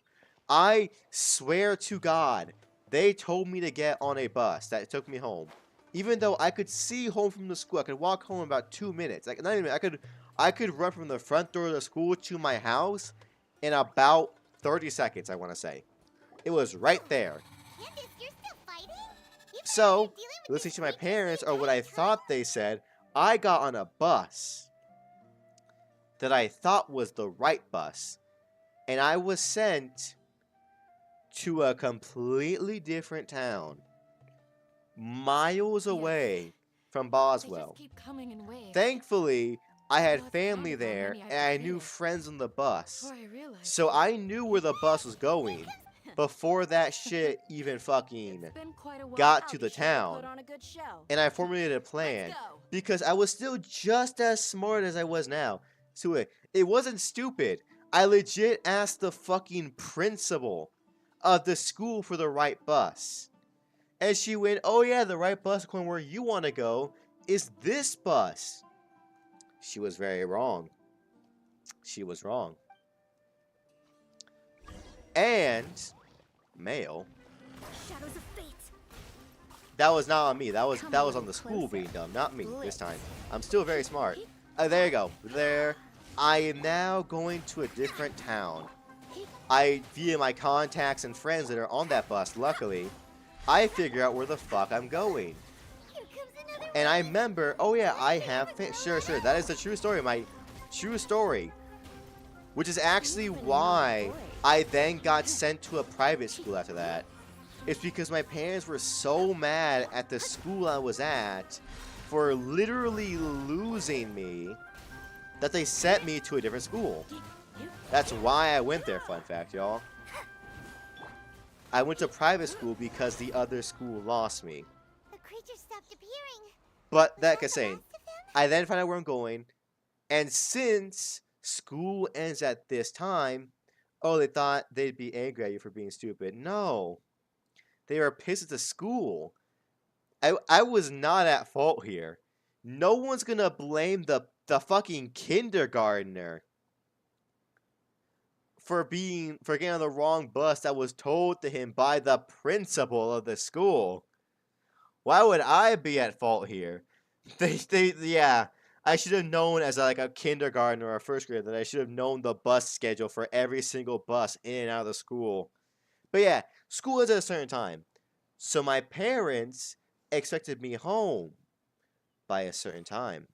I swear to God, they told me to get on a bus that took me home. Even though I could see home from the school, I could walk home in about 2 minutes. Like, not even, I could run from the front door of the school to my house in about 30 seconds, I want to say. It was right there. Candace, you're still fighting? You So, dealing with listening this to my freaky parents, or sage what I ass thought they said, I got on a bus that I thought was the right bus. And I was sent to a completely different town. Miles away from Boswell. They just keep coming in waves. Thankfully, I had Well, it's family kind of how there, many I and I could knew fit. friends on the bus. Before I realized So I knew where the bus was going before that shit even fucking It's been quite a while. got to Be the sure town. Put on a good show. And I formulated a plan go. because I was still just as smart as I was now. So it wasn't stupid. I legit asked the fucking principal of the school for the right bus. And she went, oh yeah, the right bus going where you want to go is this bus. She was very wrong. She was wrong. And, male, Shadows of fate. that was not on me. That was on the school being dumb, not me this time. I'm still very smart. There you go. There. I am now going to a different town. Via my contacts and friends that are on that bus, luckily, I figure out where the fuck I'm going. And I remember, oh yeah, I have, sure, that is the true story, my true story. Which is actually why I then got sent to a private school after that. It's because my parents were so mad at the school I was at for literally losing me that they sent me to a different school. That's why I went there, fun fact, y'all. I went to private school because the other school lost me. The creature stopped appearing. But that can say, I then find out where I'm going, and since school ends at this time, oh, they thought they'd be angry at you for being stupid. No. They were pissed at the school. I was not at fault here. No one's gonna blame the fucking kindergartner for getting on the wrong bus that was told to him by the principal of the school. Why would I be at fault here? Yeah. I should have known as like a kindergartner or a first grader that I should have known the bus schedule for every single bus in and out of the school. But yeah, school is at a certain time. So my parents expected me home by a certain time.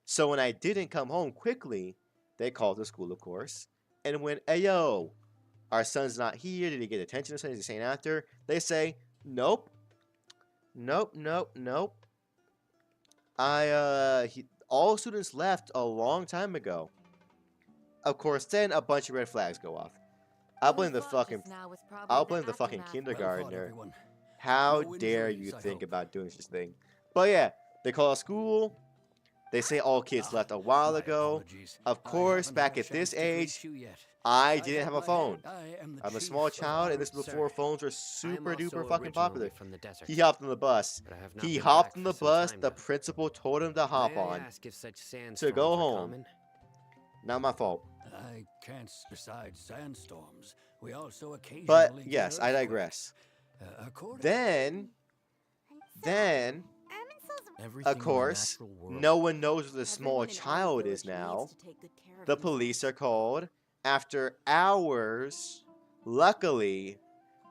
So when I didn't come home quickly, they called the school, of course, and went, "Hey yo, our son's not here. Did he get attention or something? Is he saying after?" They say, "Nope. Nope. All students left a long time ago." Of course, then a bunch of red flags go off. I'll blame the fucking kindergartner. How dare you think about doing such a thing? But yeah, they call a school. They say all kids left a while ago. Of course, back at this age, I didn't have a phone. I'm a small child, and this was before phones were super duper fucking popular. He hopped on the bus. The principal told him to hop on to go home. Not my fault. I can't. Besides sandstorms, we also occasionally. But yes, I digress. Then, of course, no one knows where the small child is now. The police are called. After hours, luckily,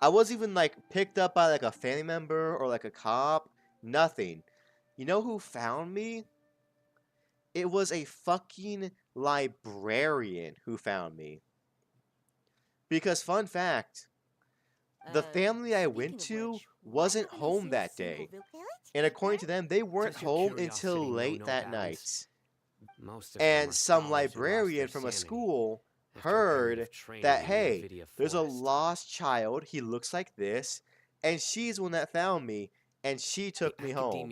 I wasn't even like picked up by like a family member or like a cop. Nothing. You know who found me? It was a fucking librarian who found me. Because fun fact, the family I went to wasn't home that day. And according to them, they weren't home until late that night. And some librarian from a school heard that, hey, there's a lost child, he looks like this, and she's the one that found me, and she took me home.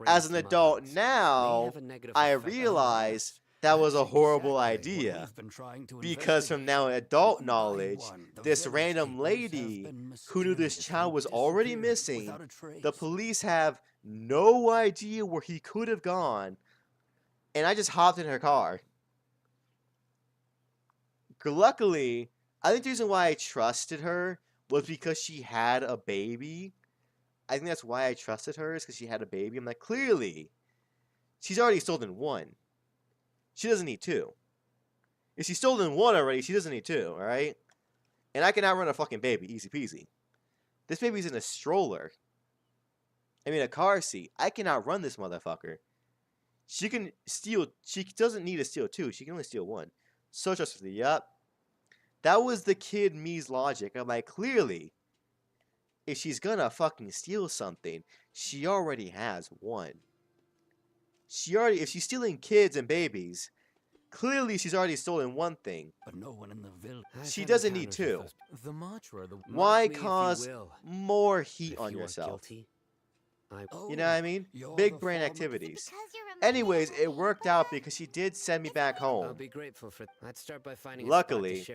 As an adult now, I realize that was a horrible idea. Because from now adult knowledge, this random lady who knew this child was already missing, the police have no idea where he could have gone, and I just hopped in her car. Luckily, I think the reason why I trusted her was because she had a baby. I think that's why I trusted her, is because she had a baby. I'm like, clearly, she's already stolen one. She doesn't need two. If she's stolen one already, she doesn't need two, alright? And I can outrun a fucking baby, easy peasy. This baby's in a stroller. I mean, a car seat. I can outrun this motherfucker. She can steal, she doesn't need to steal two, she can only steal one. So trustworthy, yup. That was the kid me's logic. I'm like, clearly, if she's gonna fucking steal something, she already has one. If she's stealing kids and babies, clearly she's already stolen one thing. But no one in the village. She doesn't need two. Why cause more heat on yourself? You know what I mean? Big brain activities. Anyways, it worked out because she did send me back home. I'll be grateful for. I'd start by finding. Luckily.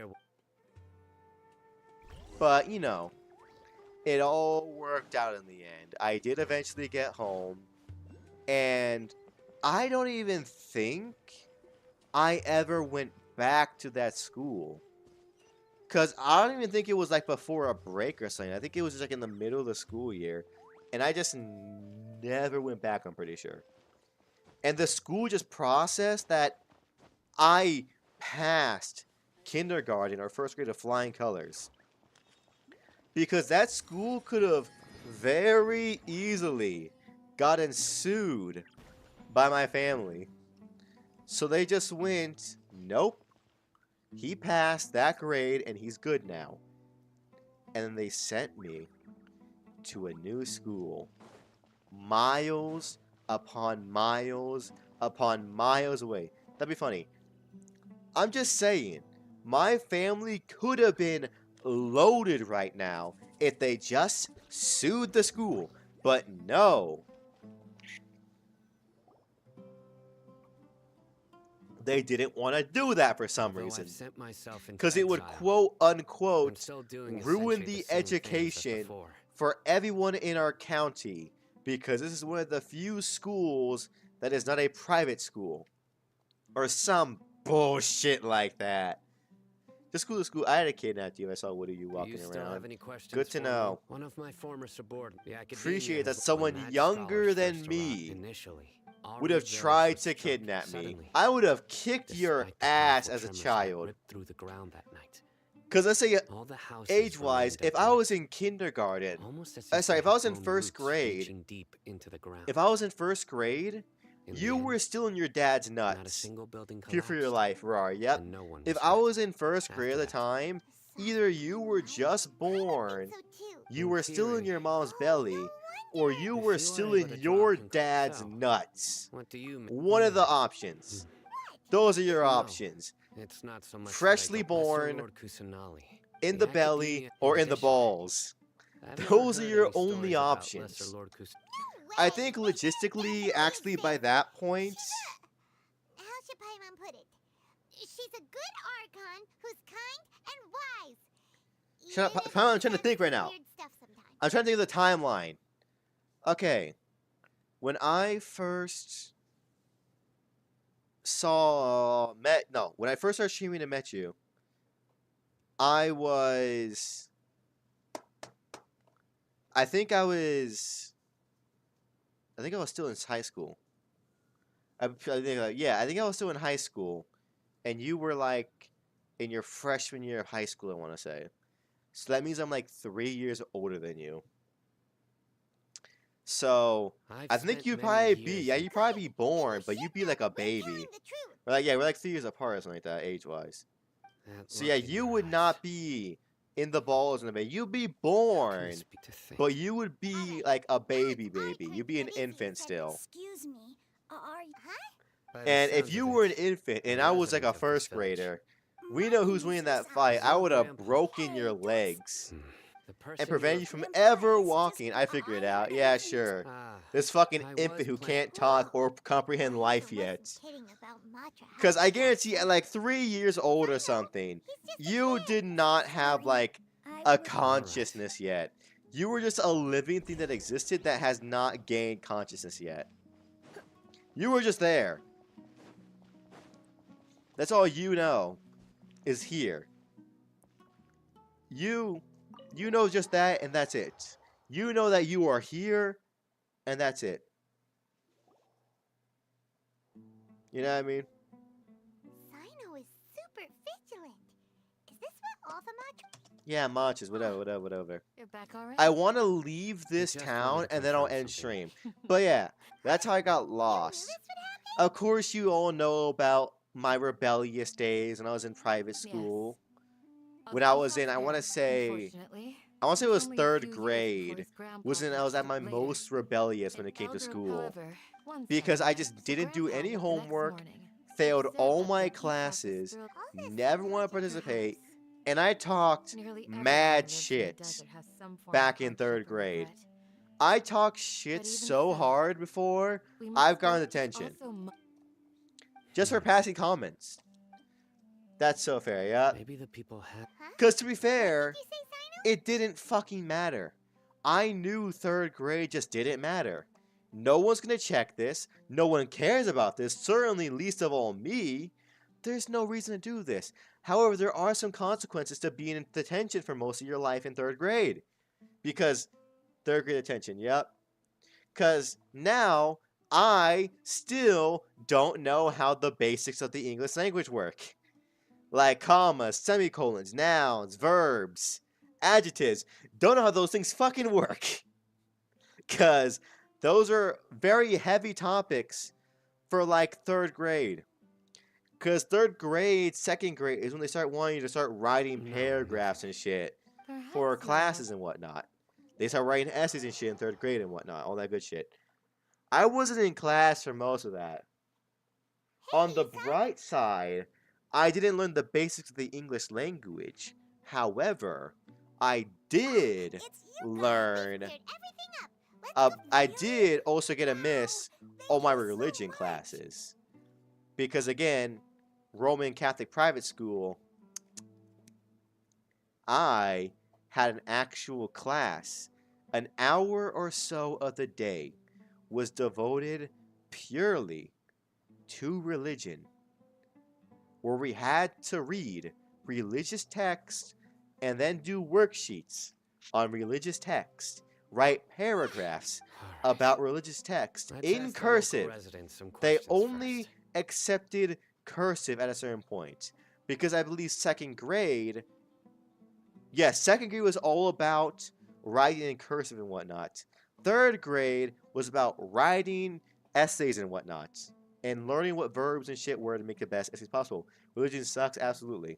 But you know, it all worked out in the end. I did eventually get home, and I don't even think I ever went back to that school. Because I don't even think it was like before a break or something. I think it was just like in the middle of the school year. And I just never went back, I'm pretty sure. And the school just processed that I passed kindergarten or first grade of flying colors. Because that school could have very easily gotten sued by my family. So they just went, nope. He passed that grade and he's good now. And then they sent me to a new school. Miles upon miles upon miles away. That'd be funny. I'm just saying, my family could have been loaded right now if they just sued the school. But no. They didn't want to do that for some reason. Because it would quote unquote ruin the education for everyone in our county. Because this is one of the few schools that is not a private school. Or some bullshit like that. The school to school, I had a kidnapped you. I saw Woody you walking around. Good to know. One of my former Appreciate that someone younger than me would have tried to kidnap me. I would have kicked your ass as a child. Because let's say age-wise, if I was in kindergarten, if I was in first grade, you were still in your dad's nuts. Fear for your life, Rar. Yep. If I was in first grade at the time, either you were just born, you were still in your mom's belly, or you were still in your dad's nuts. One of the options. Those are your options. Freshly born, in the belly, or in the balls. Those are your only options. I think logistically, actually, by that point... How should Paimon put it? She's a good Archon who's kind and wise. Shut up, Paimon, I'm trying to think right now. I'm trying to think of the timeline. Okay. When I first when I first started streaming and met you, I think I was still in high school. I think I was still in high school, and you were like in your freshman year of high school, I want to say. So that means I'm like 3 years older than you. So I think you'd probably be born, but you'd be like a baby. We're like 3 years apart or something like that, age-wise. So yeah, you would not be in the balls in the baby. You'd be born, but you would be like a baby. You'd be an infant still. Excuse me, are you... Huh? And if you were an infant and I was like a first grader, we know who's winning that fight. I would have broken your legs and prevented you from ever walking. I figured it out. Yeah, sure. This fucking infant who can't talk or comprehend life yet. Because I guarantee at like 3 years old or something, you did not have like a consciousness yet. You were just a living thing that existed that has not gained consciousness yet. You were just there. That's all you know is here. You know just that, and that's it. You know that you are here, and that's it. You know what I mean? Sino is super vigilant. Is this what all the Yeah, matches, whatever. You're back already? I want to leave this town, and then I'll end stream. But yeah, that's how I got lost. Of course, you all know about my rebellious days when I was in private school. When I was in, I want to say it was 3rd grade. I was at my most rebellious when it came to school. Because I just didn't do any homework, failed all my classes, never wanted to participate, and I talked mad shit back in 3rd grade. I talked shit so hard before, I've gotten detention. Just for passing comments. That's so fair, yeah? Maybe the people have... Because to be fair, it didn't fucking matter. I knew 3rd grade just didn't matter. No one's gonna check this. No one cares about this. Certainly least of all me. there's no reason to do this. However, there are some consequences to being in detention for most of your life in 3rd grade. Because 3rd grade detention, yep. Because now I still don't know how the basics of the English language work. Like commas, semicolons, nouns, verbs, adjectives. Don't know how those things fucking work. Because those are very heavy topics for like 3rd grade. Because 3rd grade, 2nd grade is when they start wanting you to start writing paragraphs and shit for classes and whatnot. They start writing essays and shit in 3rd grade and whatnot. All that good shit. I wasn't in class for most of that. On the bright side, I didn't learn the basics of the English language. However, I did learn. I did also get a miss on my religion classes. Because again, Roman Catholic private school, I had an actual class. An hour or so of the day was devoted purely to religion, where we had to read religious text and then do worksheets on religious text, write paragraphs about religious text in cursive. They only accepted cursive at a certain point, because I believe 2nd grade, yes, 2nd grade was all about writing in cursive and whatnot. 3rd grade was about writing essays and whatnot, and learning what verbs and shit were to make the best essays possible. Religion sucks, absolutely.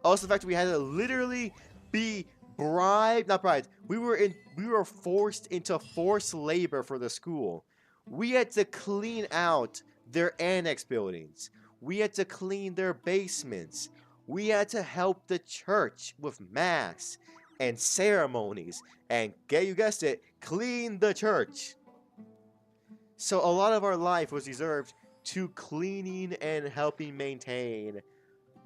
Also, the fact that we had to literally be not bribed. We were forced into forced labor for the school. We had to clean out their annex buildings. We had to clean their basements. We had to help the church with mass and ceremonies. And you guessed it, clean the church. So a lot of our life was reserved to cleaning and helping maintain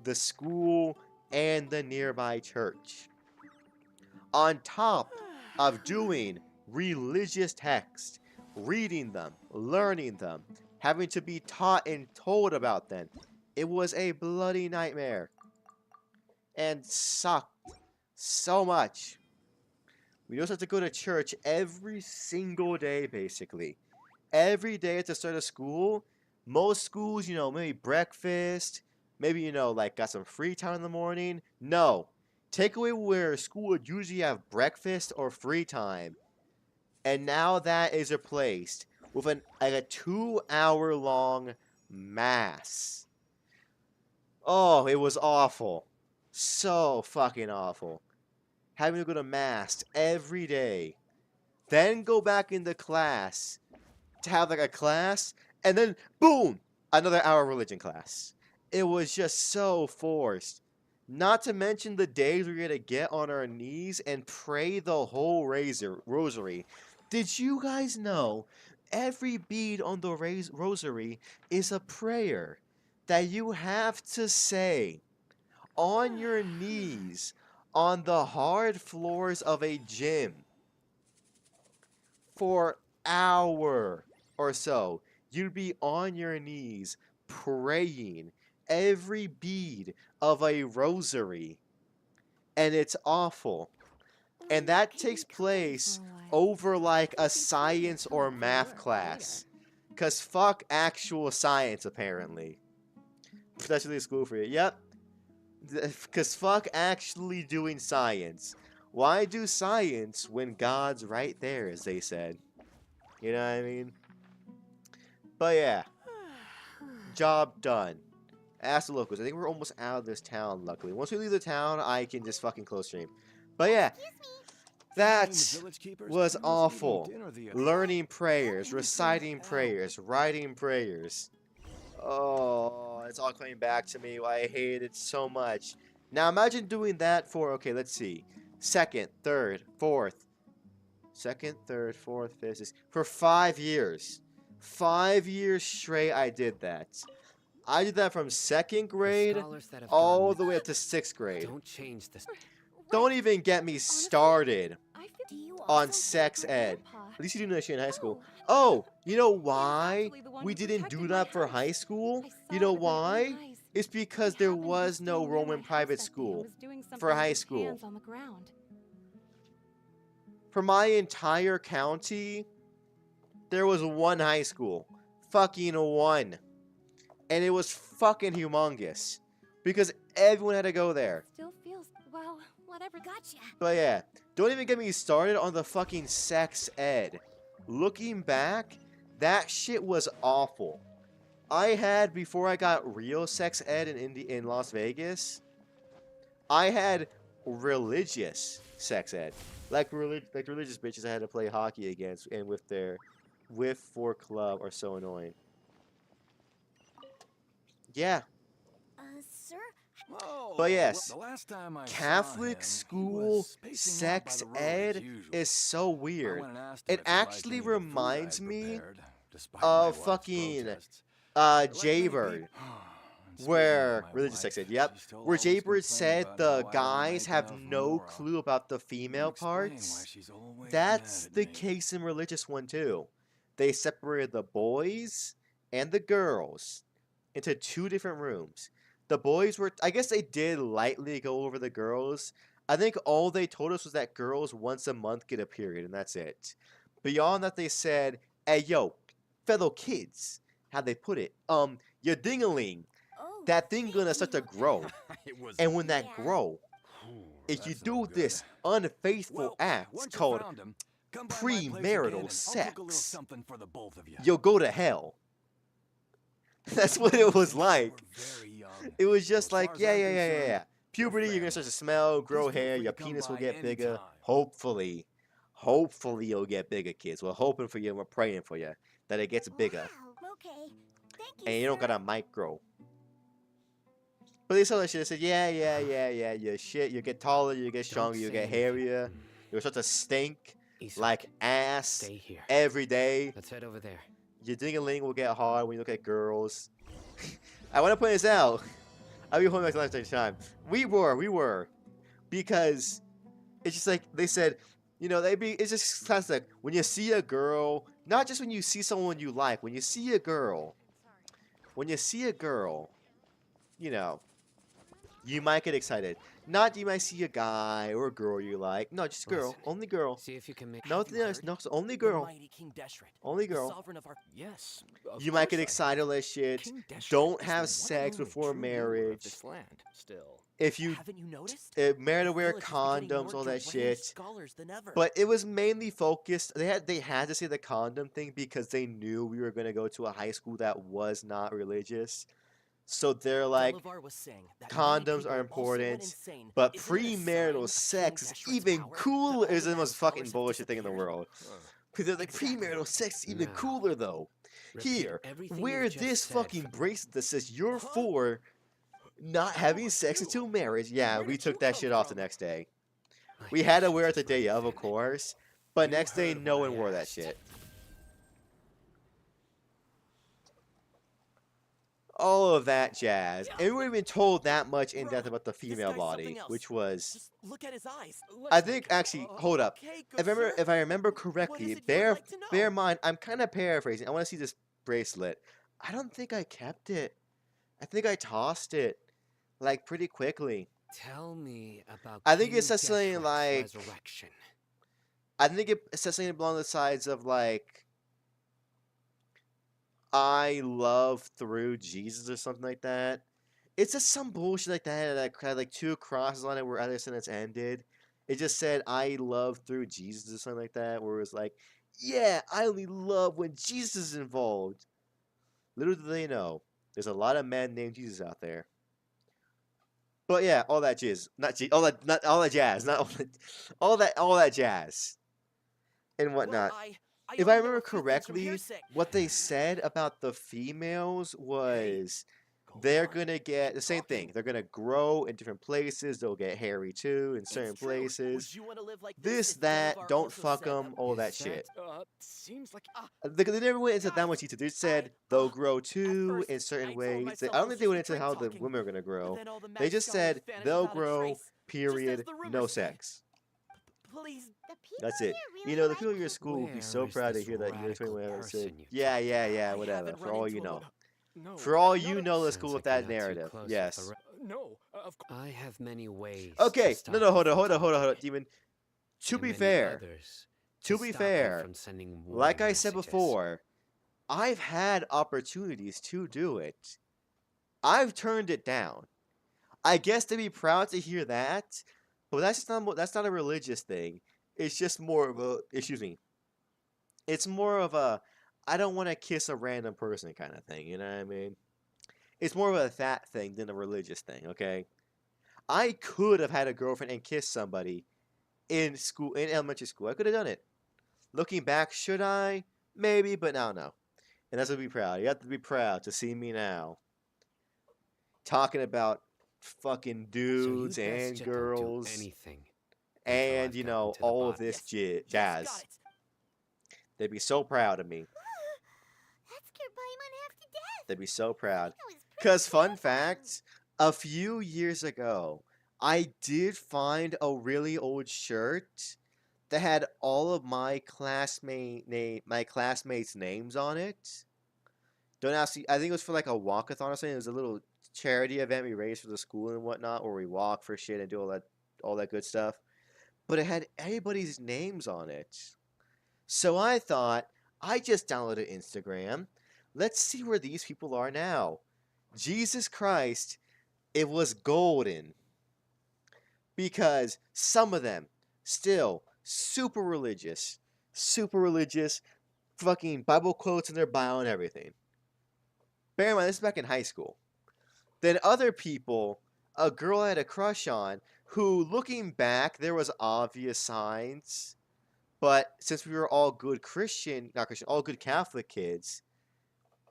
the school and the nearby church. On top of doing religious texts, reading them, learning them, having to be taught and told about them, it was a bloody nightmare. And sucked so much. We also have to go to church every single day, basically. Every day at the start of school. Most schools, maybe breakfast, maybe, like got some free time in the morning. No. Take away where school would usually have breakfast or free time. And now that is replaced with a 2-hour-long mass. Oh, it was awful. So fucking awful. Having to go to mass every day. Then go back into class to have a class. And then, boom! Another hour of religion class. It was just so forced. Not to mention the days we're going to get on our knees and pray the whole rosary. Did you guys know every bead on the rosary is a prayer that you have to say on your knees on the hard floors of a gym for an hour or so? You'd be on your knees praying every bead of a rosary, and it's awful. And that takes place over like a science or math class, cause fuck actual science apparently. That's really school for you. Yep. Cause fuck actually doing science. Why do science when God's right there, as they said? You know what I mean? But yeah. Job done. Ask the locals. I think we're almost out of this town, luckily. Once we leave the town, I can just fucking close stream. But yeah. That was awful. Learning prayers, reciting prayers, writing prayers. Oh, it's all coming back to me. I hate it so much. Now imagine doing that for, okay, let's see. Second, third, fourth. Second, third, fourth, fifth, sixth. For 5 years. 5 years straight I did that. I did that from 2nd grade all the way up to 6th grade. Don't even get me started on sex ed. At least you do that shit in high school. Oh, you know why we didn't do that for high school? You know why? It's because there was no Roman private school for high school. On the ground. For my entire county, there was one high school. Fucking one. And it was fucking humongous. Because everyone had to go there. Still feels, well, whatever. Gotcha. But yeah, don't even get me started on the fucking sex ed. Looking back, that shit was awful. I had, before I got real sex ed in Las Vegas, I had religious sex ed. Like religious bitches I had to play hockey against and with for club are so annoying. Yeah. Sir? Whoa, But yes, the last time I saw Catholic him, he school was pacing out by sex the road as ed usual. is so weird. I went and asked him It if he liked actually any of the food I reminds had me prepared, despite my of wife's fucking protests. Like many Jaybird. people- And Where speaking of my religious wife, sex ed, yep. she still Where always Jaybird complained said about the how I didn't guys make have enough no more. clue about the female Explain why parts. she's always That's mad at the me. case in religious one too. They separated the boys and the girls into two different rooms. The boys were, I guess they did lightly go over the girls. I think all they told us was that girls once a month get a period, and that's it. Beyond that, they said, "Hey, yo, fellow kids," how they put it, your dingaling, Oh, that thing gonna start to grow, It was and when that Yeah. grow, Ooh, if you that's do not good. this unfaithful Well, act once you called found him, come by my place again premarital and I'll cook a little sex, something for the both of you. you'll go to hell. That's what it was like. We're very young. It was So just as like, far as yeah, I'm yeah, yeah, yeah, concerned, yeah. Puberty, you're gonna start to smell, grow Please feel hair, free your to come penis will by get bigger. anytime. Hopefully. Hopefully you'll get bigger, kids. We're hoping for you and we're praying for you that it gets bigger. Wow. Okay. Thank you, And you don't sir. gotta micro. But they saw that shit. They said, yeah, you shit. You get taller, you get stronger, you say get anything. hairier. You'll start to stink Isak, like ass stay here. every day. Let's head over there. Your ding-a-ling will get hard when you look at girls. I want to point this out. I'll be holding back next time. We were. Because it's just like, they said, you know, it's just classic. When you see a girl, not just when you see someone you like, when you see a girl, you know, you might get excited. Not you might see a guy or a girl you like. No, just girl. Listen, Only girl. See if you can make. Nothing else. No, only The girl. mighty King Deshret, Only the girl. sovereign of our... Yes, of You might course get I excited know. all that shit. King Deshret Don't is have the sex one and only before true ruler of marriage. this land. Still, If you haven't you noticed? married to The wear village is getting condoms, more all that deranged shit. scholars than ever. But it was mainly focused. They had to say the condom thing because they knew we were gonna go to a high school that was not religious. So they're like, Delavar was saying that many condoms people are also went important, insane. but Isn't it a sign premarital of sex King is Deshret's even power cooler. that all Is the the most mad fucking scholars have bullshit thing in the disappeared? world. Because they're like, Exactly. premarital sex is even Now, cooler though. repeat Here, everything wear you've just this said fucking bracelet that says you're for not having sex until marriage. Yeah, Where we did you took that come shit off the from? next day. My We had to patience wear it is the day running of, of thin. course. But You next day, heard no what one I wore that asked. shit. All of that jazz. And we weren't even told that much in depth about the female body, which was... Just look at his eyes. I think, actually, hold up. Okay, good If I remember What correctly, is it you would like to know? bear in mind, I'm kind of paraphrasing. I want to see this bracelet. I don't think I kept it. I think I tossed it, like, pretty quickly. Tell me about. I think King it says something Deshret's like... resurrection. I think it says something along the sides of, like... I love through Jesus or something like that. It's just some bullshit like that that had like two crosses on it where other sentence ended. It just said I love through Jesus or something like that, where it was like, yeah, I only love when Jesus is involved. Little do they know, there's a lot of men named Jesus out there. But yeah, all that jizz, not all that jazz, not all that jazz, and whatnot. If I remember correctly, what they said about the females was they're gonna get the same thing. They're gonna grow in different places. They'll get hairy too in certain places. This, that, don't fuck them, all that shit. Seems like They never went into that much detail. They said they'll grow too in certain ways. I don't think they went into how the women are gonna grow. They just said they'll grow, period, no sex. Please. That's it. You know, the people at your school would be so proud to hear that you're 21 and say, yeah, whatever, for all you know. No, For all not you a- know, let's Sounds go with like you're that not too narrative. close with Yes. the No, of I have many ways. Okay. To stop No, you hold on, from hold on, hold on, hold on, talking, Demon. To and be many fair, others to to be stop you fair, from sending like warning I said messages. before, I've had opportunities to do it. I've turned it down. I guess to be proud to hear that, but that's not a religious thing. It's just more of a excuse me. It's more of a I don't want to kiss a random person kind of thing. You know what I mean? It's more of a that thing than a religious thing. Okay. I could have had a girlfriend and kissed somebody in school, in elementary school. I could have done it. Looking back, should I? Maybe, but now no. And that's what be proud. You have to be proud to see me now. Talking about fucking So you dudes best and just don't do girls anything until and, I've you gotten know, to the all of bottom. this Yes, jazz. got it. They'd be so proud of me. That scared Paimon half to death. They'd be so proud. That was pretty Because, fun terrifying. fact, a few years ago, I did find a really old shirt that had all of my classmates' names on it. Don't ask me. I think it was for like a walkathon or something. It was a little charity event we raised for the school and whatnot, where we walk for shit and do all that good stuff. But it had everybody's names on it. So I thought, I just downloaded Instagram. Let's see where these people are now. Jesus Christ, it was golden. Because some of them, still, super religious, fucking Bible quotes in their bio and everything. Bear in mind, this is back in high school. Then other people, a girl I had a crush on, who, looking back, there was obvious signs. But since we were all good all good Catholic kids,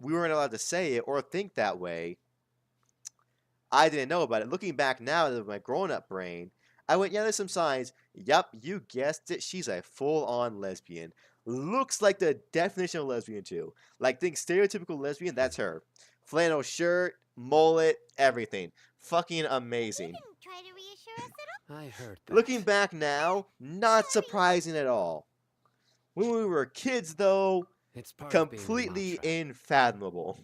we weren't allowed to say it or think that way. I didn't know about it. Looking back now with my grown-up brain, I went, yeah, there's some signs. Yup, you guessed it. She's a full-on lesbian. Looks like the definition of lesbian, too. Like, think stereotypical lesbian, that's her. Flannel shirt, mullet, everything. Fucking amazing. Didn't try to reassure us at all. I heard that. Looking back now, not surprising at all. When we were kids, though, It's part of being a completely mantra. unfathomable.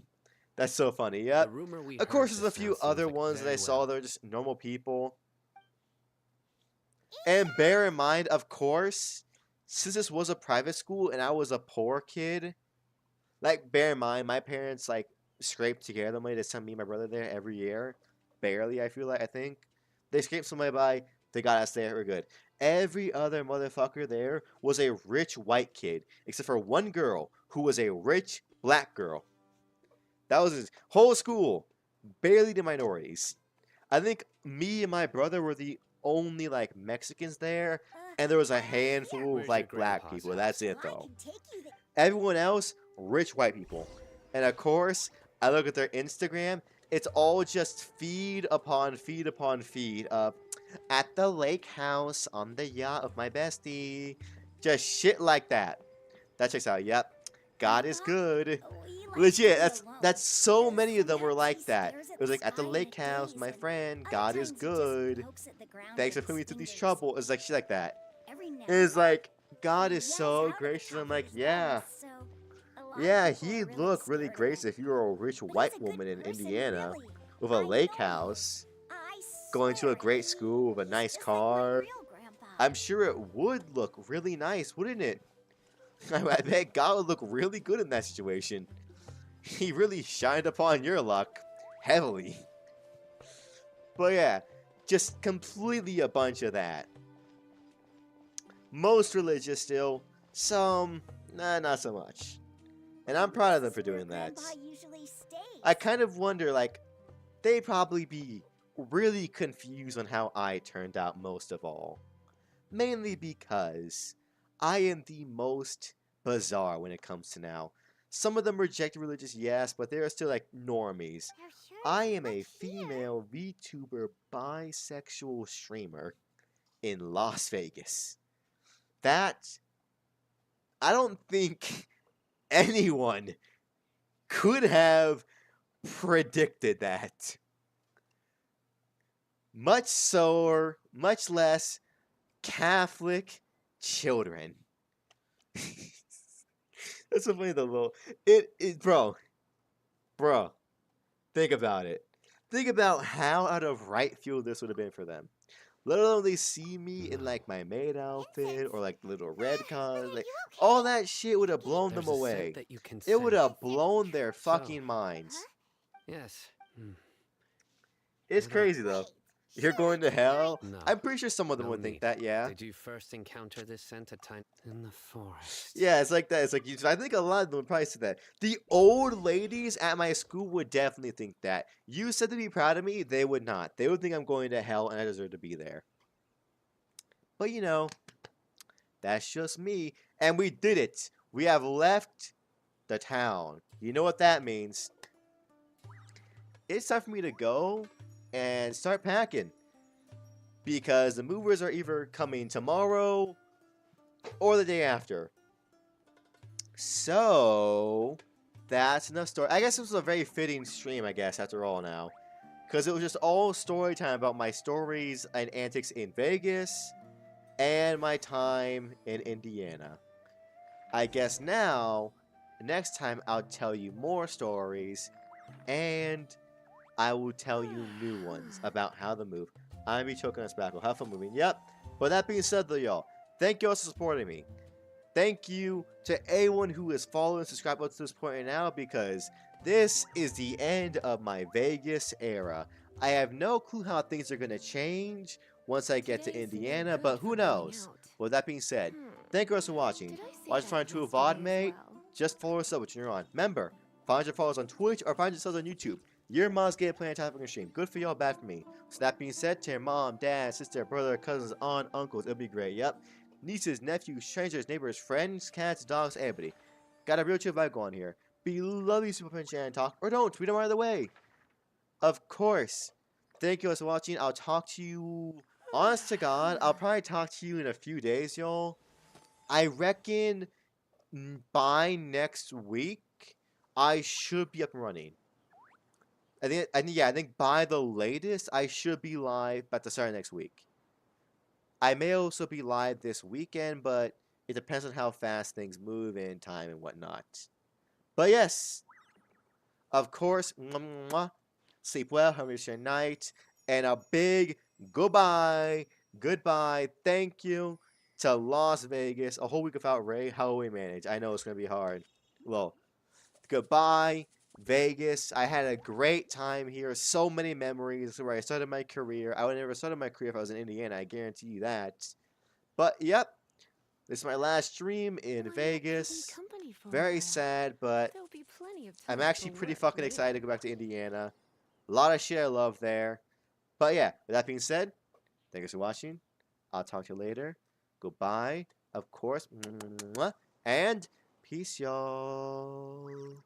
That's so funny, yep. The rumor we Of course, heard there's a just few now seems other like ones that I very saw well. that are just normal people. And bear in mind, of course, since this was a private school and I was a poor kid, like, bear in mind, my parents, like, scraped together money to send me and my brother there every year. Barely, I think. They scraped some money by, they got us there, we're good. Every other motherfucker there was a rich white kid, except for one girl who was a rich black girl. That was his whole school. Barely the minorities. I think me and my brother were the only, like, Mexicans there, and there was a handful of, Where's like, your black grandpa's people. house? That's it, Well, I though. can take you there. Everyone else, rich white people. And of course, I look at their Instagram, it's all just feed upon feed upon feed of at the lake house on the yacht of my bestie. Just shit like that. That checks out. Yep. God is good. Legit, that's so many of them were like that. It was like at the lake house, my friend, God is good. Thanks for putting me through these trouble. It's like shit like that. It's like God is so gracious. I'm like, yeah. Yeah, he'd look really gracious if you were a rich white woman in Indiana with a lake house, going to a great school with a nice car. I'm sure it would look really nice, wouldn't it? I bet God would look really good in that situation. He really shined upon your luck heavily. But yeah, just completely a bunch of that. Most religious still, some, nah, not so much. And I'm proud of them for doing that. I kind of wonder, like, they'd probably be really confused on how I turned out most of all. Mainly because I am the most bizarre when it comes to now. Some of them reject religious, yes, but they are still like normies. I am a female VTuber bisexual streamer in Las Vegas. That, I don't think anyone could have predicted that. Much less Catholic children. That's so funny though, bro. Think about it. Think about how out of right field this would have been for them. Let alone they see me in like my maid outfit or like little red cons, like all that shit would have blown them There's a scent away. that you can It would sense. have blown their fucking minds. Yes. It's crazy though. You're going to hell? No. I'm pretty sure some of them No would think need. that, yeah. Did you first encounter this scent at time in the forest? Yeah, it's like that. It's like I think a lot of them would probably say that. The old ladies at my school would definitely think that. You said to be proud of me, they would not. They would think I'm going to hell and I deserve to be there. But you know, that's just me. And we did it. We have left the town. You know what that means. It's time for me to go and start packing. Because the movers are either coming tomorrow or the day after. So, that's enough story. I guess this was a very fitting stream, I guess, after all now. Because it was just all story time about my stories and antics in Vegas and my time in Indiana. I guess now, next time I'll tell you more stories and I will tell you new ones about how to move. I'm be choking on tobacco. Have fun moving. Yep. But that being said, though, y'all, thank you all for supporting me. Thank you to anyone who has followed and subscribed up to this point right now, because this is the end of my Vegas era. I have no clue how things are going to change once I get to Indiana, but who knows? With that being said, thank you guys for watching. Watch Find True VOD, mate. Just follow us up with you're on. Remember, 500 followers on Twitch or 500 subs on YouTube. Your mom's getting playing time for a stream. Good for y'all, bad for me. So that being said, to your mom, dad, sister, brother, cousins, aunt, uncles, it'll be great. Yep. Nieces, nephews, strangers, neighbors, friends, cats, dogs, everybody. Got a real chill vibe going here. Be lovely, super punch and talk, or don't. Tweet them either way. Of course. Thank you guys for watching. I'll talk to you. Honest to God, I'll probably talk to you in a few days, y'all. I reckon by next week, I should be up and running. I think by the latest, I should be live at the start of next week. I may also be live this weekend, but it depends on how fast things move in time and whatnot. But yes, of course, sleep well, have a good night, and a big goodbye, thank you to Las Vegas. A whole week without Ray, how will we manage? I know it's going to be hard. Well, goodbye, Vegas. I had a great time here. So many memories where I started my career. I would have never started my career if I was in Indiana. I guarantee you that. But yep, this is my last stream in Vegas. Very sad, but I'm actually pretty fucking excited to go back to Indiana. A lot of shit I love there. But yeah, with that being said, thank you for watching. I'll talk to you later. Goodbye, of course, and peace, y'all.